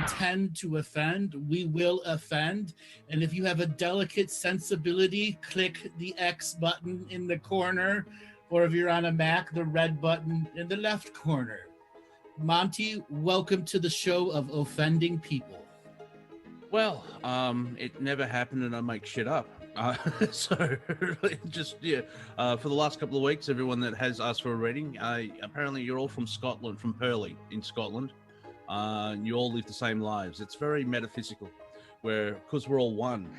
intend to offend, we will offend. And if you have a delicate sensibility, click the X button in the corner, or if you're on a Mac, the red button in the left corner. Monty, welcome to the show of offending people. Well, it never happened, and I make shit up. So just for the last couple of weeks, everyone that has asked for a reading, apparently you're all from Scotland, from Purley in Scotland. You all live the same lives. It's very metaphysical, because we're all one.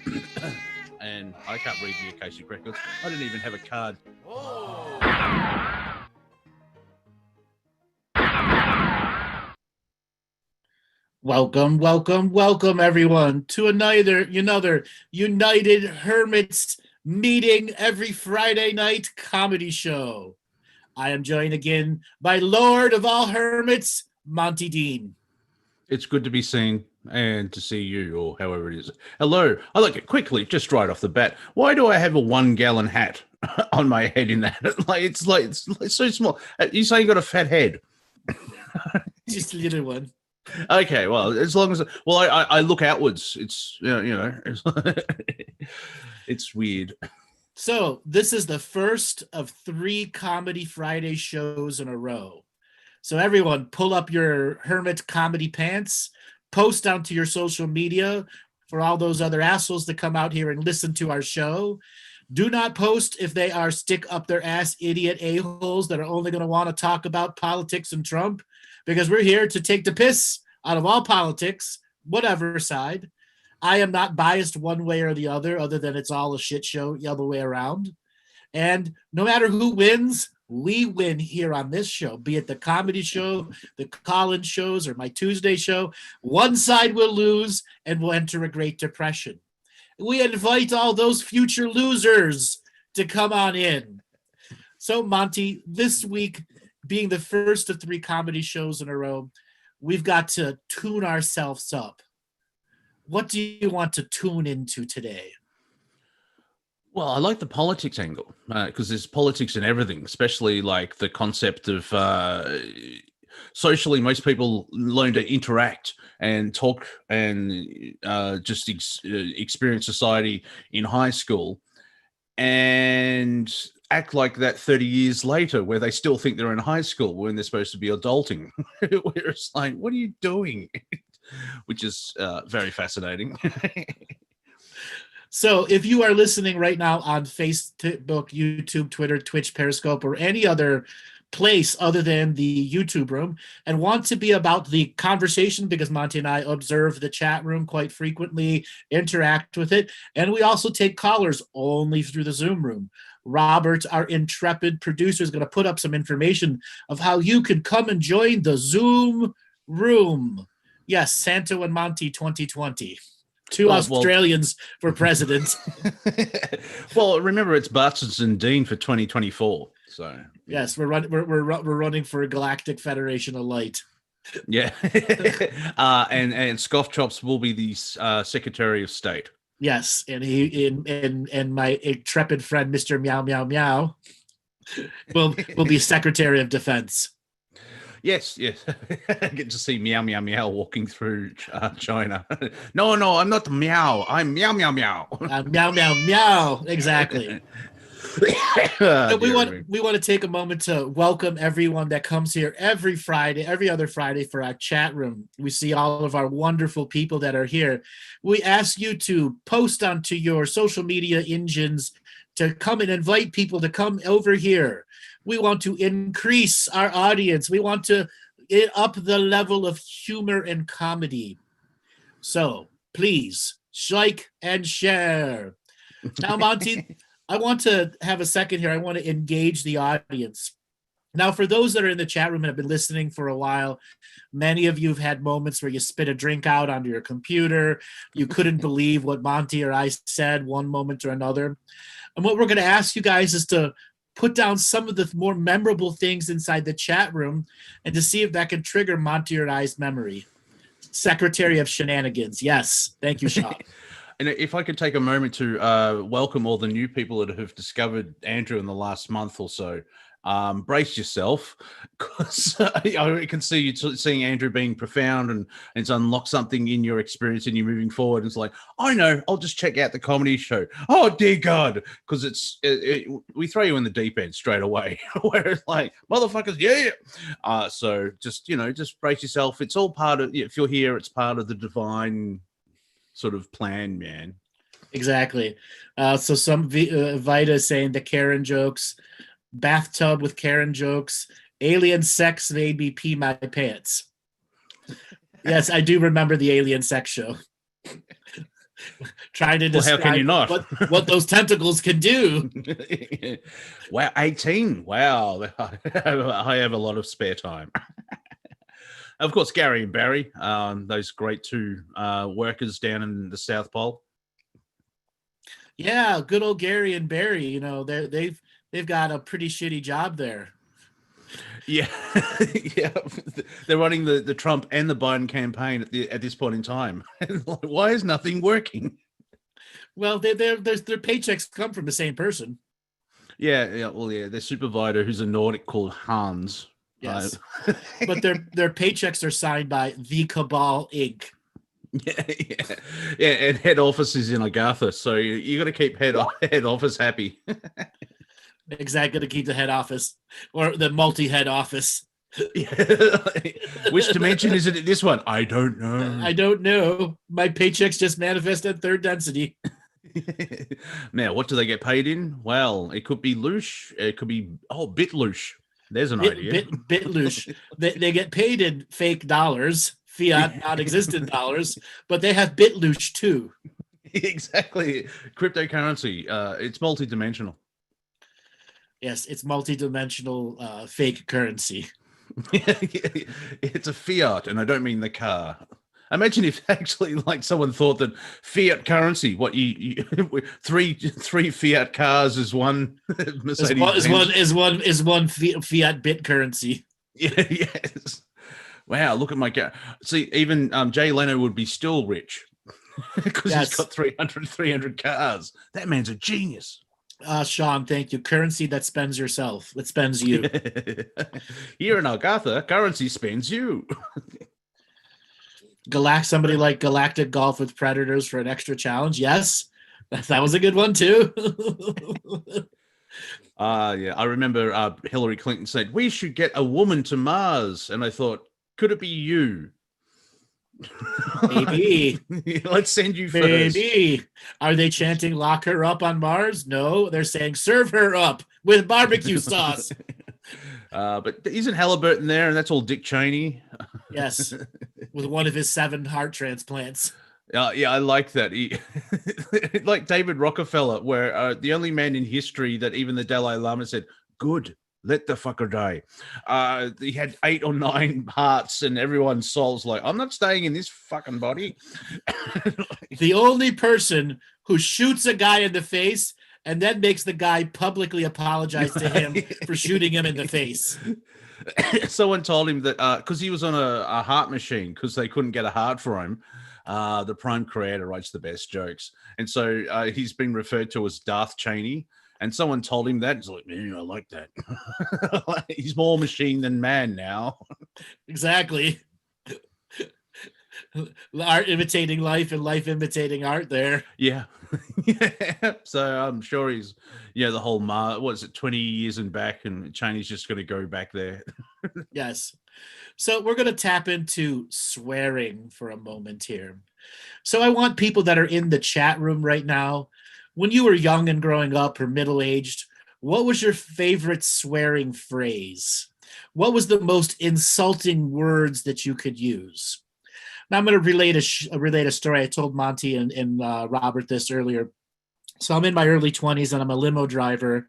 And I can't read the Akashic Records. I didn't even have a card. Welcome, everyone, to another United Hermits meeting every Friday night comedy show. I am joined again by Lord of all Hermits, Monty Dean. It's good to be seen and to see you, or however it is. Hello. I like it quickly, just right off the bat. Why do I have a 1 gallon hat on my head in that? It's so small. You say you got a fat head? Just a little one. Okay, well, as long as I look outwards. It's it's weird. So this is the first of 3 Comedy Friday shows in a row. So everyone, pull up your hermit comedy pants, post onto your social media for all those other assholes that come out here and listen to our show. Do not post if they are stick up their ass idiot a-holes that are only going to want to talk about politics and Trump, because we're here to take the piss out of all politics, whatever side. I am not biased one way or the other than it's all a shit show the other way around. And no matter who wins, we win here on this show, be it the comedy show, the Collins shows, or my Tuesday show. One side will lose and will enter a Great Depression. We invite all those future losers to come on in. So, Monty, this week, being the first of 3 comedy shows in a row, we've got to tune ourselves up. What do you want to tune into today? Well, I like the politics angle because there's politics in everything, especially like the concept of socially, most people learn to interact and talk and just experience society in high school and act like that 30 years later, where they still think they're in high school when they're supposed to be adulting. Where it's like, what are you doing? Which is very fascinating. So if you are listening right now on Facebook, YouTube, Twitter, Twitch, Periscope, or any other place other than the YouTube room and want to be about the conversation, because Monty and I observe the chat room quite frequently, interact with it, and we also take callers only through the Zoom room. Robert, our intrepid producer, is going to put up some information of how you can come and join the Zoom room. Yes, Santo and Monty 2020. 2 Australians for president. Well, remember, it's Bartzis and Dean for 2024. So yes, we're running for a Galactic Federation of Light. Yeah, and Scoff Chops will be the Secretary of State. Yes, and and my intrepid friend Mr. Meow Meow Meow will be Secretary of Defense. Yes. I get to see Meow Meow Meow walking through China. No, I'm not Meow. I'm Meow Meow Meow. Meow Meow Meow. Exactly. So we want to take a moment to welcome everyone that comes here every other Friday for our chat room. We see all of our wonderful people that are here. We ask you to post onto your social media engines to come and invite people to come over here. We want to increase our audience. We want to up the level of humor and comedy. So please, like and share. Now, Monty, I want to have a second here. I want to engage the audience. Now, for those that are in the chat room and have been listening for a while, many of you have had moments where you spit a drink out onto your computer. You couldn't believe what Monty or I said one moment or another. And what we're going to ask you guys is to put down some of the more memorable things inside the chat room and to see if that can trigger Monty or I's memory. Secretary of Shenanigans. Yes. Thank you, Sean. And if I could take a moment to welcome all the new people that have discovered Andrew in the last month or so. brace yourself, because I can see you seeing Andrew being profound, and it's unlocked something in your experience, and you're moving forward. It's like, I know, I'll just check out the comedy show. Oh dear God, because we throw you in the deep end straight away, where it's like, motherfuckers, yeah. So just just brace yourself. It's all part of. If you're here, it's part of the divine sort of plan, man. Exactly. So some Vita is saying the Karen jokes. Bathtub with Karen jokes, alien sex made me pee my pants. Yes, I do remember the alien sex show. Trying to describe how can you not? what those tentacles can do. Wow, 18. Wow. I have a lot of spare time. Of course, Gary and Barry, those great two workers down in the South Pole. Yeah, good old Gary and Barry. They've got a pretty shitty job there. Yeah, yeah. They're running the Trump and the Biden campaign at this point in time. Why is nothing working? Well, their paychecks come from the same person. Yeah. Well, yeah. Their supervisor, who's a Nordic called Hans. Yes, but their paychecks are signed by the Cabal Inc. Yeah. And head office is in Agatha, so you got to keep head office happy. Exactly, to keep the head office or the multi-head office. Which dimension is it? This one? I don't know. I don't know. My paychecks just manifest at third density. Now, what do they get paid in? Well, it could be loosh. It could be bit loosh. There's an idea. Bit loosh. They get paid in fake dollars, fiat, non-existent dollars, but they have bit loosh too. Exactly. Cryptocurrency. It's multidimensional. Yes, it's multi-dimensional fake currency. It's a fiat, and I don't mean the car. Imagine if actually, like, someone thought that fiat currency, what you three fiat cars is one Mercedes is one fiat bit currency. Yeah, yes. Wow, look at my car. See, even Jay Leno would be still rich because he's got 300 cars. That man's a genius. Sean, thank you. Currency that spends yourself. It spends you. Here in Agatha, currency spends you. Somebody like Galactic Golf with Predators for an extra challenge. Yes, that was a good one too. Yeah, I remember Hillary Clinton said, we should get a woman to Mars. And I thought, could it be you? Maybe. Let's send you first. Maybe. Are they chanting lock her up on Mars? No, they're saying serve her up with barbecue sauce. But isn't Halliburton there? And that's all Dick Cheney. Yes, with one of his 7 heart transplants. Yeah, I like that. He, like David Rockefeller, where the only man in history that even the Dalai Lama said, good, let the fucker die. He had 8 or 9 hearts, and everyone's soul's like, I'm not staying in this fucking body. The only person who shoots a guy in the face and then makes the guy publicly apologize to him for shooting him in the face. Someone told him that because he was on a heart machine because they couldn't get a heart for him. The Prime Creator writes the best jokes. And so he's been referred to as Darth Cheney. And someone told him that. He's like, man, I like that. He's more machine than man now. Exactly. Art imitating life and life imitating art there. Yeah. Yeah. So I'm sure he's, the whole, 20 years and back, and Cheney's just going to go back there. Yes. So we're going to tap into swearing for a moment here. So I want people that are in the chat room right now, when you were young and growing up or middle-aged, what was your favorite swearing phrase? What was the most insulting words that you could use? Now I'm going to relate a story. I told Monty and Robert this earlier. So I'm in my early 20s and I'm a limo driver,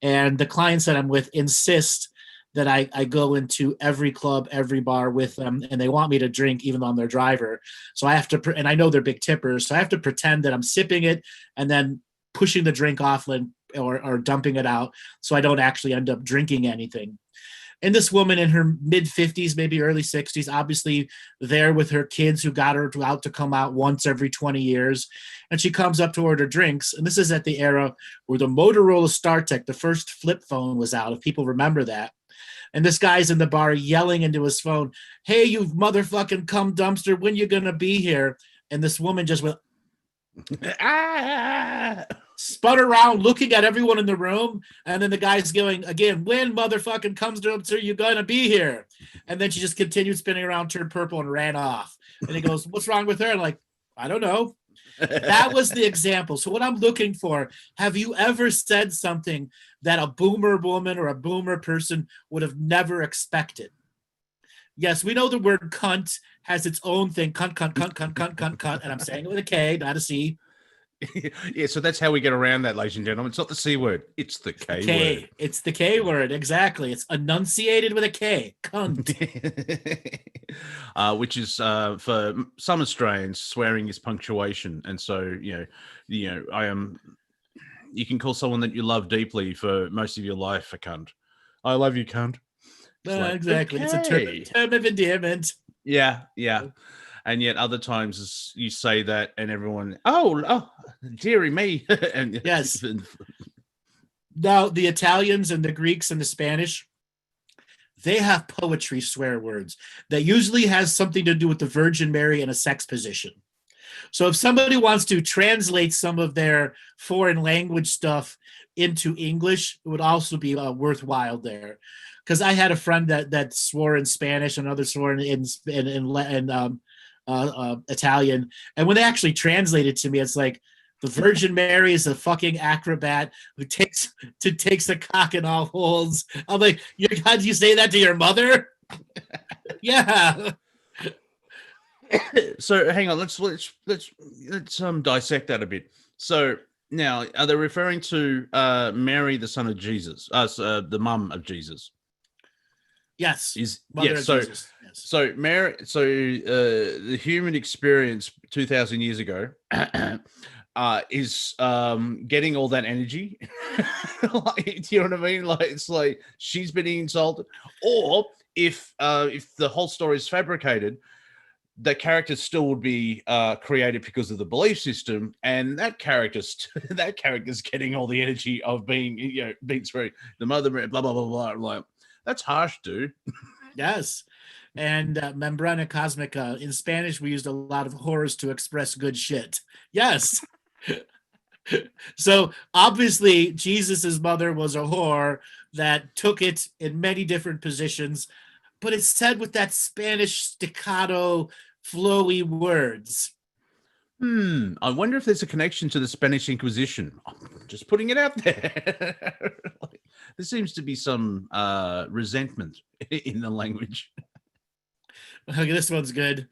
and the clients that I'm with insist that I go into every club, every bar with them, and they want me to drink even though I'm their driver. So I have to, and I know they're big tippers, so I have to pretend that I'm sipping it and then pushing the drink off or dumping it out so I don't actually end up drinking anything. And this woman in her mid 50s, maybe early 60s, obviously there with her kids who got her out to come out once every 20 years. And she comes up to order drinks. And this is at the era where the Motorola StarTech, the first flip phone, was out, if people remember that. And this guy's in the bar yelling into his phone, "Hey, you motherfucking cum dumpster, when you gonna be here?" And this woman just went, ah, spun around looking at everyone in the room. And then the guy's going again, "When motherfucking comes dumpster, you gonna be here?" And then she just continued spinning around, turned purple, and ran off. And he goes, "What's wrong with her?" And like, "I don't know." That was the example. So what I'm looking for, have you ever said something that a boomer woman or a boomer person would have never expected? Yes, we know the word cunt has its own thing. Cunt, cunt, cunt, cunt, cunt, cunt, cunt. And I'm saying it with a K, not a C. Yeah, so that's how we get around that, ladies and gentlemen. It's not the C word, it's the K word. It's the K word, exactly. It's enunciated with a K. Cunt. Which is for some Australians, swearing is punctuation. And so, you know, I am. You can call someone that you love deeply for most of your life a cunt. I love you, cunt. Exactly. Okay. It's a term of endearment. Yeah. And yet other times you say that and everyone, oh, dearie me. And yes. Now, the Italians and the Greeks and the Spanish, they have poetry swear words that usually has something to do with the Virgin Mary in a sex position. So if somebody wants to translate some of their foreign language stuff into English, it would also be worthwhile there. Because I had a friend that swore in Spanish, and others swore in Italian, and when they actually translated to me, it's like, the Virgin Mary is a fucking acrobat who takes a cock in all holes. I'm like, God, you say that to your mother? Yeah. So hang on, let's dissect that a bit. So now, are they referring to Mary, the son of Jesus, the mum of Jesus? Yes. Jesus. So Mary, the human experience 2,000 years ago is getting all that energy. Like, do you know what I mean? Like, it's like she's been insulted, or if the whole story is fabricated, the character still would be created because of the belief system, and that character's getting all the energy of being, being sorry, the mother, blah blah blah blah. Like, that's harsh, dude. Yes. And membrana cosmica. In Spanish, we used a lot of horrors to express good shit. Yes. So obviously, Jesus's mother was a whore that took it in many different positions, but it's said with that Spanish staccato, flowy words. I wonder if there's a connection to the Spanish Inquisition. I'm just putting it out there. There seems to be some resentment in the language. Okay, this one's good.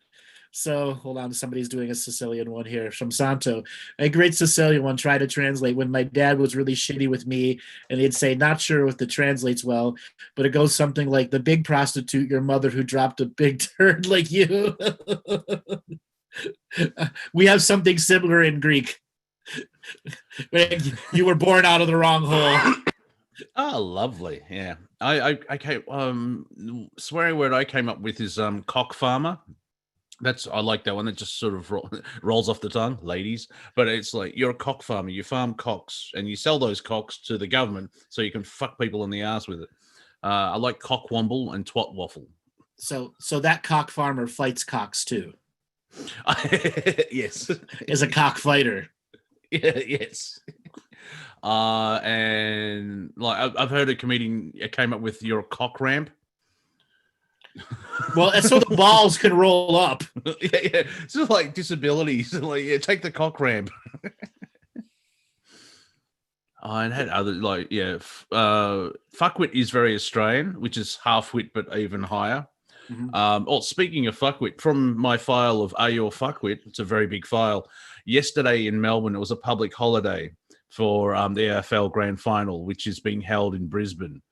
So hold on, somebody's doing a Sicilian one here from Santo. A great Sicilian one. Try to translate. When my dad was really shitty with me, and he'd say, "Not sure if the translates well, but it goes something like, the big prostitute, your mother who dropped a big turd like you." We have something similar in Greek. You were born out of the wrong hole. Oh, lovely. Yeah. I swearing word I came up with is cock farmer. I like that one. That just sort of rolls off the tongue, ladies. But it's like, you're a cock farmer. You farm cocks and you sell those cocks to the government so you can fuck people in the ass with it. I like cock womble and twat waffle. So that cock farmer fights cocks too. Yes. Is a cockfighter. Yeah, yes. And like I've heard a comedian came up with, you're a cock ramp. Well, so the balls can roll up. Yeah. It's just like disabilities. Like, yeah, take the cock ramp. And had other, like, fuckwit is very Australian, which is half-wit but even higher. Mm-hmm. Speaking of fuckwit, from my file of Are You a Fuckwit? It's a very big file. Yesterday in Melbourne, it was a public holiday for the AFL Grand Final, which is being held in Brisbane.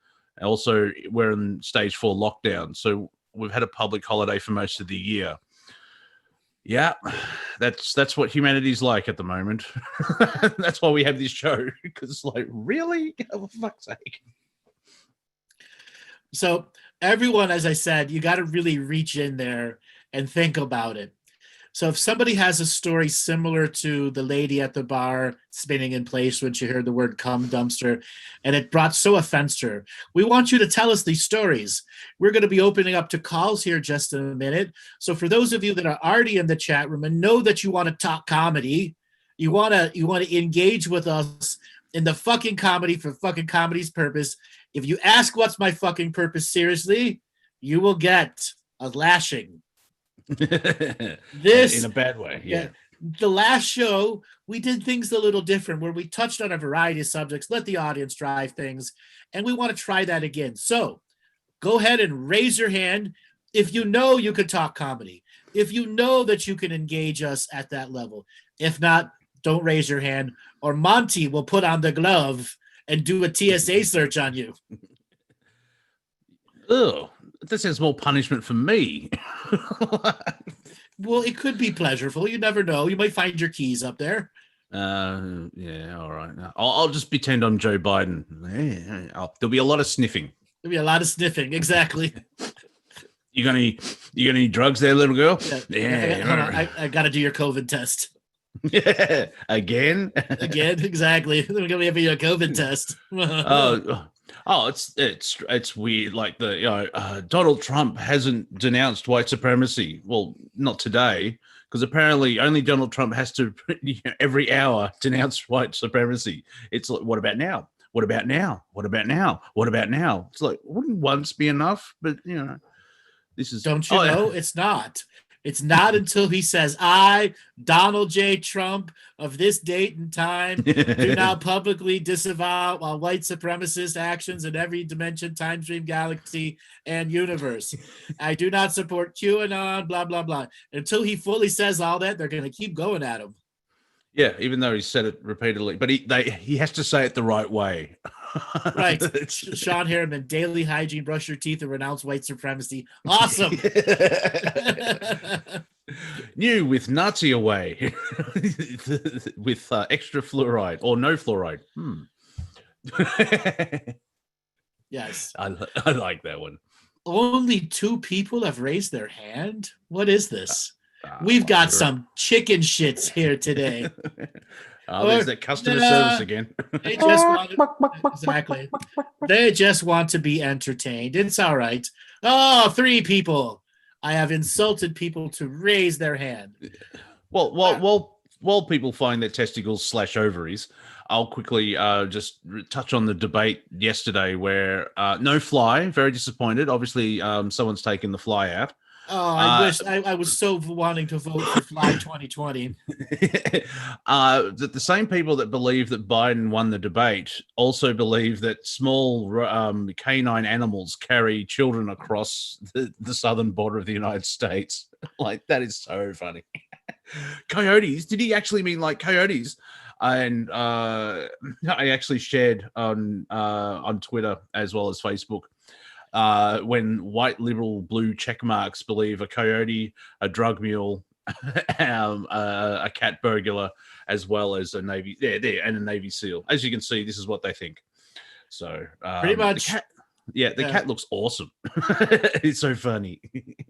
Also, we're in stage 4 lockdown, so we've had a public holiday for most of the year. Yeah, that's what humanity's like at the moment. That's why we have this show, because, like, really? Oh, for fuck's sake. So everyone, as I said, you got to really reach in there and think about it. So if somebody has a story similar to the lady at the bar spinning in place when she heard the word cum dumpster, and it brought so offense to her, we want you to tell us these stories. We're going to be opening up to calls here just in a minute. So for those of you that are already in the chat room and know that you want to talk comedy, you want to engage with us in the fucking comedy for fucking comedy's purpose. If you ask what's my fucking purpose seriously, you will get a lashing. This in a bad way. Yeah. The last show, we did things a little different where we touched on a variety of subjects, let the audience drive things, and we want to try that again. So go ahead and raise your hand if you know you could talk comedy, if you know that you can engage us at that level. If not, don't raise your hand, or Monty will put on the glove and do a TSA search on you. Oh, this is more punishment for me. Well, it could be pleasurable. You never know. You might find your keys up there. Yeah, all right. I'll just pretend I'm Joe Biden. Yeah, there'll be a lot of sniffing. There'll be a lot of sniffing. Exactly. You got any drugs there, little girl? Yeah. I got to do your COVID test. Yeah. Again, exactly. We're gonna have a COVID test. It's weird. Like Donald Trump hasn't denounced white supremacy. Well, not today, because apparently only Donald Trump has to every hour denounce white supremacy. It's like, what about now? What about now? What about now? What about now? It's like, wouldn't once be enough? But this is. Don't you know? It's not. It's not until he says, I, Donald J. Trump, of this date and time, do now publicly disavow white supremacist actions in every dimension, time stream, galaxy, and universe. I do not support QAnon, blah, blah, blah. Until he fully says all that, they're going to keep going at him. Yeah, even though he said it repeatedly. But he has to say it the right way. Right. Sean Harriman, daily hygiene, brush your teeth, and renounce white supremacy. Awesome. New with Nazi away. With extra fluoride or no fluoride. Yes. I like that one. Only 2 people have raised their hand? What is this? We've got some chicken shits here today. There's that customer service again. They just want to be entertained. It's all right. Oh, 3 people. I have insulted people to raise their hand. Well, while people find their testicles / ovaries, I'll quickly just touch on the debate yesterday where no fly, very disappointed. Obviously, someone's taken the fly out. Oh, I wish I was so wanting to vote for Fly 2020. The same people that believe that Biden won the debate also believe that small canine animals carry children across the southern border of the United States. Like, that is so funny. Coyotes? Did he actually mean like coyotes? And I actually shared on Twitter as well as Facebook. When white liberal blue check marks believe a coyote, a drug mule, a cat burglar, as well as a Navy, and a Navy SEAL. As you can see, this is what they think. So pretty much, the cat looks awesome. It's so funny.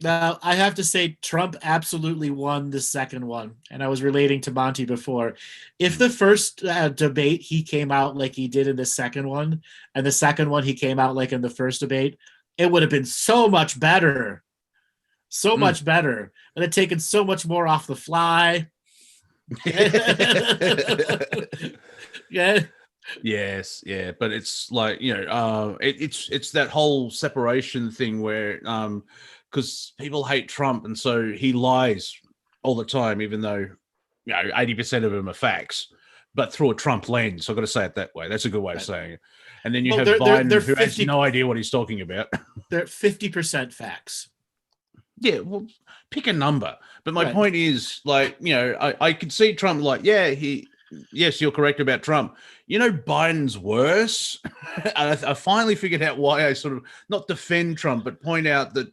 Now, I have to say, Trump absolutely won the second one, and I was relating to Monty before. If the first debate he came out like he did in the second one, and the second one he came out like in the first debate, it would have been so much better. So much better. It had taken so much more off the fly. Yeah. Yes, yeah, but it's like, it's that whole separation thing where because people hate Trump and so he lies all the time, even though 80% of them are facts, but through a Trump lens. I've got to say it that way. That's a good way of saying it. And then you have Biden, who has no idea what he's talking about. They're 50% facts. Yeah, well, pick a number. But my point is, like, I could see Trump like, yes, you're correct about Trump. Biden's worse. I finally figured out why I sort of not defend Trump, but point out that,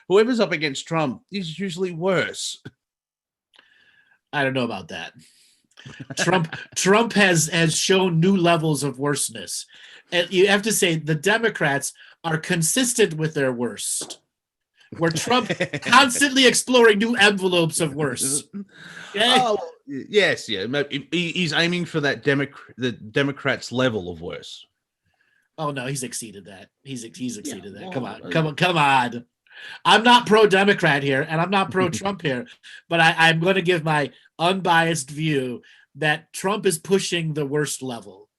whoever's up against Trump is usually worse. I don't know about that. Trump has shown new levels of worseness. And you have to say the Democrats are consistent with their worst. Where Trump constantly exploring new envelopes of worse. Okay? Oh, yes, yeah. He's aiming for that the Democrats' level of worse. Oh no, he's exceeded that. He's exceeded that. Come on. I'm not pro-Democrat here, and I'm not pro-Trump here, but I'm going to give my unbiased view that Trump is pushing the worst level.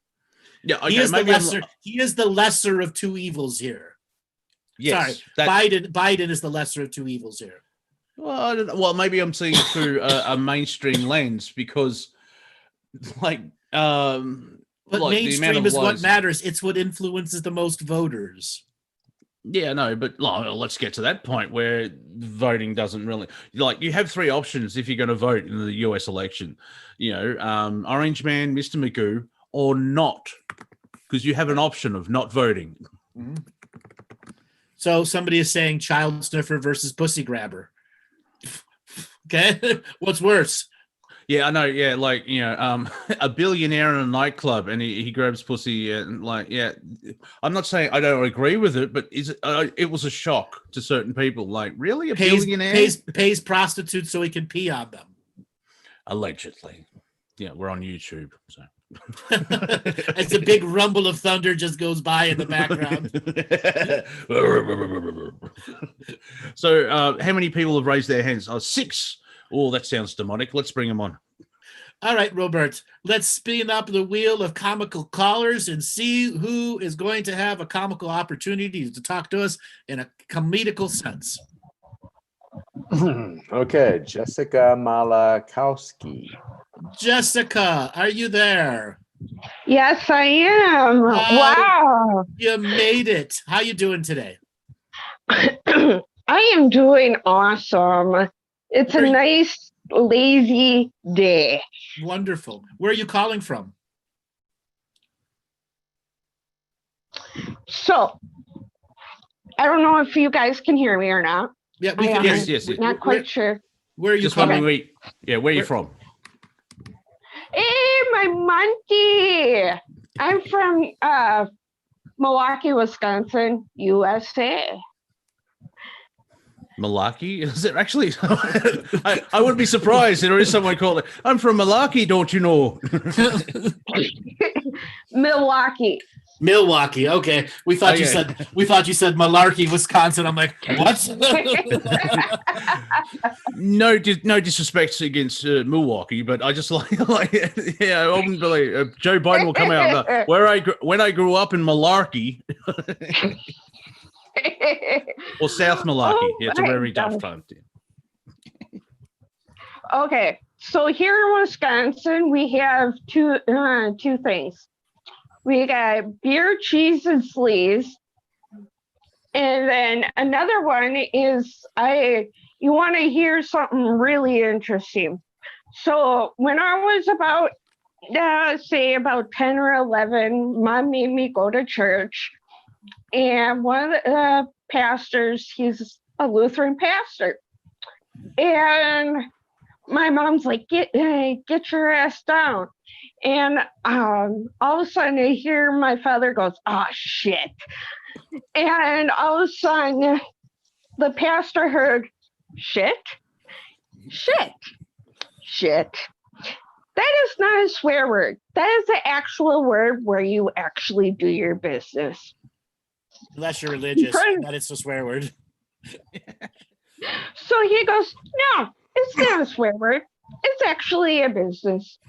Yeah, okay, he is the lesser of two evils here. Yes, sorry, Biden is the lesser of two evils here. Well, maybe I'm seeing it through a mainstream lens because, like, but mainstream is what matters. It's what influences the most voters. Yeah, no, but let's get to that point where voting doesn't really you have three options if you're going to vote in the US election, Orange Man, Mr. Magoo, or not, because you have an option of not voting. Mm-hmm. So somebody is saying child sniffer versus pussy grabber. Okay, what's worse? Yeah, I know. Yeah, a billionaire in a nightclub and he grabs pussy and I'm not saying I don't agree with it, but it was a shock to certain people. Like, really, billionaire pays prostitutes so he can pee on them? Allegedly. Yeah, we're on YouTube, so. As a big rumble of thunder just goes by in the background. So, how many people have raised their hands? 6. Oh, that sounds demonic. Let's bring them on. All right, Robert. Let's spin up the wheel of comical callers and see who is going to have a comical opportunity to talk to us in a comedical sense. Okay, Jessica Malakowski. Jessica, are you there? Yes, I am. Wow. You made it. How you doing today? I am doing awesome. It's a nice, lazy day. Wonderful. Where are you calling from? So, I don't know if you guys can hear me or not. Yeah, we can. Yes. Not quite sure. Where are you calling? Where are you from? Hey, my monkey. I'm from Milwaukee, Wisconsin, USA. Milwaukee? Is it actually? I wouldn't be surprised if there is someone called it. I'm from Milwaukee, don't you know? Milwaukee. Okay. We thought you said Malarkey, Wisconsin. I'm like, what? No disrespect against Milwaukee, but I just I wouldn't believe Joe Biden will come out when I grew up in Malarkey. Or South Milwaukee. It's a very tough time. Okay, so here in Wisconsin, we have two things. We got beer, cheese, and sleaze. And then another one is you want to hear something really interesting. So when I was about 10 or 11, Mom made me go to church. And one of the pastors, he's a Lutheran pastor. And my mom's like, get your ass down. And all of a sudden I hear my father goes, oh, shit. And all of a sudden the pastor heard, shit. That is not a swear word. That is the actual word where you actually do your business. Unless you're religious, that it's a swear word. So he goes, no, it's not a swear word. It's actually a business.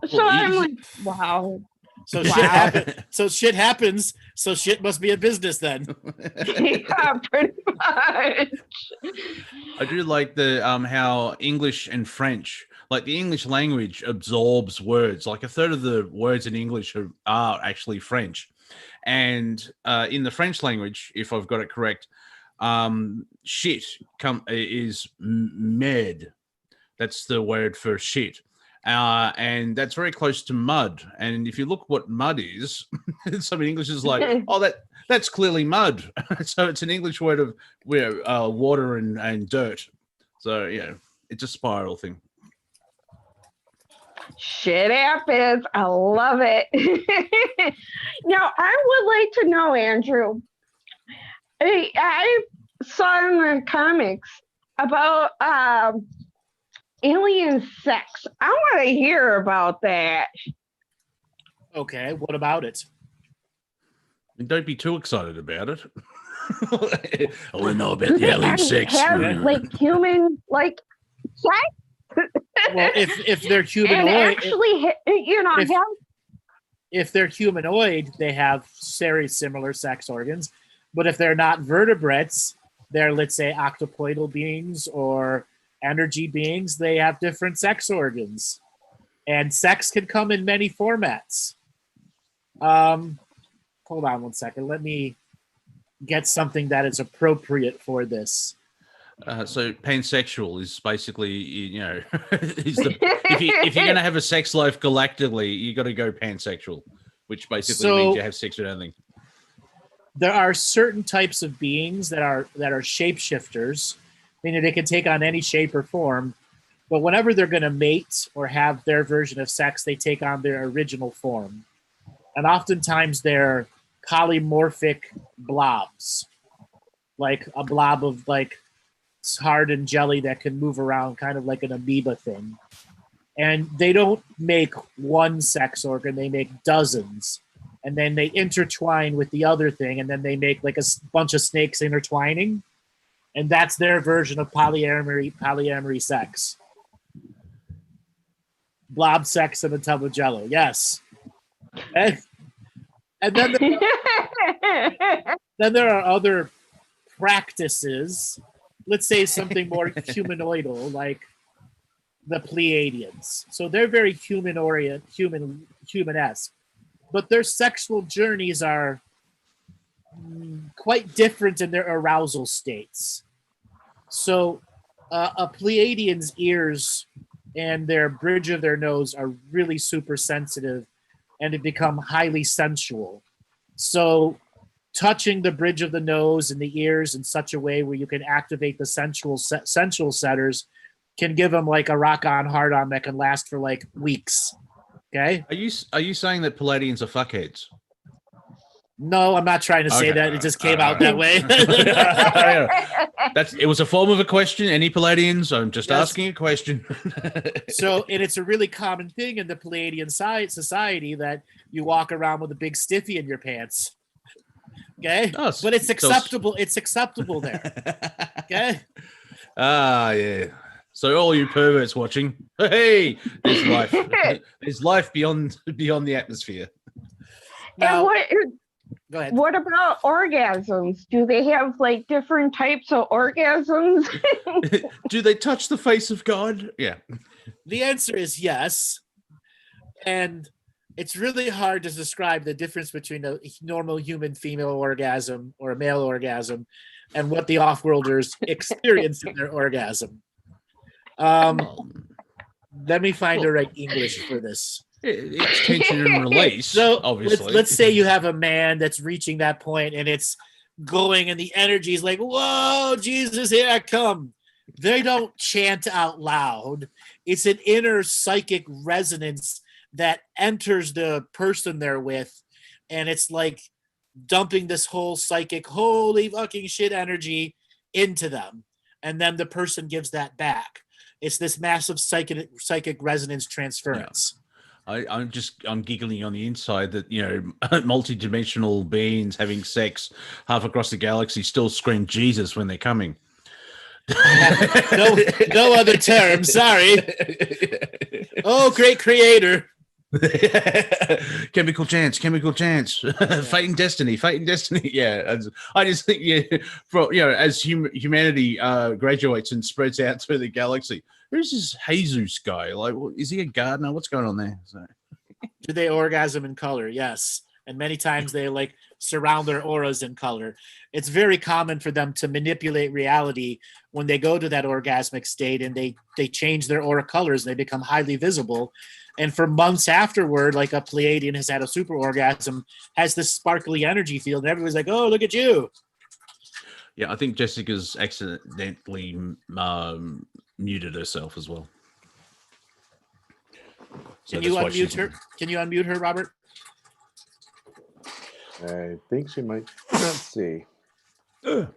So I'm like, wow. So shit happens. So shit must be a business then. Yeah, pretty much. I do like the how English and French, like the English language absorbs words. Like a third of the words in English are actually French. And in the French language, if I've got it correct, shit is med. That's the word for shit. And that's very close to mud. And if you look what mud is, some in English is like, oh, that's clearly mud. So it's an English word of water and dirt. So, yeah, it's a spiral thing. Shit happens. I love it. Now, I would like to know, Andrew. I saw in the comics about alien sex. I want to hear about that. Okay, what about it? And don't be too excited about it. I want to know about the alien sex. Have like human like sex? Well, if they're And humanoid, actually, you know, if they're humanoid, they have very similar sex organs. But if they're not vertebrates, they're, let's say, octopoidal beings or energy beings, they have different sex organs. And sex can come in many formats. Hold on one second. Let me get something that is appropriate for this. So pansexual is basically, you know, if you're going to have a sex life galactically, you got to go pansexual, which basically means you have sex with anything. There are certain types of beings that are shapeshifters, meaning they can take on any shape or form. But whenever they're going to mate or have their version of sex, they take on their original form. And oftentimes they're polymorphic blobs, like a blob of like hardened jelly that can move around, kind of like an amoeba thing. And they don't make one sex organ, they make dozens. And then they intertwine with the other thing, and then they make like a bunch of snakes intertwining. And that's their version of polyamory sex. Blob sex in a tub of jello, yes. And then there are other practices. Let's say something more humanoidal, like the Pleiadians. So they're very human-esque. But their sexual journeys are quite different in their arousal states. So a Pleiadian's ears and their bridge of their nose are really super sensitive, and they become highly sensual. So touching the bridge of the nose and the ears in such a way where you can activate the sensual setters can give them like a rock-on, hard-on that can last for like weeks. Okay. Are you saying that Palladians are fuckheads? No, I'm not trying to say that. It just came out that way. It was a form of a question. Any Palladians? I'm just asking a question. So, and it's a really common thing in the Palladian society that you walk around with a big stiffy in your pants. Okay, but it's acceptable. It's acceptable there. Okay. Yeah. So all you perverts watching, hey, there's life. There's life beyond the atmosphere. Now, go ahead. What about orgasms? Do they have like different types of orgasms? Do they touch the face of God? Yeah. The answer is yes. And it's really hard to describe the difference between a normal human female orgasm or a male orgasm and what the off-worlders experience in their orgasm. Let me find the right English for this. It's tension and release. So obviously, let's say you have a man that's reaching that point and it's going, and the energy is like, "Whoa, Jesus, here I come." They don't chant out loud. It's an inner psychic resonance that enters the person they're with, and it's like dumping this whole psychic, holy fucking shit energy into them, and then the person gives that back. It's this massive psychic resonance transference. Yeah. I'm giggling on the inside that, you know, multi-dimensional beings having sex half across the galaxy still scream Jesus when they're coming. No other term. Sorry. Oh, great creator. Chemical chance. Fate and destiny. Yeah, I just think, as humanity graduates and spreads out through the galaxy, who's this Jesus guy? Like, is he a gardener? What's going on there? So. Do they orgasm in color? Yes, and many times they like surround their auras in color. It's very common for them to manipulate reality when they go to that orgasmic state, and they change their aura colors and they become highly visible. And for months afterward, like a Pleiadian has had a super orgasm, has this sparkly energy field, and everybody's like, "Oh, look at you." Yeah, I think Jessica's accidentally muted herself as well. So can you unmute her? Can you unmute her, Robert? I think she might. Let's see. There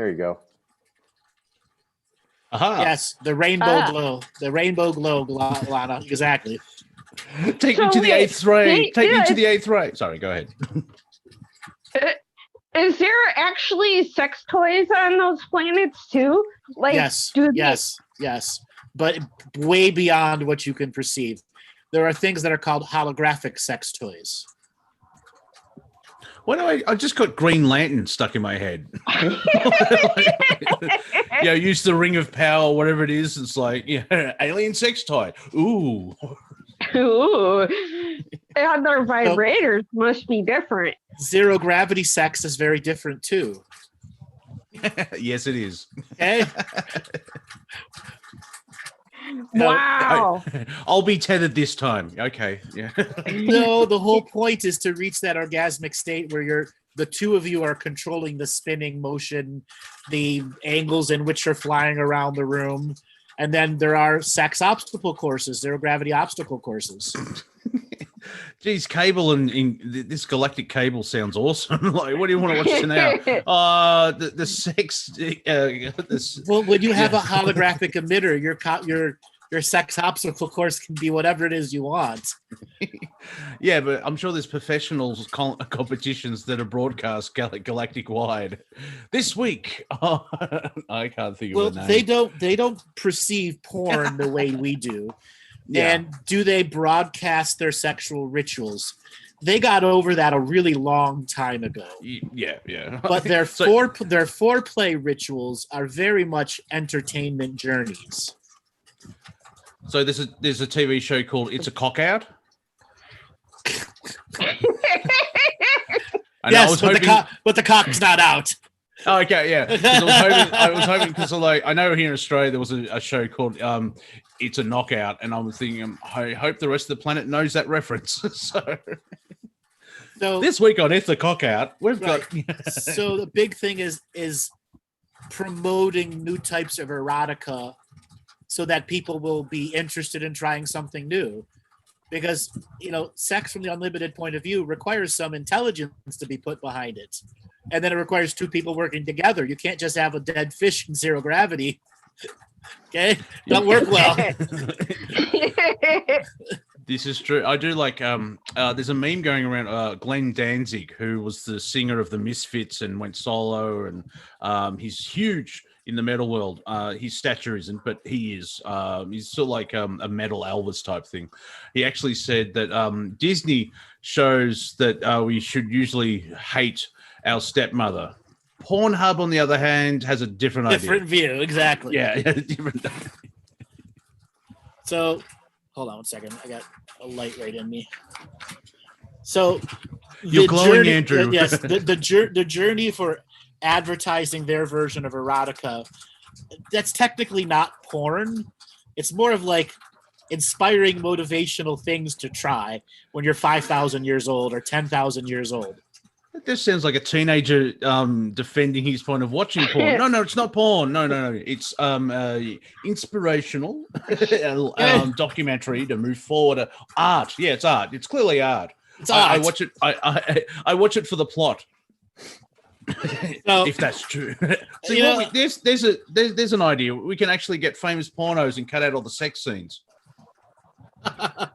you go. Aha. Yes, the rainbow glow. The rainbow glow, Lana. Exactly. Take me to the eighth ray. Take me to the eighth ray. Sorry, go ahead. Is there actually sex toys on those planets too? Like, yes, yes, but way beyond what you can perceive. There are things that are called holographic sex toys. Why do I just got Green Lantern stuck in my head? Yeah, use the ring of power, whatever it is. It's like, yeah, alien sex toy. Ooh. Ooh. And their vibrators must be different. Zero gravity sex is very different too. Yes, it is. Okay. Wow. I'll be tethered this time. Okay. Yeah. No, the whole point is to reach that orgasmic state where the two of you are controlling the spinning motion, the angles in which you're flying around the room. And then there are sex obstacle courses, zero gravity obstacle courses. Geez, cable and this galactic cable sounds awesome. Like, what do you want to watch now? The sex. Well, when you have a holographic emitter, your sex obstacle course can be whatever it is you want. Yeah, but I'm sure there's professionals competitions that are broadcast galactic wide. This week, I can't think of the name. They don't perceive porn the way we do. Yeah. And do they broadcast their sexual rituals? They got over that a really long time ago. Yeah. But their foreplay rituals are very much entertainment journeys. So there's a TV show called It's a Cock Out. Yes, but the cock's not out. Oh, okay, yeah. I was hoping because I know here in Australia there was a show called It's a Knockout, and I was thinking I hope the rest of the planet knows that reference. So this week on It's a Cock Out, we've got. So the big thing is promoting new types of erotica, so that people will be interested in trying something new. Because, sex from the unlimited point of view requires some intelligence to be put behind it. And then it requires two people working together. You can't just have a dead fish in zero gravity. Okay? Don't work well. This is true. I do like, there's a meme going around, Glenn Danzig, who was the singer of the Misfits and went solo, and he's huge in the metal world. His stature isn't, but he is. He's sort of like a metal Elvis type thing. He actually said that Disney shows that we should usually hate our stepmother. Pornhub, on the other hand, has a different view, exactly. Yeah, different. So, hold on one second. I got a light right in me. So, you're glowing, Andrew. Yes, the journey for advertising their version of erotica, that's technically not porn. It's more of like inspiring motivational things to try when you're 5,000 years old or 10,000 years old. This sounds like a teenager defending his point of watching porn. No, it's not porn. No. It's inspirational documentary to move forward. Art. Yeah, it's art. It's clearly art. It's art. I watch it. I watch it for the plot. If that's true. See, there's an idea. We can actually get famous pornos and cut out all the sex scenes.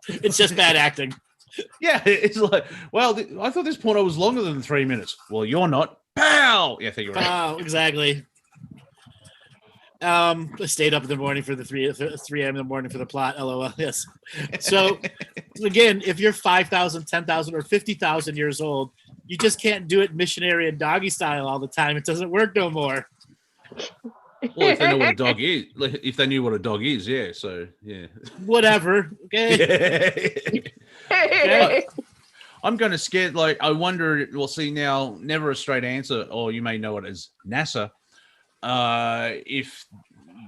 It's just bad acting. Yeah, it's like, well, I thought this porno was longer than 3 minutes. Well, you're not. Pow! Yeah, thank you. Pow, exactly. I stayed up in the morning for the 3 a.m. in the morning for the plot. LOL. Yes. So, again, if you're 5,000, 10,000, or 50,000 years old, you just can't do it missionary and doggy style all the time. It doesn't work no more. Well, if they know what a dog is, if they knew what a dog is, yeah. So, yeah. Whatever. Okay. Yeah. I'm going to scare. I wonder. We'll see now. Never a straight answer, or you may know it as NASA. If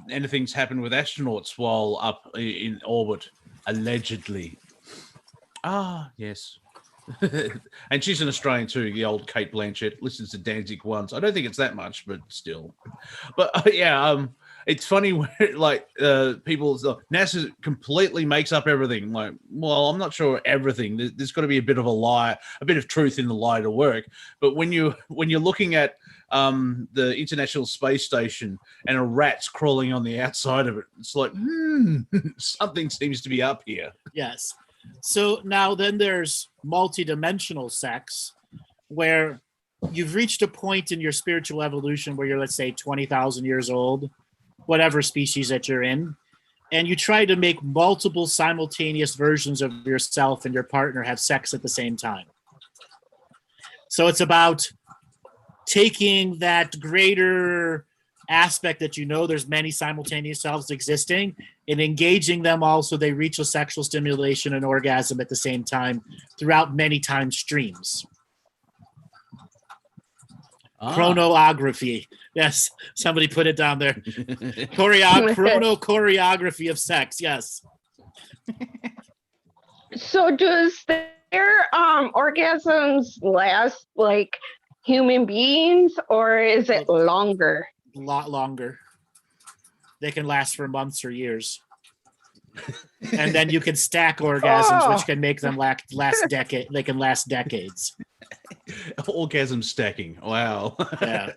anything's happened with astronauts while up in orbit, allegedly. Yes. And she's an Australian too, the old Kate Blanchett. Listens to Danzig once. I don't think it's that much, but still. But it's funny when like people NASA completely makes up everything. Like, well, I'm not sure everything. There's got to be a bit of a lie, a bit of truth in the lie to work. But when you're looking at the International Space Station and a rat's crawling on the outside of it, it's like something seems to be up here. Yes. So now then there's multidimensional sex, where you've reached a point in your spiritual evolution where you're, let's say, 20,000 years old, whatever species that you're in, and you try to make multiple simultaneous versions of yourself and your partner have sex at the same time. So it's about taking that greater aspect that there's many simultaneous selves existing and engaging them all so they reach a sexual stimulation and orgasm at the same time throughout many time streams. Chronography. Yes, somebody put it down there. Choreography of sex. Yes. So does their orgasms last like human beings, or is it longer? A lot longer. They can last for months or years. And then you can stack orgasms, which can make them last decade. They can last decades. Orgasm stacking. Wow. Yeah.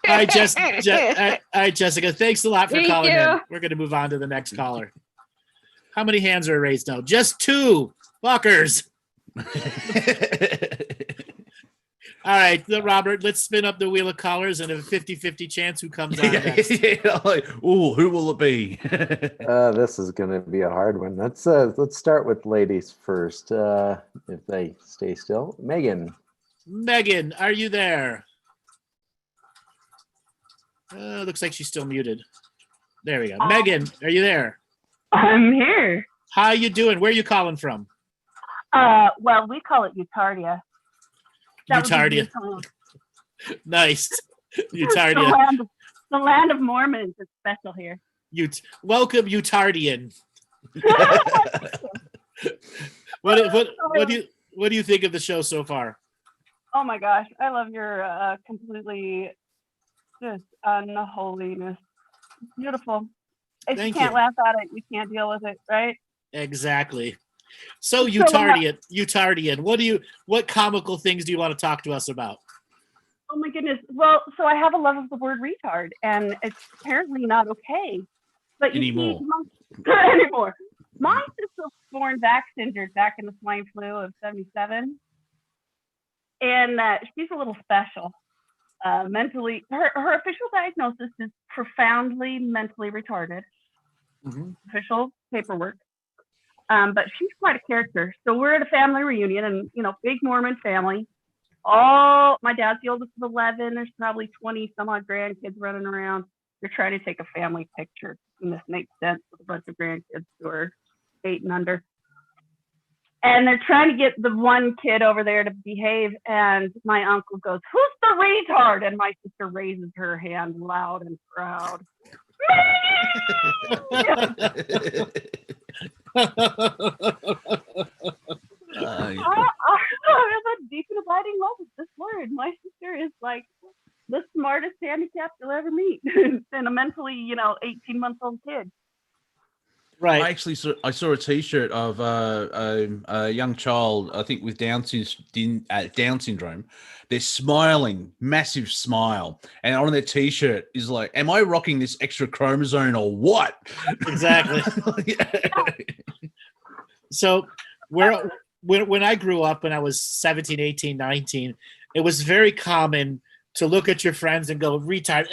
All right, Jessica. Thanks a lot for calling in. We're going to move on to the next caller. How many hands are raised now? Just 2. Fuckers. All right, Robert, let's spin up the wheel of callers and a 50-50 chance who comes on next. Like, ooh, who will it be? This is going to be a hard one. Let's start with ladies first, if they stay still. Megan. Megan, are you there? Looks like she's still muted. There we go. Megan, are you there? I'm here. How you doing? Where are you calling from? Well, we call it Utardia. Utardia. Nice. Utardia. The land of Mormons is special here. Welcome, Utardian. What do you think of the show so far? Oh my gosh, I love your completely just unholiness. Beautiful. If you can't laugh at it, you can't deal with it, right? Exactly. So Utardian, what comical things do you want to talk to us about? Oh my goodness. Well, so I have a love of the word retard, and it's apparently not okay. But anymore. Anymore. My sister was born injured back in the swine flu of 1977. And she's a little special. Mentally, her official diagnosis is profoundly mentally retarded. Mm-hmm. Official paperwork. But she's quite a character. So we're at a family reunion, and big Mormon family. My dad's the oldest of 11. There's probably 20 some odd grandkids running around. They're trying to take a family picture, and this makes sense with a bunch of grandkids who are 8 and under. And they're trying to get the one kid over there to behave, and my uncle goes, "Who's the retard?" And my sister raises her hand loud and proud. I have a deep and abiding love with this word. My sister is like the smartest handicapped you'll ever meet, and a mentally, 18-month-old kid. Right. I saw a T-shirt of a young child, I think with Down syndrome. They're smiling, massive smile, and on their T-shirt is like, "Am I rocking this extra chromosome or what?" Exactly. So, when I grew up, when I was 17, 18, 19, it was very common to look at your friends and go, "Retard,"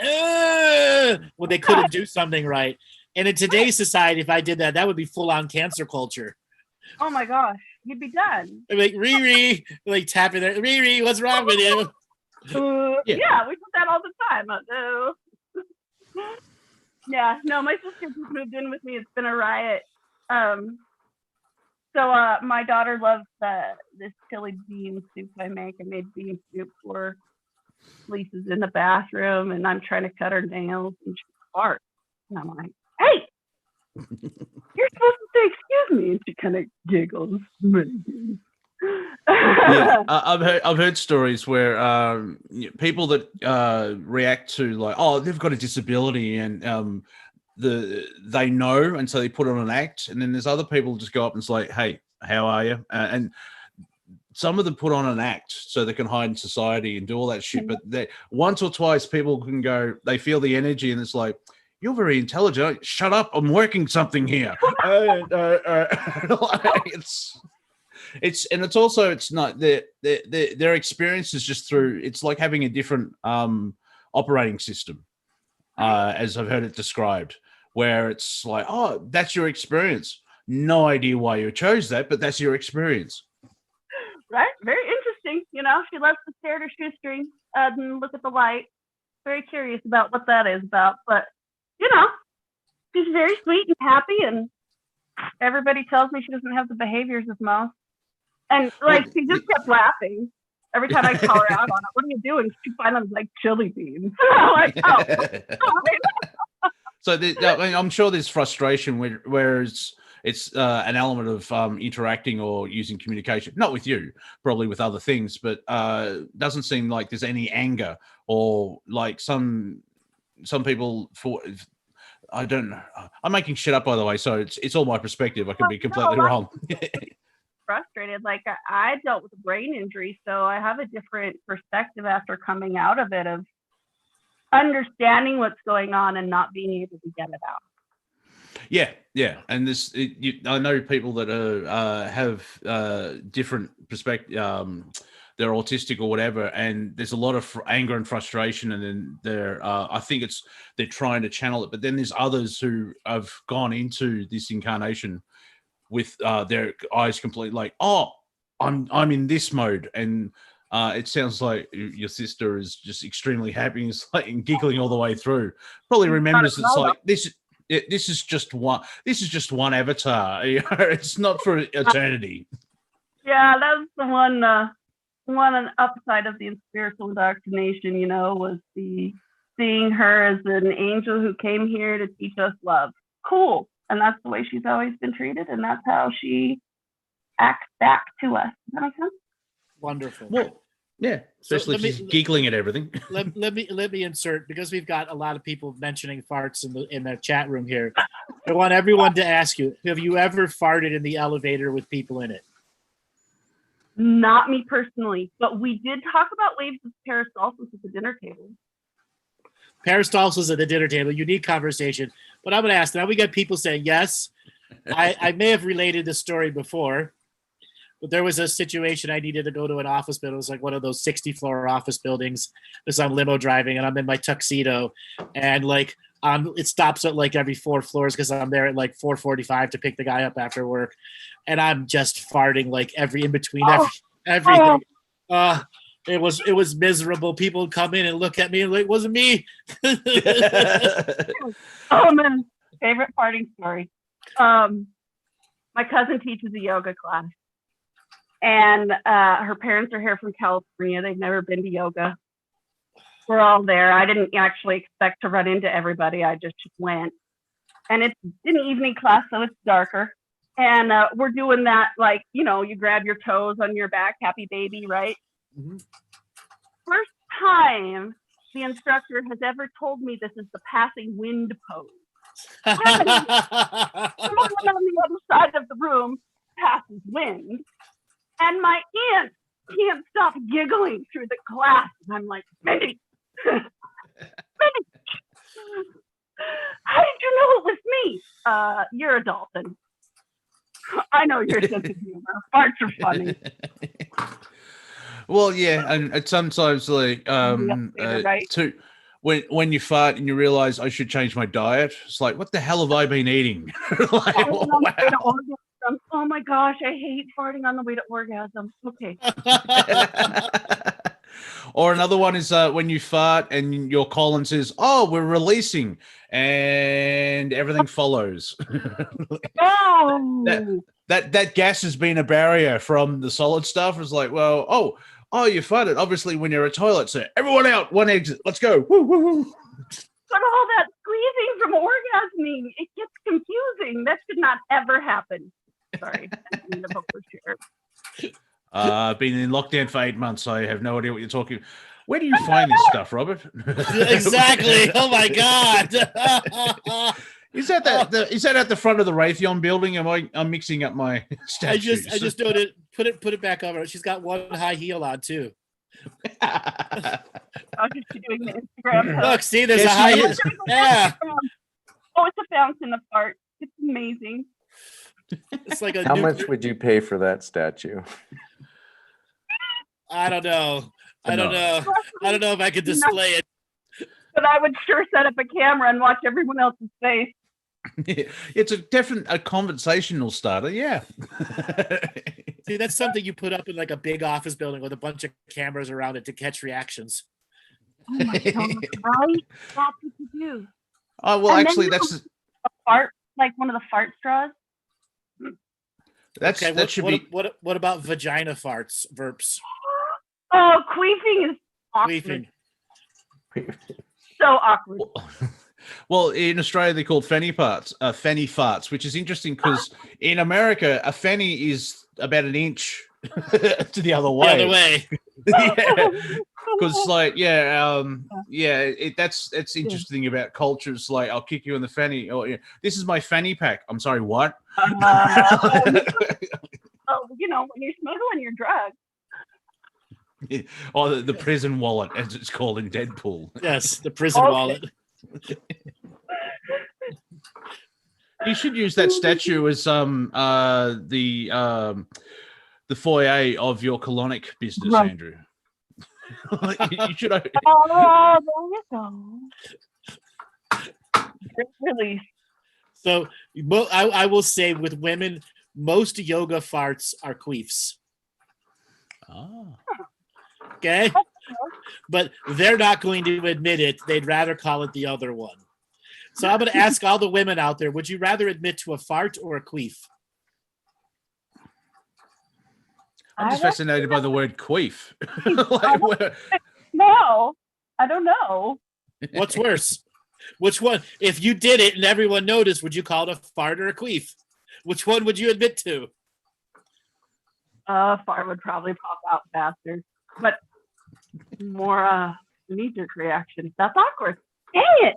when they couldn't do something right. And in today's society, if I did that, that would be full-on cancer culture. Oh my gosh, you'd be done. Like, Riri, like tapping there. Riri, what's wrong with you? Yeah, we do that all the time. Yeah, no, my sister just moved in with me. It's been a riot. So my daughter loves this chili bean soup I make. I made bean soup for Lisa's in the bathroom, and I'm trying to cut her nails, and she farts. And I'm like, "Hey, you're supposed to say excuse me." And she kind of giggles. Yeah, I've heard stories where people that react to like, oh, they've got a disability, and they know, and so they put on an act, and then there's other people just go up and say, hey, how are you? And some of them put on an act so they can hide in society and do all that shit. But once or twice, people can go, they feel the energy, and it's like, you're very intelligent. Shut up! I'm working something here. It's also, it's not their experience is just through. It's like having a different operating system, as I've heard it described, where it's like, oh, that's your experience. No idea why you chose that, but that's your experience. Right? Very interesting. You know, she loves to stare at her shoestring and look at the light. Very curious about what that is about. But, you know, she's very sweet and happy, and everybody tells me she doesn't have the behaviors of most. And, like, she just kept laughing every time I call her out on it. What are you doing? She finally was like, chili beans. I'm like, oh. So I'm sure there's frustration whereas it's an element of interacting or using communication, not with you, probably with other things, but doesn't seem like there's any anger or like some people I don't know. I'm making shit up, by the way, so it's all my perspective. I could be completely wrong. Frustrated. Like, I dealt with a brain injury, so I have a different perspective after coming out of it, of understanding what's going on and not being able to get it out. Yeah, and I know people that have different perspective. They're autistic or whatever, and there's a lot of anger and frustration, and then I think they're trying to channel it, but then there's others who have gone into this incarnation with their eyes completely like, oh, I'm in this mode, and it sounds like your sister is just extremely happy and, like, and giggling all the way through. Probably remembers it's like this is just one. This is just one avatar. It's not for eternity. Yeah, that's the one upside of the spiritual indoctrination. You know, was seeing her as an angel who came here to teach us love. Cool. And that's the way she's always been treated, and that's how she acts back to us. Does that make sense? Wonderful. Well, yeah, especially if she's giggling at everything. Let me insert, because we've got a lot of people mentioning farts in the chat room here. I want everyone to ask you: have you ever farted in the elevator with people in it? Not me personally, but we did talk about waves of peristalsis at the dinner table. Peristalsis at the dinner table, unique conversation. But I'm going to ask now. We got people saying yes. I may have related this story before, but there was a situation I needed to go to an office building. It was like one of those 60-floor office buildings. Because I'm limo driving and I'm in my tuxedo, and like it stops at like every 4 floors because I'm there at like 4:45 to pick the guy up after work, and I'm just farting like in between everything. It was miserable. People would come in and look at me and like, it wasn't me. Oh man, favorite farting story. My cousin teaches a yoga class, and her parents are here from California. They've never been to yoga. We're all there. I didn't actually expect to run into everybody. I just went, and it's an evening class, so it's darker. And we're doing that, like, you know, you grab your toes on your back, happy baby, right? Mm-hmm. First time the instructor has ever told me this is the passing wind pose. Someone on the other side of the room passes wind, and my aunt can't stop giggling through the class. And I'm like, Mindy, Mindy, how did you know it was me? You're a dolphin. I know your sense of humor. Farts are funny. Well, yeah, and sometimes like right? When you fart and you realize I should change my diet, it's like, what the hell have I been eating? Like, wow. Oh my gosh, I hate farting on the way to orgasm. Okay. Or another one is when you fart and your colon says, "Oh, we're releasing," and everything follows. Oh. That gas has been a barrier from the solid stuff. It's like, well, oh, you farted. Obviously, when you're a toilet, so everyone out, one exit. Let's go. Woo, woo, woo. But all that squeezing from orgasming, it gets confusing. That should not ever happen. Sorry. I've been in lockdown for 8 months. So I have no idea what you're talking about. Where do you find this stuff, Robert? Exactly. Oh my God. Is that at the front of the Raytheon building? I'm mixing up my statues. I just noted. Put it back over. She's got one high heel on too. I'll just be doing the Instagram. Look, see, there's a high heel. Yeah. Oh, it's a fountain of art. It's amazing. It's like a. How much would you pay for that statue? I don't know. I don't know if I could display it. But I would sure set up a camera and watch everyone else's face. It's a conversational starter, yeah. See, that's something you put up in like a big office building with a bunch of cameras around it to catch reactions. Oh my God, right? That's what you do. Oh, well, And actually, then that's a fart, like one of the fart straws. Okay, that should be. What about vagina farts, verps? Oh, queefing is awkward. Queefing. So awkward. Well, in Australia, they're called fanny farts, which is interesting because in America, a fanny is about an inch to the other way. The other way. Yeah, because that's interesting about cultures. Like, I'll kick you in the fanny. Or this is my fanny pack. I'm sorry, what? Oh, when you're smuggling your drugs. Oh, the prison wallet, as it's called in Deadpool. Yes, the prison wallet. You should use that statue as the foyer of your colonic business, right. Andrew. You should. Oh, there you go. Really. So, I will say with women, most yoga farts are queefs. Oh. Okay, but they're not going to admit it. They'd rather call it the other one. So I'm going to ask all the women out there, would you rather admit to a fart or a queef? I'm just fascinated by the word queef. No, I don't know. What's worse? Which one? If you did it and everyone noticed, would you call it a fart or a queef? Which one would you admit to? Fart would probably pop out faster, but more knee-jerk reaction. That's awkward. Dang it!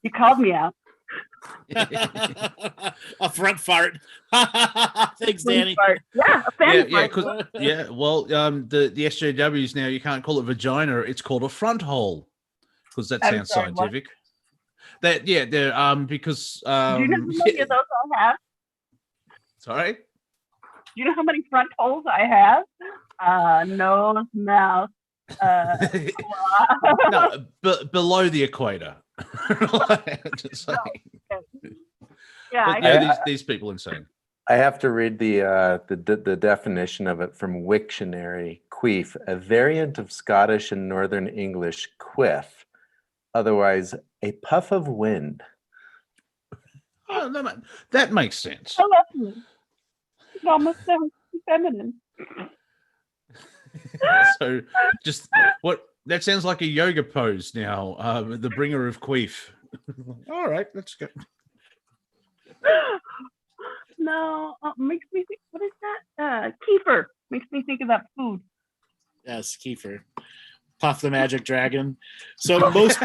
You called me out. A front fart. Thanks, Danny. Fart. Yeah, a fan fart. Well, the SJWs now, you can't call it vagina; it's called a front hole because that sounds scientific. What? They're because do you know how many of those I have? Sorry. Do you know how many front holes I have? Nose, mouth. No, below the equator. These people insane. I have to read the definition of it from Wiktionary. Queef, a variant of Scottish and Northern English quiff, otherwise a puff of wind. Oh, no, that makes sense. I love you. It almost sounds feminine. So, just what that sounds like a yoga pose now. The bringer of queef. All right, let's go. No, makes me think. What is that? Kefir makes me think of that food. Yes, kefir. Puff the Magic Dragon. So most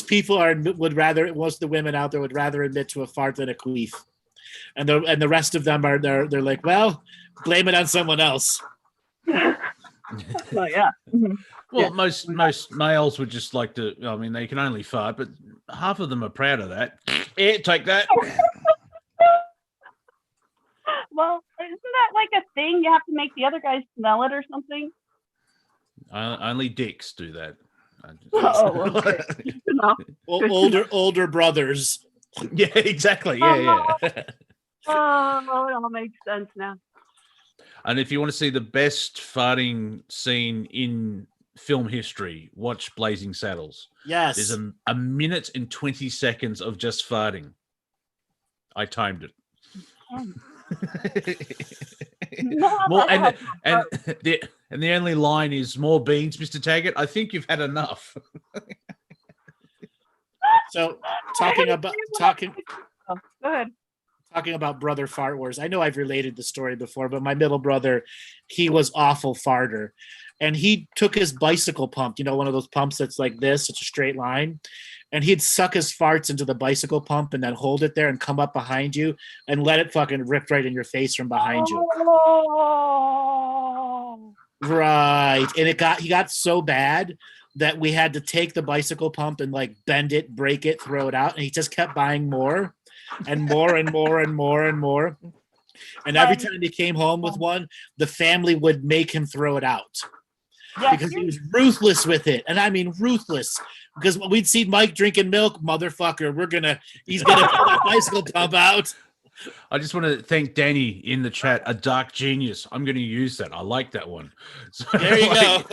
people most of the women out there would rather admit to a fart than a queef, and the rest of them they're like, well, blame it on someone else. Well, yeah. Mm-hmm. Well, most males would just like to. I mean, they can only fart, but half of them are proud of that. Yeah, take that. Well, isn't that like a thing? You have to make the other guys smell it or something. Only dicks do that. Oh, okay. older brothers. Yeah, exactly. Yeah. Oh, it all makes sense now. And if you want to see the best farting scene in film history, watch Blazing Saddles. Yes. There's a minute and 20 seconds of just farting. I timed it. And the only line is more beans, Mr. Taggart. I think you've had enough. So talking Go ahead. talking about brother fart wars. I know I've related the story before, but my middle brother, he was awful farter. And he took his bicycle pump, one of those pumps that's like this, it's a straight line. And he'd suck his farts into the bicycle pump and then hold it there and come up behind you and let it fucking rip right in your face from behind you. Oh. Right. And he got so bad that we had to take the bicycle pump and like bend it, break it, throw it out. And he just kept buying more and more and more and more and more. And every time he came home with one, the family would make him throw it out. Because he was ruthless with it. And I mean ruthless. Because when we'd see Mike drinking milk, motherfucker, he's gonna pull that bicycle pump out. I just want to thank Danny in the chat, a dark genius. I'm going to use that. I like that one. So, there you go.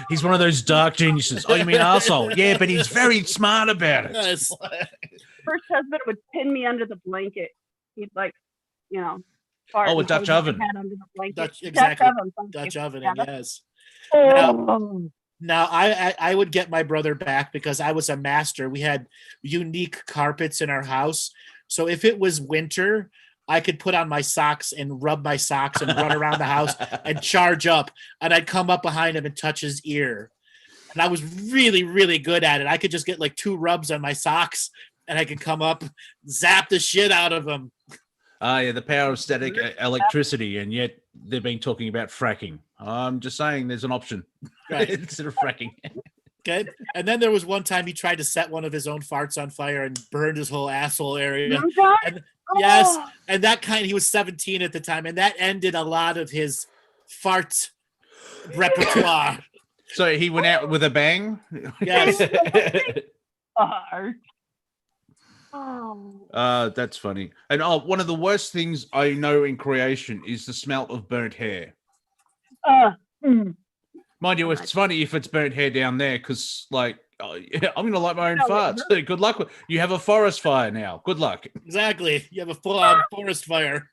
He's one of those dark geniuses. Oh, you mean asshole? Yeah, but he's very smart about it. Yes. First husband would pin me under the blanket. He'd fart. Oh, a Dutch oven. Under the blanket. Dutch oven, yes. Oh. Now I would get my brother back because I was a master. We had unique carpets in our house. So if it was winter, I could put on my socks and rub my socks and run around the house and charge up. And I'd come up behind him and touch his ear. And I was really, really good at it. I could just get like 2 rubs on my socks and I could come up, zap the shit out of him. Yeah, the power of static electricity, and yet they've been talking about fracking. I'm just saying there's an option instead of fracking. Okay. And then there was one time he tried to set one of his own farts on fire and burned his whole asshole area. And, yes. And he was 17 at the time. And that ended a lot of his fart repertoire. So he went out with a bang? Yes. That's funny. And one of the worst things I know in creation is the smell of burnt hair. Mind you, it's funny if it's burnt hair down there because, I'm going to light my own farts. Good luck. You have a forest fire now. Good luck. Exactly. You have a full-on forest fire.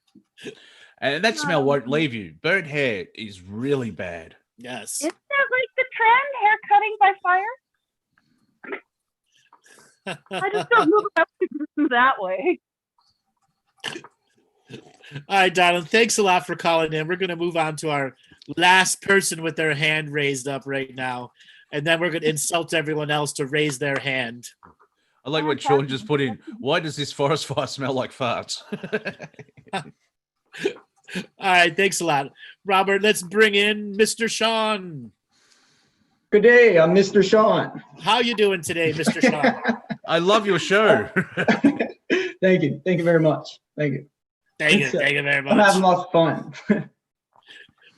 And that smell won't leave you. Burnt hair is really bad. Yes. Isn't that like the trend, hair cutting by fire? I just don't know how to do that way. All right, Donald, thanks a lot for calling in. We're going to move on to our last person with their hand raised up right now. And then we're going to insult everyone else to raise their hand. I like what Sean just put in. Why does this forest fire smell like farts? All right, thanks a lot. Robert, let's bring in Mr. Sean. Good day, I'm Mr. Sean. How you doing today, Mr. Sean? I love your show. Thank you. Thank you very much. Thank you. Thank you very much. I'm having lots of fun.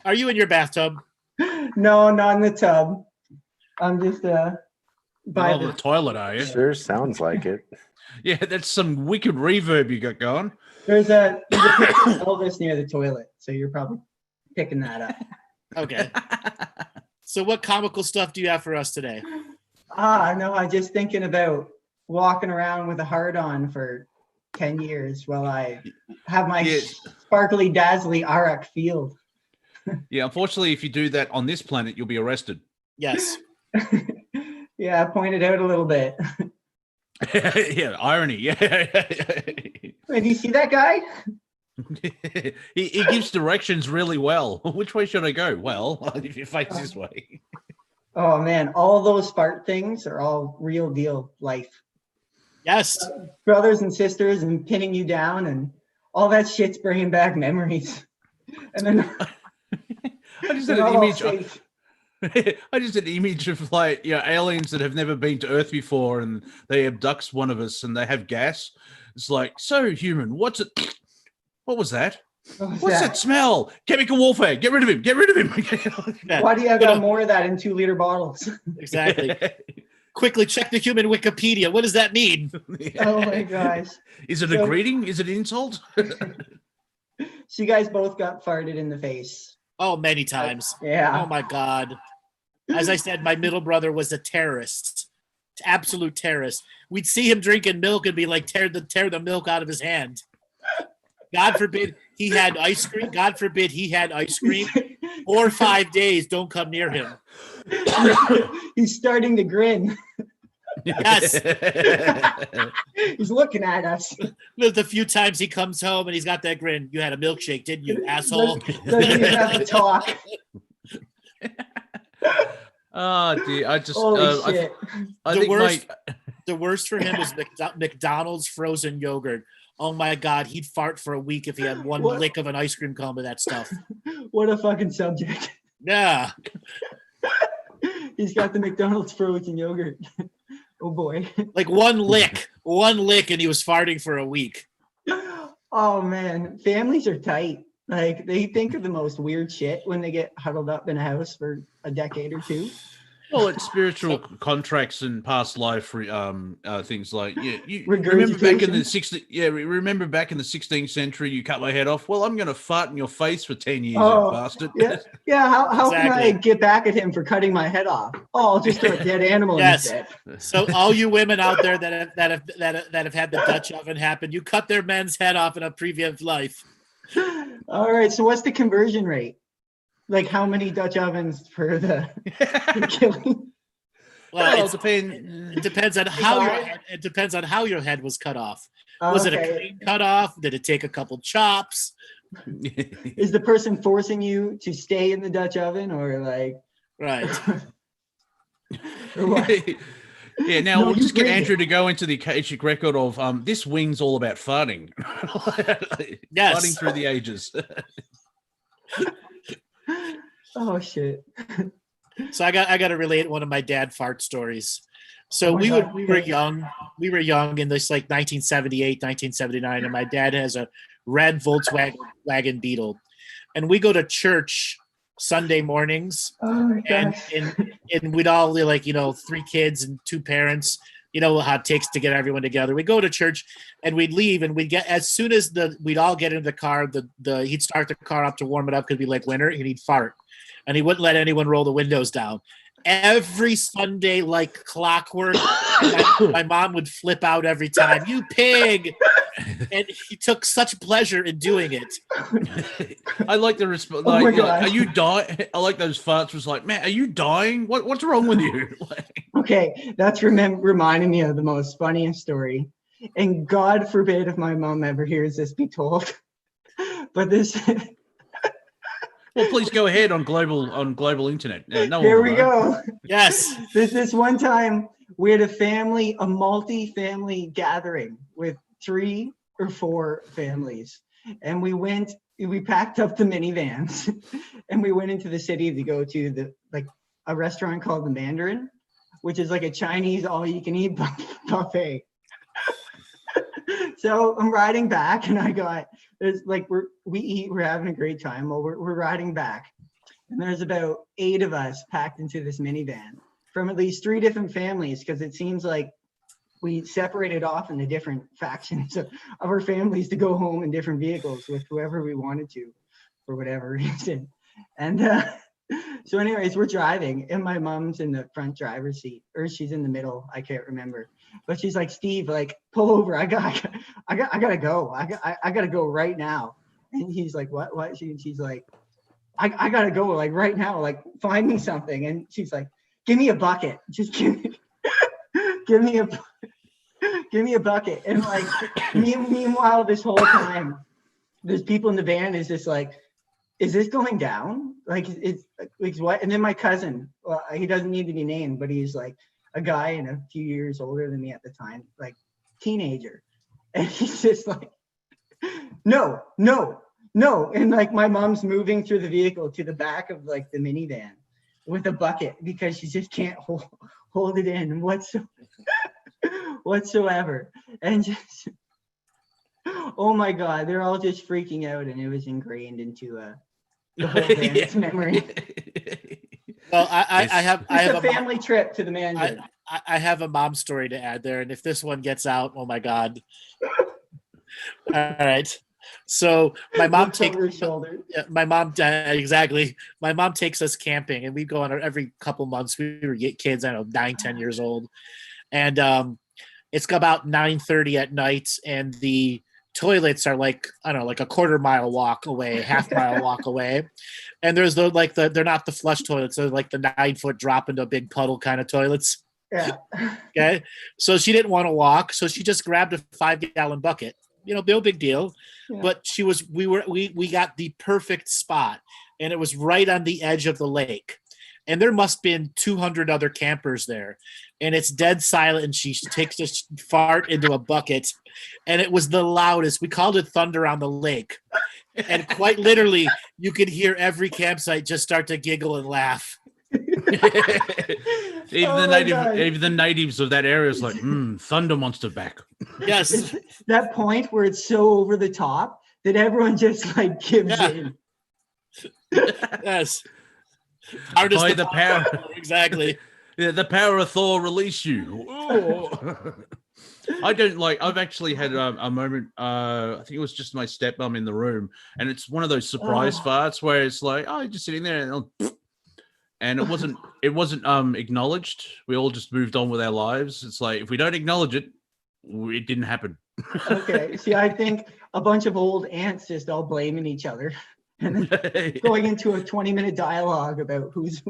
Are you in your bathtub? No, not in the tub. I'm just by the toilet, are you? Sure sounds like it. Yeah, that's some wicked reverb you got going. There's a picture of Elvis near the toilet, so you're probably picking that up. Okay. So what comical stuff do you have for us today? No, I'm just thinking about walking around with a heart on for 10 years while I have my sparkly, dazzly Arak field. Yeah, unfortunately, if you do that on this planet, you'll be arrested. Yes. Yeah, I pointed out a little bit. Yeah, irony. Yeah. Wait, do you see that guy? he gives directions really well. Which way should I go? Well, if you face this way. Oh man, all those fart things are all real deal life. Yes. Brothers and sisters and pinning you down and all that shit's bringing back memories. And then I just had an image. I just had an image of aliens that have never been to Earth before, and they abduct one of us, and they have gas. It's like, so human. What's it? What was that? What's that smell? Chemical warfare. Get rid of him. Get rid of him. Why do you have more of that in 2-liter bottles? Exactly. Quickly check the human Wikipedia. What does that mean? Oh my gosh. Is it a greeting? Is it an insult? So you guys both got farted in the face. Oh, many times. Yeah. Oh my God. As I said, my middle brother was a terrorist. Absolute terrorist. We'd see him drinking milk and be like, tear the milk out of his hand. God forbid he had ice cream. God forbid he had ice cream. 4 or 5 days, don't come near him. He's starting to grin. Yes. He's looking at us. The few times he comes home and he's got that grin. You had a milkshake, didn't you, asshole? Doesn't even have to talk. Oh dear! I just Holy shit. I The think worst- The worst for him was McDonald's frozen yogurt. Oh my God, he'd fart for a week if he had one lick of an ice cream cone of that stuff. What a fucking subject. Yeah. He's got the McDonald's frozen yogurt. Oh boy. Like one lick, and he was farting for a week. Oh man, families are tight. Like they think of the most weird shit when they get huddled up in a house for a decade or two. Well, it's spiritual contracts and past life things like you remember back in the 16th century you cut my head off. Well, I'm going to fart in your face for 10 years, you bastard. Yeah. How Exactly. can I get back at him for cutting my head off? Oh, I'll just throw a dead animal in his head. So all you women out there that have had the Dutch oven happen, you cut their men's head off in a previous life. All right. So what's the conversion rate? Like how many Dutch ovens for the killing? Well, it depends on how your head was cut off. Was it a clean cut off? Did it take a couple chops? Is the person forcing you to stay in the Dutch oven or like right? Or what? Yeah, now we'll just get Andrew to go into the Akashic record of this wing's all about farting. Yes. Farting through the ages. Oh shit. So I got to relate one of my dad fart stories. So we were young in this like 1978, 1979, and my dad has a red Volkswagen Beetle, and we go to church Sunday mornings. Oh my gosh. And we'd all like, 3 kids and 2 parents. You know how it takes to get everyone together. We go to church and we'd leave and we'd get, as soon as we'd all get into the car, he'd start the car up to warm it up because it'd be like winter, and he'd fart. And he wouldn't let anyone roll the windows down. Every Sunday, like clockwork, my mom would flip out every time. You pig! And he took such pleasure in doing it. I like the response. Like, are you dying? I like those farts. Was like, man, are you dying? What's wrong with you? Okay, that's reminding me of the most funniest story. And God forbid if my mom ever hears this be told. But this. Well, please go ahead on global internet. No Here we go. Yes. This one time we had a multi-family gathering with 3 or 4 families, and we packed up the minivans and we went into the city to go to a restaurant called the Mandarin, which is like a Chinese all-you-can-eat buffet. So I'm riding back, and we're having a great time. Well, we're riding back, and there's about 8 of us packed into this minivan from at least 3 different families, because it seems like we separated off into different factions of our families to go home in different vehicles with whoever we wanted to, for whatever reason. And so anyways, we're driving, and my mom's in the front driver's seat, or she's in the middle, I can't remember. But she's like, Steve, like, pull over. I gotta go. I gotta go right now. And he's like, what? She's like, I gotta go, like, right now. Like, find me something. And she's like, give me a bucket. Just give me a bucket. And like, meanwhile, this whole time, there's people in the van is just like, is this going down? Like, it's what? And then my cousin, well, he doesn't need to be named, but he's like a guy and a few years older than me at the time, like teenager. And he's just like, no. And like my mom's moving through the vehicle to the back of like the minivan with a bucket because she just can't hold it in whatsoever. And just, oh my God, they're all just freaking out, and it was ingrained into the whole band's memory. Well, I have a family trip to the Mandarin. I have a mom story to add there, and if this one gets out, oh my God. All right. So my mom takes exactly. My mom takes us camping, and we go on every couple months. We were kids, I don't know, 9-10 years old, and it's about 9:30 at night, and the toilets are like, I don't know, like a quarter mile walk away, half mile walk away. And there's they're not the flush toilets. They're like the 9-foot drop into a big puddle kind of toilets. Yeah. Okay. So she didn't want to walk. So she just grabbed a 5-gallon bucket. No big deal. Yeah. But we got the perfect spot, and it was right on the edge of the lake. And there must have been 200 other campers there. And it's dead silent, and she takes a fart into a bucket, and it was the loudest. We called it thunder on the lake. And quite literally, you could hear every campsite just start to giggle and laugh. Even the natives of that area is like, thunder monster back. Yes. It's that point where it's so over the top that everyone just like gives in. Yes. By the power. Exactly. Yeah, the power of Thor release you. I've actually had a moment, I think it was just my stepmom in the room, and it's one of those surprise farts where it's like, oh, you're just sitting there, and it wasn't acknowledged. We all just moved on with our lives. It's like, if we don't acknowledge it, it didn't happen. Okay. See, I think a bunch of old ants just all blaming each other and then going into a 20-minute dialogue about who's.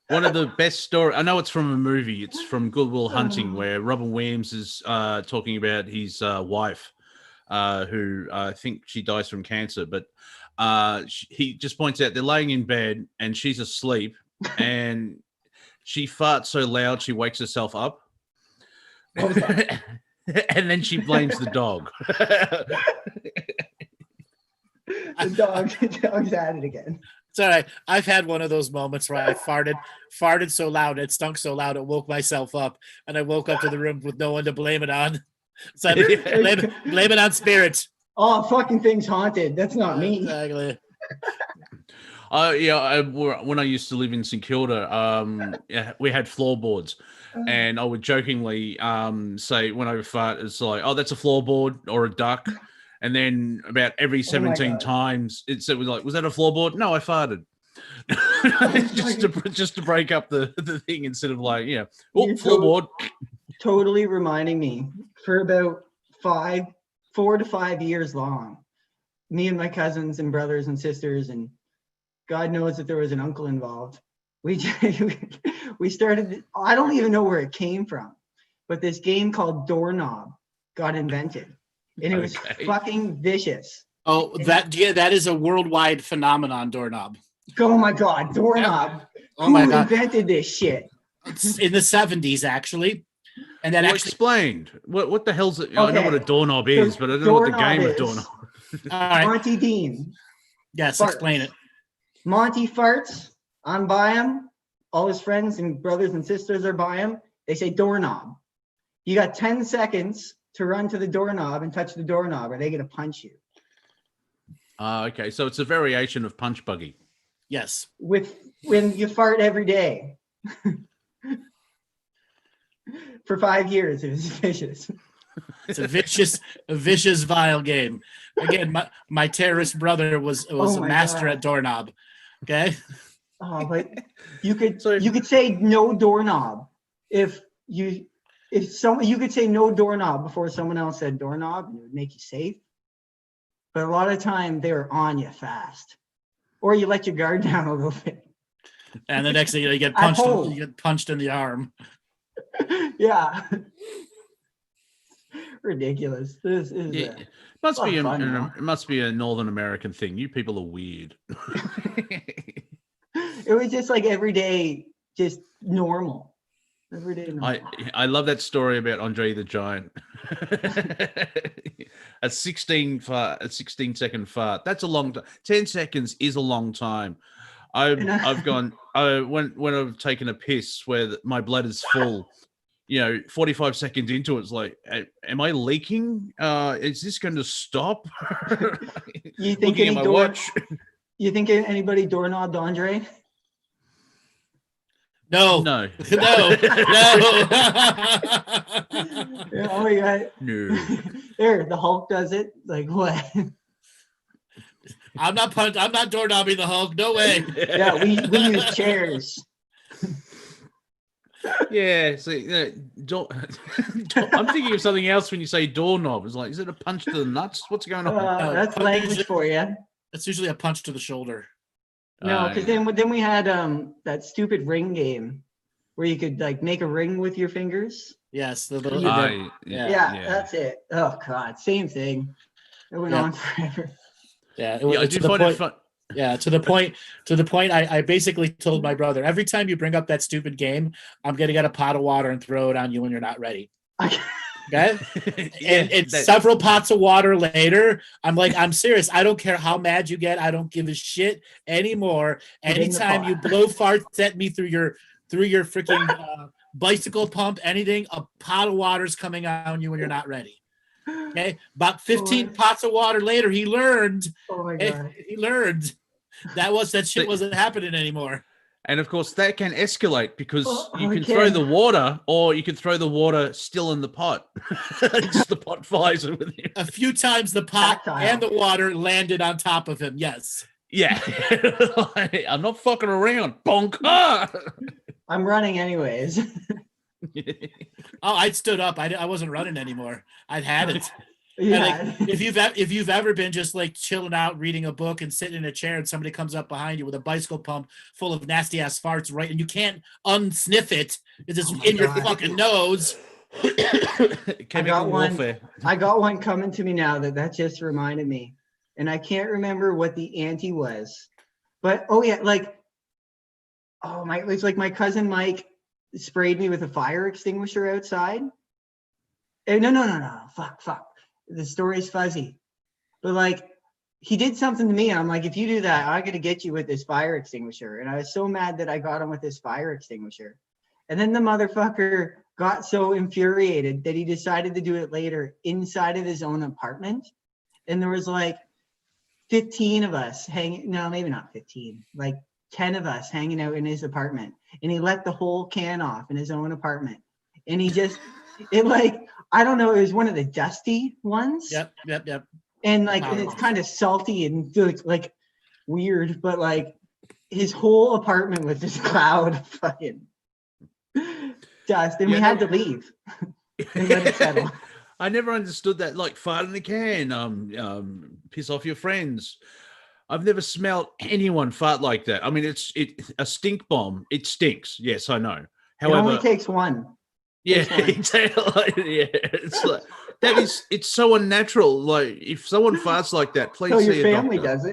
One of the best stories, I know it's from a movie. It's from Good Will Hunting, where Robin Williams is talking about his wife, who I think she dies from cancer. But he just points out they're laying in bed and she's asleep, and she farts so loud she wakes herself up. And then she blames the dog. The dog's at it again. It's all right. I've had one of those moments where I farted so loud, it stunk so loud, it woke myself up, and I woke up to the room with no one to blame it on. So blame it on spirits. Oh, fucking thing's haunted. That's not me. Exactly. When I used to live in St Kilda, we had floorboards, and I would jokingly say when I would fart, it's like, oh, that's a floorboard or a duck. And then about every 17 times, it was like, was that a floorboard? No, I farted. just to break up the thing, instead of like, floorboard. Totally reminding me, for about 4 to 5 years long, me and my cousins and brothers and sisters, and God knows that there was an uncle involved. We started, I don't even know where it came from, but this game called Doorknob got invented. And it was fucking vicious. Oh, that is a worldwide phenomenon, doorknob. Oh my God, doorknob. Oh my God. Who invented this shit? It's in the 70s, actually. And that actually explained. What the hell's it? Okay. I know what a doorknob is, but I don't know what the game of doorknob. All right. Monty Dean. Yes, farts. Explain it. Monty farts. I'm by him. All his friends and brothers and sisters are by him. They say doorknob. You got 10 seconds to run to the doorknob and touch the doorknob, or they're going to punch you. Okay, so it's a variation of punch buggy. Yes. When you fart every day. For 5 years, it was vicious. It's a vicious, vile game. Again, my terrorist brother was a master at doorknob. Okay. Oh, but you could say no doorknob you could say no doorknob before someone else said doorknob, and it would make you safe. But a lot of time they're on you fast, or you let your guard down a little bit. And the next thing you get punched. You get punched in the arm. Yeah. Ridiculous. This is it must be a Northern American thing. You people are weird. It was just like every day, just normal. Every day normal. I love that story about Andre the Giant. A 16-second fart. That's a long time. 10 seconds is a long time. I've gone when I've taken a piss where my bladder's full. 45 seconds into it's like, am I leaking? Is this going to stop? You think You think anybody doorknobbed Andre? No. No. Oh my God. No. There, the Hulk does it. Like what? I'm not doorknobbing the Hulk. No way. Yeah, we use chairs. Yeah, see, I'm thinking of something else when you say doorknob. It's like, is it a punch to the nuts? What's going on? That's language for you. It's usually a punch to the shoulder. No, because then we had that stupid ring game where you could like make a ring with your fingers. Yes, the little. Yeah, that's it. Oh God, same thing. It went on forever. Yeah, I do find it fun. Yeah, to the point. I basically told my brother, every time you bring up that stupid game, I'm gonna get a pot of water and throw it on you when you're not ready. Okay. And several pots of water later, I'm like, I'm serious. I don't care how mad you get. I don't give a shit anymore. Anytime you blow farts at me through your freaking bicycle pump, anything, a pot of water's coming on you when you're not ready. Okay. About 15 pots of water later, he learned. Oh my God. He learned that shit wasn't happening anymore. And of course, that can escalate because you can throw the water, or you can throw the water still in the pot. Just the pot flies with you. A few times the pot and the water landed on top of him. Yes. Yeah. I'm not fucking around. Bonk. I'm running anyways. I stood up. I wasn't running anymore. I'd had it. Yeah. Like, if you've ever been just like chilling out, reading a book and sitting in a chair and somebody comes up behind you with a bicycle pump full of nasty ass farts, right? And you can't unsniff it. It's just in your fucking nose. Chemical warfare. I got one coming to me now that just reminded me. And I can't remember what the ante was. But it's like my cousin Mike sprayed me with a fire extinguisher outside. No. Fuck. The story's fuzzy. But like, he did something to me. And I'm like, if you do that, I'm going to get you with this fire extinguisher. And I was so mad that I got him with this fire extinguisher. And then the motherfucker got so infuriated that he decided to do it later inside of his own apartment. And there was like 15 of us hanging, no, maybe not 15, like 10 of us hanging out in his apartment. And he let the whole can off in his own apartment. And he just, I don't know, it was one of the dusty ones. Yep. And like, and it's kind of salty and like weird, but like his whole apartment was this cloud of fucking dust. And we had to leave and let it settle. I never understood that, like fart in the can, piss off your friends. I've never smelled anyone fart like that. I mean, it's a stink bomb. It stinks. Yes, I know. However, it only takes one. Yeah, it's like that is. It's so unnatural. Like if someone farts like that, please so see your a family doctor. does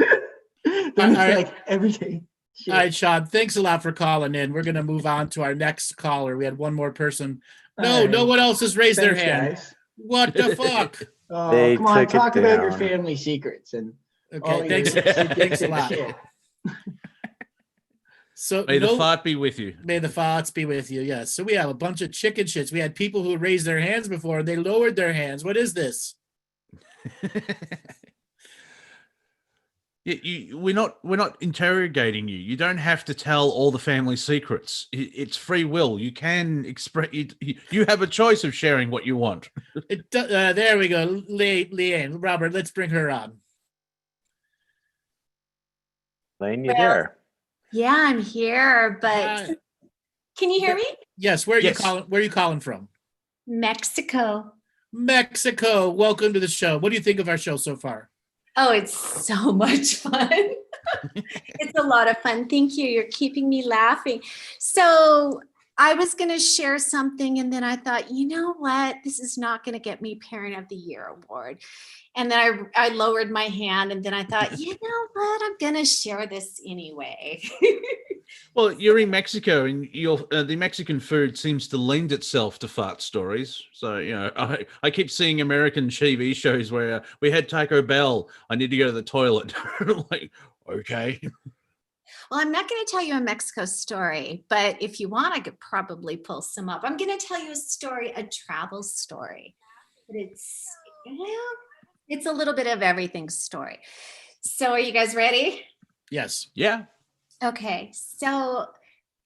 it. Like everything. All right, Sean. Thanks a lot for calling in. We're gonna move on to our next caller. We had one more person. No one else has raised their hand. Guys. What the fuck? Oh, come on, talk about your family secrets and. Okay, thanks a lot. So may the fart be with you. May the farts be with you. Yes. So we have a bunch of chicken shits. We had people who raised their hands before and they lowered their hands. What is this? We're not interrogating you. You don't have to tell all the family secrets. It's free will. You can express. You have a choice of sharing what you want. There we go, Leanne. Robert, let's bring her on. Lane, you there? Yeah, I'm here, but can you hear me? Yes. Where are you calling? Where are you calling from? Mexico. Mexico. Welcome to the show. What do you think of our show so far? Oh, it's so much fun. It's a lot of fun. Thank you. You're keeping me laughing. So I was going to share something, and then I thought, you know what? This is not going to get me Parent of the Year award. And then I lowered my hand, and then I thought, you know what? I'm going to share this anyway. Well, you're in Mexico, and the Mexican food seems to lend itself to fart stories. So, I keep seeing American TV shows where we had Taco Bell. I need to go to the toilet. Like, okay. Well, I'm not going to tell you a Mexico story, but if you want, I could probably pull some up. I'm going to tell you a travel story. But it's a little bit of everything story. So are you guys ready? Yes. Yeah. Okay. So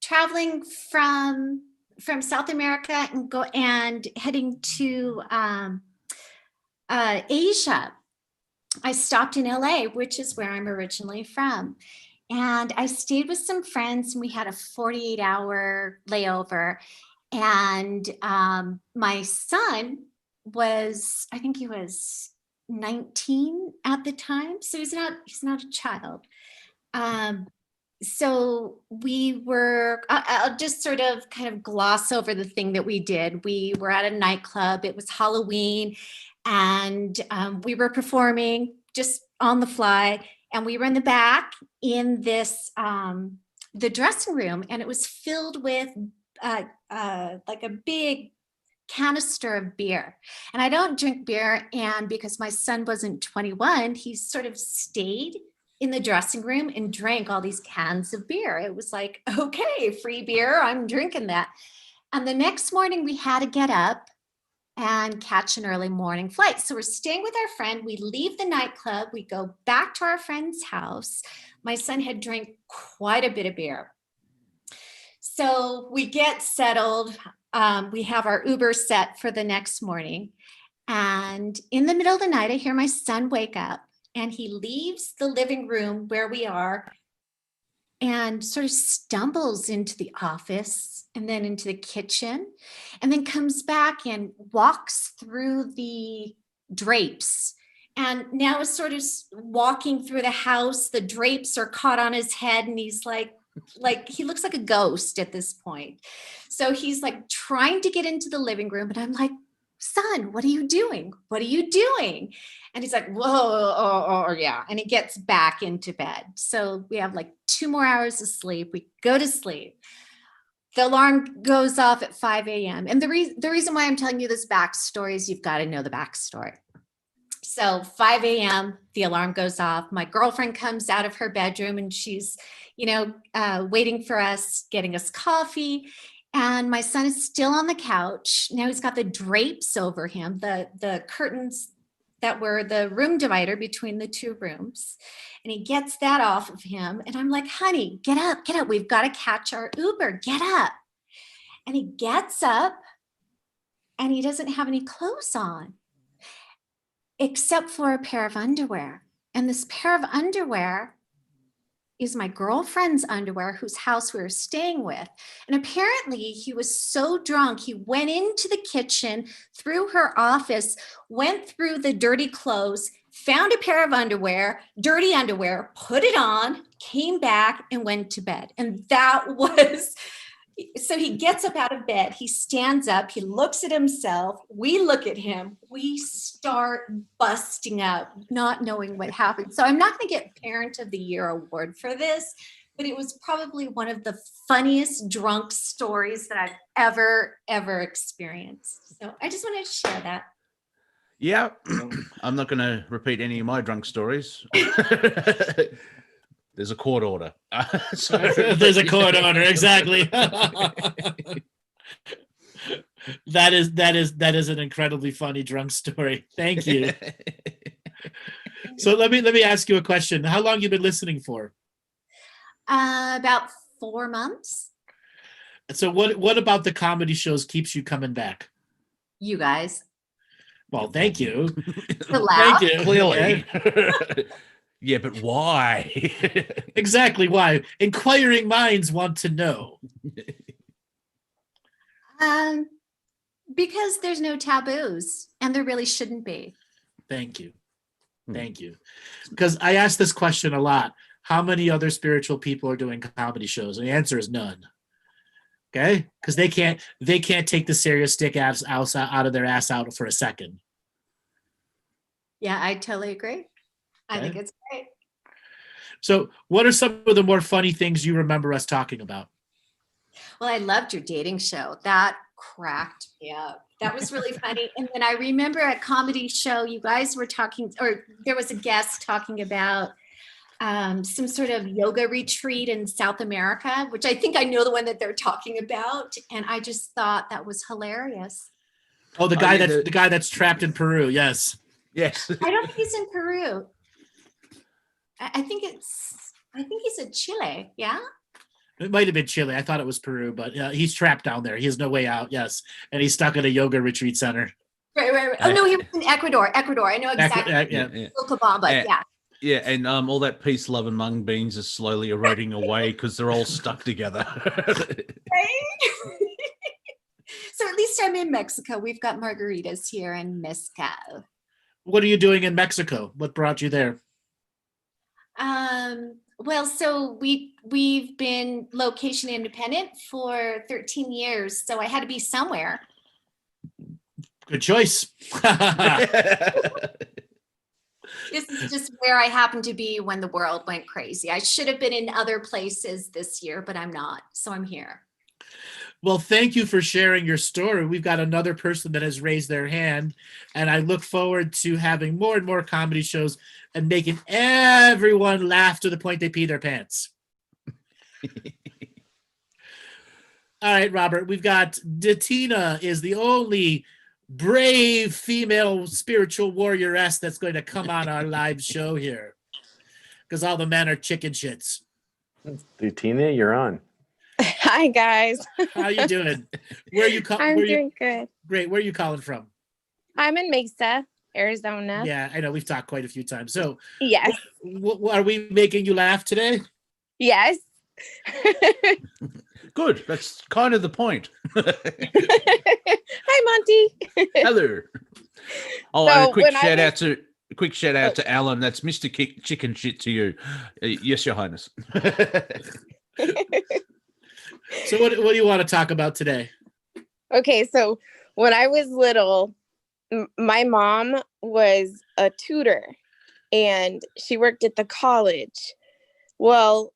traveling from South America and heading to Asia, I stopped in LA, which is where I'm originally from. And I stayed with some friends, and we had a 48-hour layover. And my son was, I think he was 19 at the time, so he's not a child. so we were, I'll just sort of kind of gloss over the thing that we did. We were at a nightclub. It was Halloween, and we were performing just on the fly. And we were in the back in this, the dressing room, and it was filled with like a big canister of beer. And I don't drink beer. And because my son wasn't 21, he sort of stayed in the dressing room and drank all these cans of beer. It was like, okay, free beer, I'm drinking that. And the next morning we had to get up and catch an early morning flight. So we're staying with our friend. We leave the nightclub. We go back to our friend's house. My son had drank quite a bit of beer. So we get settled. We have our Uber set for the next morning. And in the middle of the night, I hear my son wake up, and he leaves the living room where we are and sort of stumbles into the office and then into the kitchen, and then comes back and walks through the drapes. And now is sort of walking through the house. The drapes are caught on his head, and he's like he looks like a ghost at this point. So he's like trying to get into the living room, and I'm like, son, what are you doing? What are you doing? And he's like, whoa, oh, yeah. And he gets back into bed. So we have like 2 more hours of sleep. We go to sleep. The alarm goes off at 5 a.m. And the reason why I'm telling you this backstory is you've got to know the backstory. So 5 a.m., the alarm goes off. My girlfriend comes out of her bedroom, and she's, waiting for us, getting us coffee. And my son is still on the couch. Now he's got the drapes over him, the curtains that were the room divider between the 2 rooms. And he gets that off of him. And I'm like, honey, get up. We've got to catch our Uber. Get up. And he gets up, and he doesn't have any clothes on except for a pair of underwear. And this pair of underwear is my girlfriend's underwear, whose house we were staying with. And apparently he was so drunk, he went into the kitchen, through her office, went through the dirty clothes, found a pair of underwear, dirty underwear, put it on, came back, and went to bed. And that was, so he gets up out of bed, he stands up, he looks at himself, we look at him, we start busting up, not knowing what happened. So I'm not going to get Parent of the Year award for this, but it was probably one of the funniest drunk stories that I've ever experienced. So I just wanted to share that. Yeah, I'm not going to repeat any of my drunk stories. There's a court order. There's a court order, exactly. That is an incredibly funny drunk story. Thank you. So let me ask you a question. How long have you been listening for? About 4 months. So what about the comedy shows keeps you coming back? You guys. Well, thank you. Thank you. Clearly. Yeah, but why? Exactly why. Inquiring minds want to know. Because there's no taboos, and there really shouldn't be. Thank you. Because I ask this question a lot. How many other spiritual people are doing comedy shows? And the answer is none. Okay? Because they can't take the serious stick abs out of their ass out for a second. Yeah, I totally agree. I think it's great. So what are some of the more funny things you remember us talking about? Well, I loved your dating show. That cracked me up. That was really funny. And then I remember a comedy show, you guys were talking, or there was a guest talking about some sort of yoga retreat in South America, which I think I know the one that they're talking about. And I just thought that was hilarious. Oh, the guy that's trapped in Peru. Yes. Yes. I don't think he's in Peru. I think he's in Chile. Yeah. It might have been Chile. I thought it was Peru, but he's trapped down there. He has no way out. Yes. And he's stuck at a yoga retreat center. Right. Oh no, he was in Ecuador. I know exactly. Cochabamba, yeah. Yeah, and all that peace, love, and mung beans is slowly eroding away because they're all stuck together. Right? So at least I'm in Mexico. We've got margaritas here and mezcal. What are you doing in Mexico? What brought you there? Well, so we've been location independent for 13 years, so I had to be somewhere. Good choice. This is just where I happened to be when the world went crazy. I should have been in other places this year, but I'm not, so I'm here. Well, thank you for sharing your story. We've got another person that has raised their hand, and I look forward to having more and more comedy shows and making everyone laugh to the point they pee their pants. All right, Robert, we've got Datina is the only brave female spiritual warrioress that's going to come on our live show here, because all the men are chicken shits. Datina, you're on. Hi, guys. How you doing? Where are you calling? I'm doing good. Great. Where are you calling from? I'm in Mesa, Arizona. Yeah, I know. We've talked quite a few times. So, yes. Are we making you laugh today? Yes. Good. That's kind of the point. Hi, Monty. Hello. Oh, So and a quick shout out Oh. to Alan. That's Mr. Chicken Shit to you. Yes, Your Highness. So what do you want to talk about today? Okay, so when I was little, my mom was a tutor and she worked at the college. Well,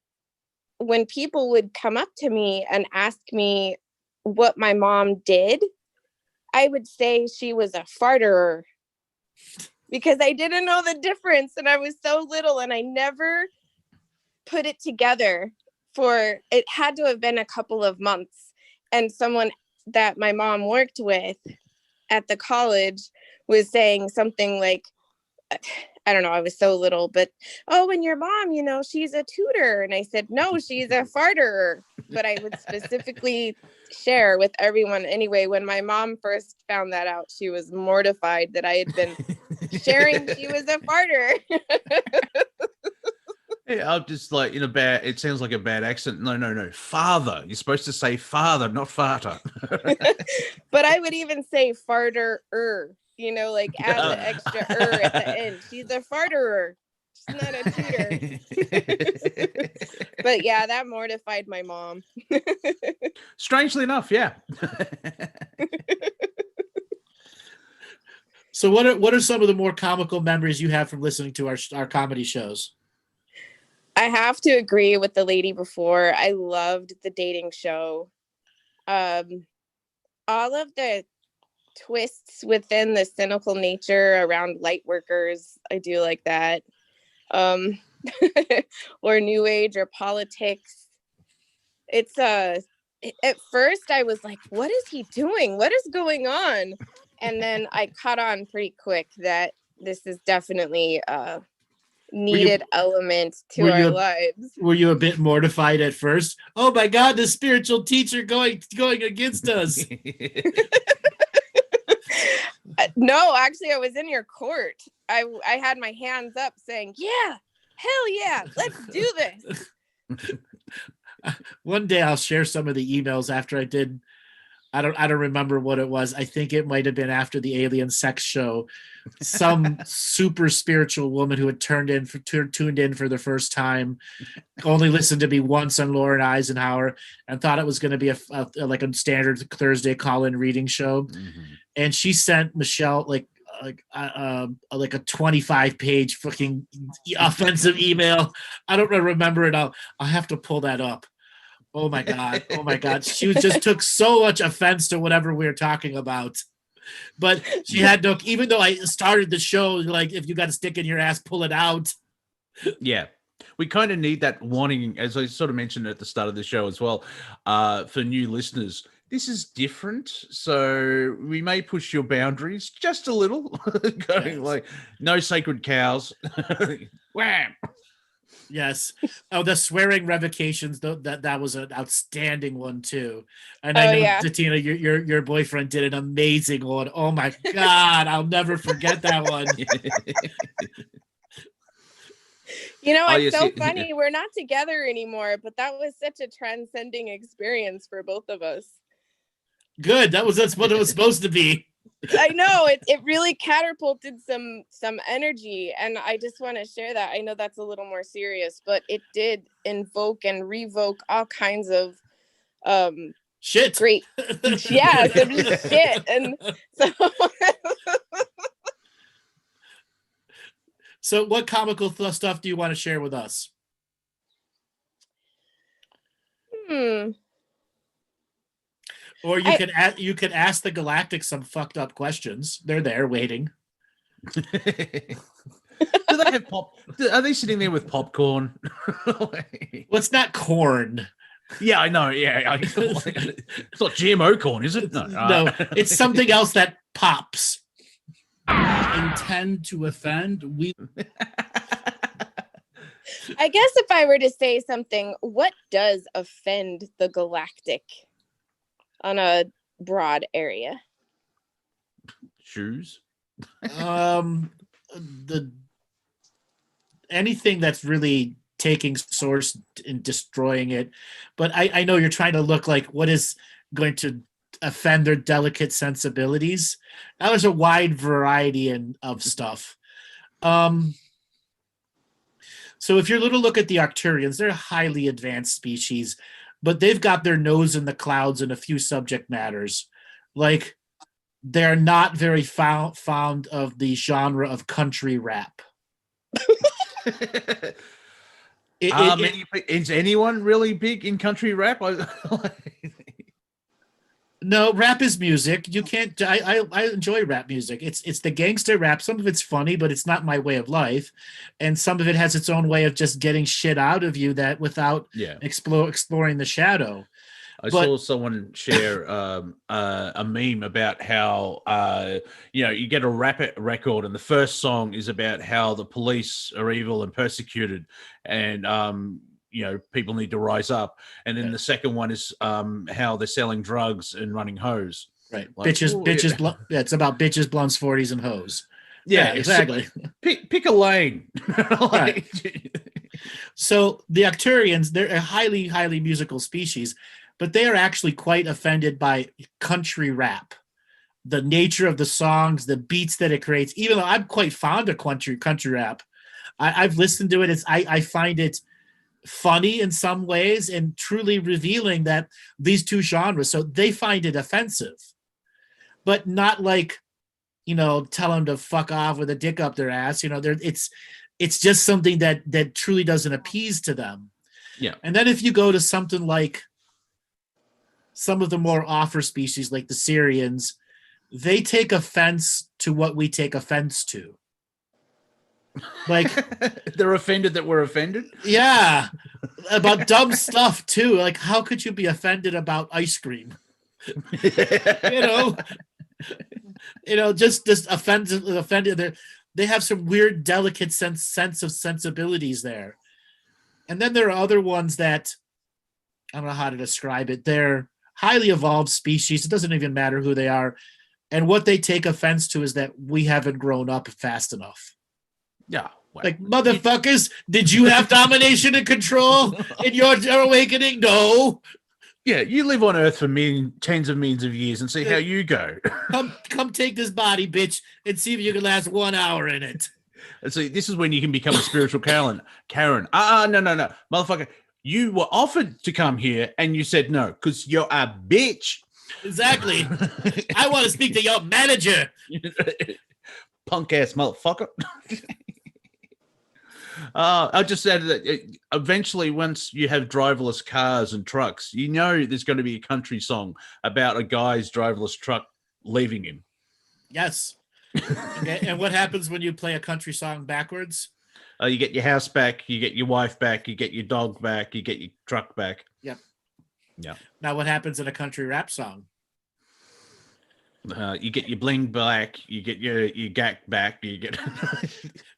when people would come up to me and ask me what my mom did, I would say she was a farterer because I didn't know the difference and I was so little and I never put it together. It had to have been a couple of months, and someone that my mom worked with at the college was saying something like, I don't know, I was so little, but, oh, and your mom, she's a tutor. And I said, no, she's a farterer. But I would specifically share with everyone. Anyway, when my mom first found that out, she was mortified that I had been sharing she was a farter. Yeah, I'm just like it sounds like a bad accent. No. Father. You're supposed to say father, not farter. But I would even say farter-er, like add the extra at the end. She's a farterer. She's not a tutor. But yeah, that mortified my mom. Strangely enough, yeah. So what are some of the more comical memories you have from listening to our comedy shows? I have to agree with the lady before. I loved the dating show. All of the twists within the cynical nature around light workers, I do like that. Or new age or politics. It's at first I was like, what is he doing? What is going on? And then I caught on pretty quick that this is definitely needed element to our lives. Were you a bit mortified at first? Oh my God, the spiritual teacher going against us. No, actually I was in your court. I had my hands up saying, yeah, hell yeah, let's do this. One day I'll share some of the emails after I did. I don't remember what it was. I think it might have been after the alien sex show. Some super spiritual woman who had tuned in for the first time, only listened to me once on Lauren Eisenhower, and thought it was going to be like a standard Thursday call-in reading show. Mm-hmm. And she sent Michelle like a 25-page fucking offensive email. I don't remember it. I'll have to pull that up. Oh my God. She just took so much offense to whatever we were talking about. But she had no, even though I started the show, like, if you got a stick in your ass, pull it out. Yeah. We kind of need that warning, as I sort of mentioned at the start of the show as well, for new listeners. This is different, so we may push your boundaries just a little, going like, no sacred cows. Wham! Yes. Oh, the swearing revocations, that was an outstanding one too. And I know, Datina, your boyfriend did an amazing one. Oh my God, I'll never forget that one. It's so funny. We're not together anymore, but that was such a transcending experience for both of us. Good. That's what it was supposed to be. I know it really catapulted some energy, and I just want to share that. I know that's a little more serious, but it did invoke and revoke all kinds of shit. Great, yeah, some shit, and so. So, what comical stuff do you want to share with us? Or you could ask the Galactic some fucked up questions. They're there waiting. Do they have Are they sitting there with popcorn? Well, it's not corn. Yeah, I know. Yeah, it's not GMO corn, is it? No, it's something else that pops. Intend to offend. I guess if I were to say something, what does offend the Galactic on a broad area? Shoes. Anything that's really taking source and destroying it. But I know you're trying to look like what is going to offend their delicate sensibilities. Now there's a wide variety of stuff. So if you're to look at the Arcturians, they're a highly advanced species, but they've got their nose in the clouds in a few subject matters. Like, they're not very fond of the genre of country rap. Is anyone really big in country rap? No, rap is music. You can't. I enjoy rap music. It's the gangster rap. Some of it's funny, but it's not my way of life, and some of it has its own way of just getting shit out of you that without exploring the shadow. I saw someone share a meme about how you get a rap record, and the first song is about how the police are evil and persecuted, and people need to rise up. And then the second one is how they're selling drugs and running hoes. Right. Like, bitches. It's about bitches, blunts, 40s, and hoes. Yeah, exactly. So pick a lane. Right. So the Arcturians, they're a highly, highly musical species, but they are actually quite offended by country rap. The nature of the songs, the beats that it creates, even though I'm quite fond of country rap. I've listened to it. I find it funny in some ways and truly revealing that these two genres, so they find it offensive, but not like, tell them to fuck off with a dick up their ass. It's just something that truly doesn't appease to them. Yeah. And then if you go to something like some of the more offer species like the Syrians, they take offense to what we take offense to. Like, they're offended that we're offended. Yeah, about dumb stuff too. Like, how could you be offended about ice cream? Just offended. They have some weird, delicate sense of sensibilities there. And then there are other ones that I don't know how to describe it. They're highly evolved species. It doesn't even matter who they are, and what they take offense to is that we haven't grown up fast enough. Yeah. Well, like, motherfuckers, did you have domination and control in your awakening? No. Yeah, you live on Earth for tens of millions of years and see how you go. Come take this body, bitch, and see if you can last 1 hour in it. And see, this is when you can become a spiritual Karen. No. Motherfucker, you were offered to come here and you said no because you're a bitch. Exactly. I want to speak to your manager. Punk ass motherfucker. I just said that eventually, once you have driverless cars and trucks, there's going to be a country song about a guy's driverless truck leaving him. Yes. Okay. And what happens when you play a country song backwards? You get your house back, you get your wife back, you get your dog back, you get your truck back. Yep. Yeah. Now, what happens in a country rap song? You get your bling back, you get your gack back, you get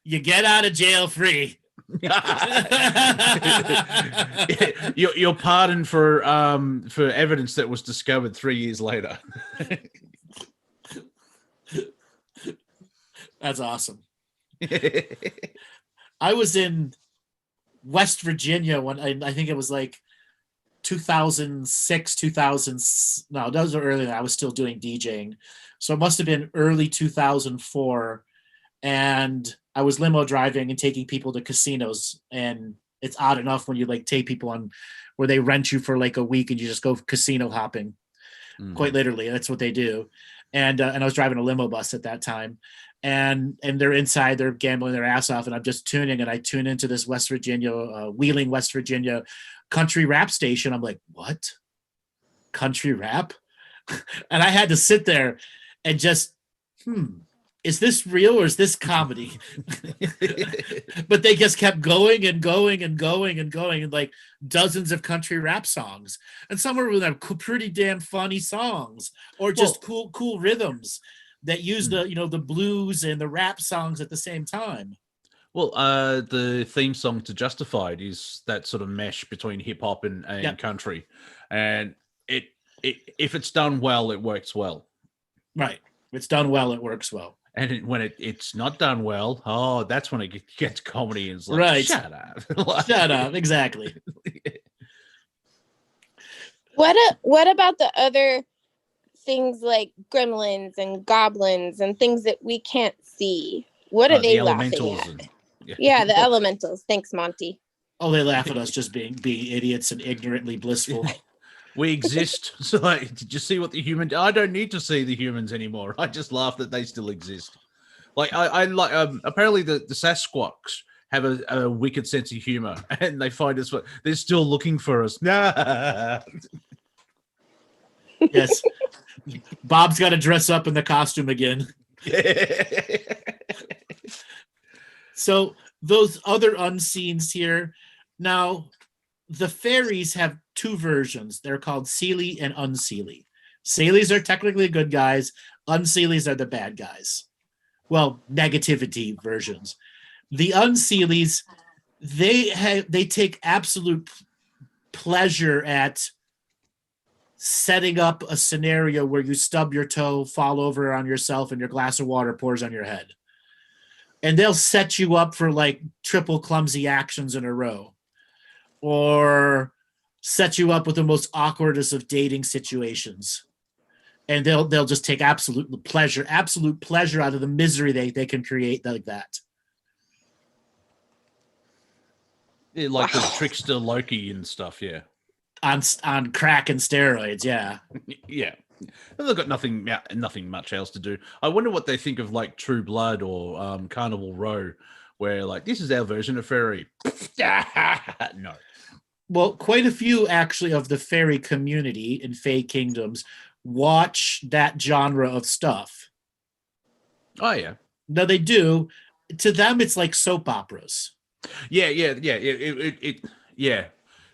you get out of jail free. You're pardoned for evidence that was discovered 3 years later. That's awesome. I was in West Virginia when I think it was like 2006, 2000. No, those are earlier. I was still doing DJing. So it must have been early 2004. And I was limo driving and taking people to casinos. And it's odd enough when you like take people on where they rent you for like a week and you just go casino hopping. Quite literally. That's what they do. And I was driving a limo bus at that time. And they're inside, they're gambling their ass off, and I'm just tuning, and I tune into this West Virginia, Wheeling, West Virginia country rap station. I'm like, what? Country rap? And I had to sit there and just, is this real or is this comedy? But they just kept going and going and going and going, and like dozens of country rap songs, and some of them are pretty damn funny songs, or just cool rhythms that use the blues and the rap songs at the same time. Well, the theme song to Justified is that sort of mesh between hip hop and country, and if it's done well, it works well. Right, if it's done well, it works well. And when it's not done well, that's when it gets comedy and it's like, right. Shut up, shut up, exactly. What about the other things like gremlins and goblins and things that we can't see? What are they laughing at? Yeah, the elementals. Thanks, Monty. Oh, they laugh at us just being idiots and ignorantly blissful. We exist. So did you see what the human? I don't need to see the humans anymore. I just laugh that they still exist. Like I like apparently the Sasquatch have a wicked sense of humor, and they find us. They're still looking for us. Yes. Bob's got to dress up in the costume again. So those other unseens here. Now, the fairies have two versions. They're called Seelie and Unseelie. Seelies are technically good guys. Unseelies are the bad guys. Well, negativity versions. The Unseelies, they take absolute pleasure at setting up a scenario where you stub your toe, fall over on yourself, and your glass of water pours on your head. And they'll set you up for like triple clumsy actions in a row, or set you up with the most awkwardest of dating situations. And they'll just take absolute pleasure out of the misery they can create like that. Yeah, like the trickster Loki and stuff, yeah. On crack and steroids, yeah. Yeah. And they've got nothing much else to do. I wonder what they think of like True Blood or Carnival Row, where like this is our version of fairy. No. Well, quite a few actually of the fairy community in Fae Kingdoms watch that genre of stuff. Oh yeah. No, they do. To them, it's like soap operas. Yeah.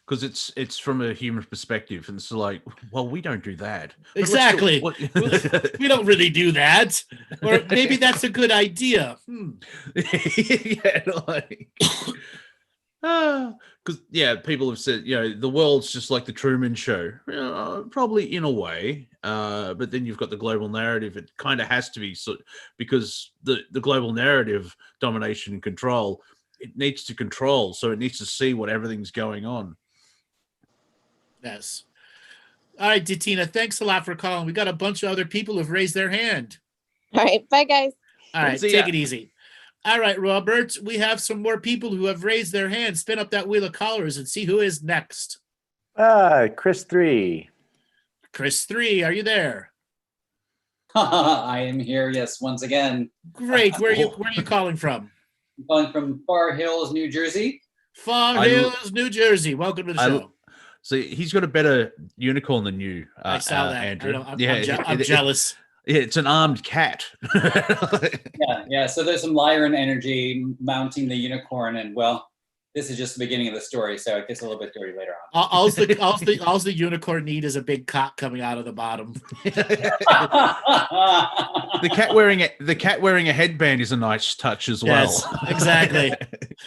Because it's from a human perspective, and it's like, well, we don't do that. Exactly. We don't really do that. Or maybe that's a good idea. Yeah, like, because people have said, the world's just like the Truman Show, probably in a way. But then you've got the global narrative. It kind of has to be because the global narrative, domination and control, it needs to control, so it needs to see what everything's going on. Yes. All right, Ditina, thanks a lot for calling. We got a bunch of other people who've raised their hand. All right, bye guys. All right, take it easy. All right, Robert, we have some more people who have raised their hands. Spin up that wheel of callers and see who is next. Chris 3. Chris 3, are you there? I am here, yes, once again. Great. Where are you calling from? I'm calling from Far Hills, New Jersey. Far Hills, New Jersey. Welcome to the show. So he's got a better unicorn than you. I saw that, Andrew. I'm jealous. It's an armed cat. Yeah. So there's some Lyran energy mounting the unicorn, and well, this is just the beginning of the story, so it gets a little bit dirty later on. All the unicorn need is a big cock coming out of the bottom. The cat wearing a headband is a nice touch as well. Yes, exactly.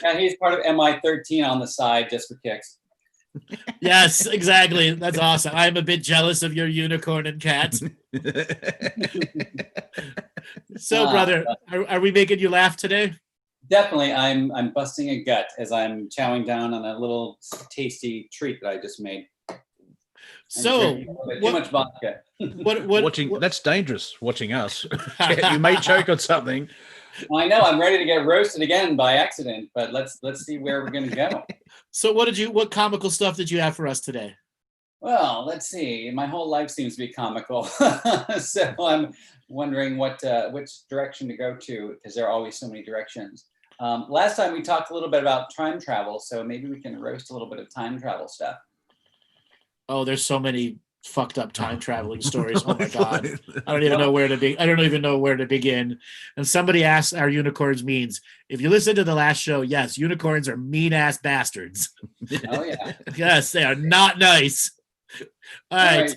And he's part of MI13 on the side just for kicks. Yes, exactly. That's awesome. I'm a bit jealous of your unicorn and cat. So, brother, are we making you laugh today? Definitely. I'm busting a gut as I'm chowing down on a little tasty treat that I just made. So too much vodka. That's dangerous. Watching us, you may choke on something. I know. I'm ready to get roasted again by accident, but let's see where we're going to go. So what comical stuff did you have for us today? Well, let's see. My whole life seems to be comical, so I'm wondering which direction to go to, because there are always so many directions. Last time we talked a little bit about time travel, so maybe we can roast a little bit of time travel stuff. Oh, there's so many fucked up time traveling stories. Oh my God. I don't even know where to begin. And somebody asked our unicorns means. If you listen to the last show, yes, unicorns are mean ass bastards. Oh yeah. Yes, they are not nice. All right.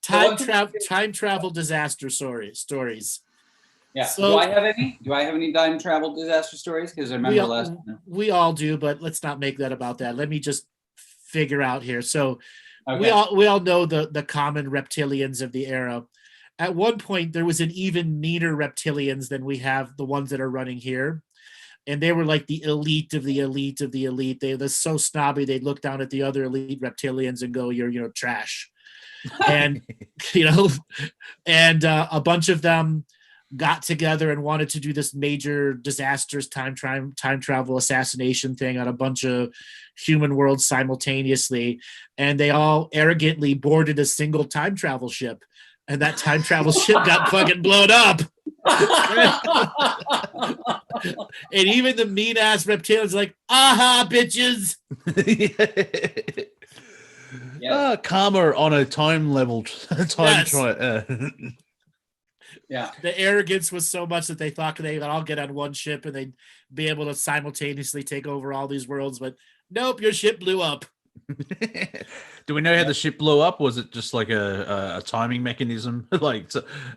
Time travel disaster stories. Yeah. So, do I have any time travel disaster stories? Because I remember last time. We all do, but let's not make that about that. Let me just figure out here. So okay. we all know the common reptilians of the era. At one point, there was an even meaner reptilians than we have the ones that are running here. And they were like the elite of the elite of the elite. They're so snobby, they'd look down at the other elite reptilians and go, you're trash. And, a bunch of them got together and wanted to do this major disastrous time travel assassination thing on a bunch of human worlds simultaneously. And they all arrogantly boarded a single time travel ship. And that time travel ship got fucking blown up. And even the mean ass reptilians like, aha, bitches. Yes. Karma on a time level. Yeah. The arrogance was so much that they thought they would all get on one ship and they'd be able to simultaneously take over all these worlds. But nope, your ship blew up. Do we know how the ship blew up? Was it just like a timing mechanism,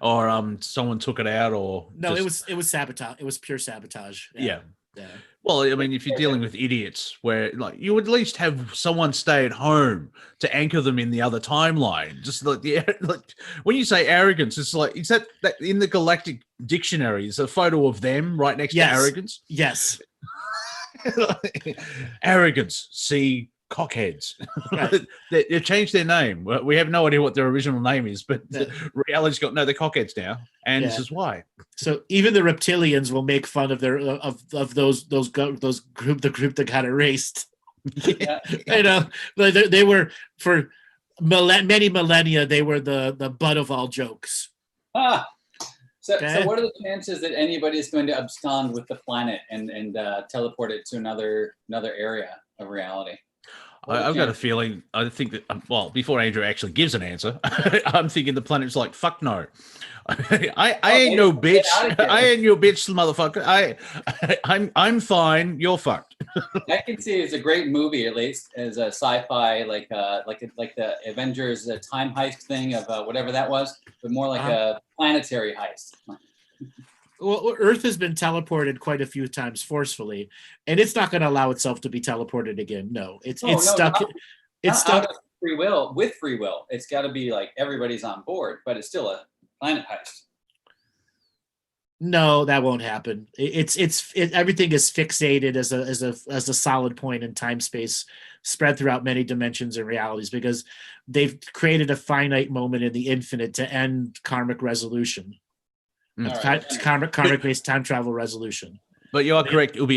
or someone took it out, or no? It was sabotage. It was pure sabotage. Yeah. Well, I mean, if you're dealing with idiots, where you would at least have someone stay at home to anchor them in the other timeline. Just when you say arrogance, it's like is that in the Galactic dictionary is a photo of them right next to arrogance. Yes. Arrogance. See. Cockheads. Right. They've changed their name. We have no idea what their original name is, but reality's got they're cockheads now, and this is why. So even the reptilians will make fun of their of the group that got erased. Yeah. They were for many millennia. They were the butt of all jokes. So what are the chances that anybody is going to abscond with the planet and teleport it to another area of reality? I've got a feeling. I think that before Andrew actually gives an answer, I'm thinking the planet's like, fuck no. I ain't no bitch. I ain't your bitch, motherfucker. I'm fine. You're fucked. I can see it's a great movie, at least as a sci-fi, like the Avengers time heist thing of whatever that was, but more like a planetary heist. Well, Earth has been teleported quite a few times forcefully, and it's not going to allow itself to be teleported again. No, it's stuck. It's stuck out of free will. With free will, it's got to be like everybody's on board, but it's still a planet heist. No, that won't happen. Everything is fixated as a solid point in time space, spread throughout many dimensions and realities, because they've created a finite moment in the infinite to end karmic resolution. Karmic-based time travel resolution. But you are correct. It'll be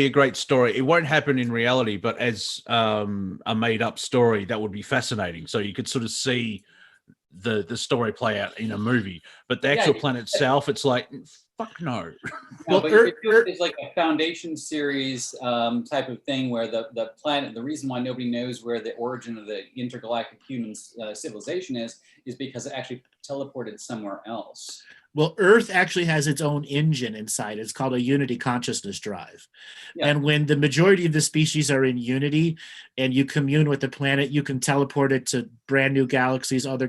a great story. It won't happen in reality, but as a made-up story, that would be fascinating. So you could sort of see the story play out in a movie. But the actual planet itself, it's like, fuck no. No, but it's like a foundation series type of thing where the planet, the reason why nobody knows where the origin of the intergalactic human civilization is because it actually teleported somewhere else. Well, Earth actually has its own engine inside. It's called a unity consciousness drive. Yeah. And when the majority of the species are in unity and you commune with the planet, you can teleport it to brand new galaxies, other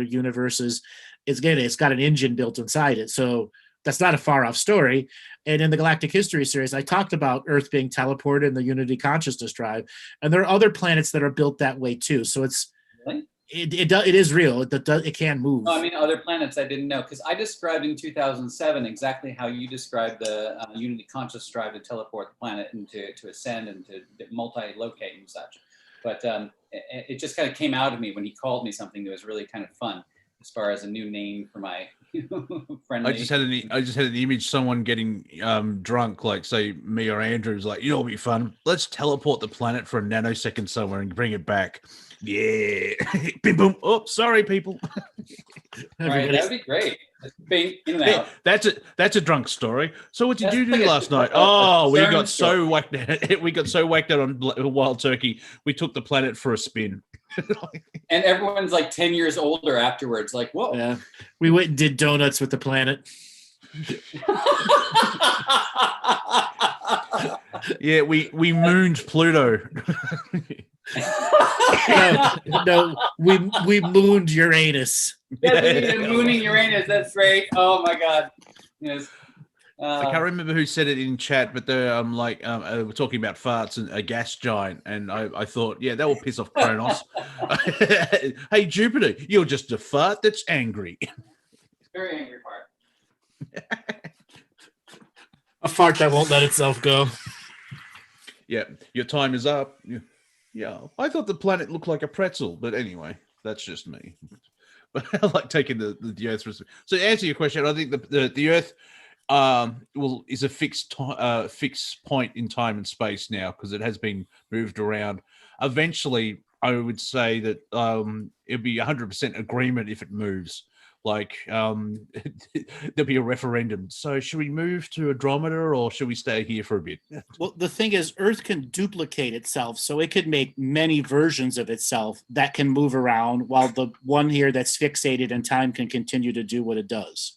universes. It's got an engine built inside it. So that's not a far off story. And in the Galactic History series, I talked about Earth being teleported in the unity consciousness drive. And there are other planets that are built that way too. So it's, really? It is real. It can move. No, I mean, other planets I didn't know, because I described in 2007 exactly how you described the unity conscious drive to teleport the planet and to ascend and to multi-locate and such. But it just kind of came out of me when he called me something that was really kind of fun as far as a new name for my friendly. I just had an image, someone getting drunk, like say me or Andrew's like, it'll be fun. Let's teleport the planet for a nanosecond somewhere and bring it back. Yeah. Bim boom. Oh, sorry, people. Right, that would be great. Being in and out. That's a drunk story. So what did you do last night? We got so whacked out. We got so whacked out on Wild Turkey. We took the planet for a spin. And everyone's like 10 years older afterwards. Like, whoa. Yeah. We went and did donuts with the planet. Yeah, we mooned Pluto. No, we mooned Uranus. Yeah, mooning Uranus. That's great. Oh my God. Yes. I can't remember who said it in chat, but they're we're talking about farts and a gas giant, and I thought, yeah, that will piss off Kronos. Hey, Jupiter, you're just a fart that's angry. Very angry fart. A fart that won't let itself go. Yeah, your time is up. Yeah, I thought the planet looked like a pretzel, but anyway, that's just me. But I like taking the Earth. So to answer your question, I think the Earth is a fixed point in time and space now, because it has been moved around. Eventually, I would say that it'd be 100% agreement if it moves. Like there'll be a referendum. So should we move to Andromeda or should we stay here for a bit? Well, the thing is, Earth can duplicate itself, so it could make many versions of itself that can move around, while the one here that's fixated in time can continue to do what it does.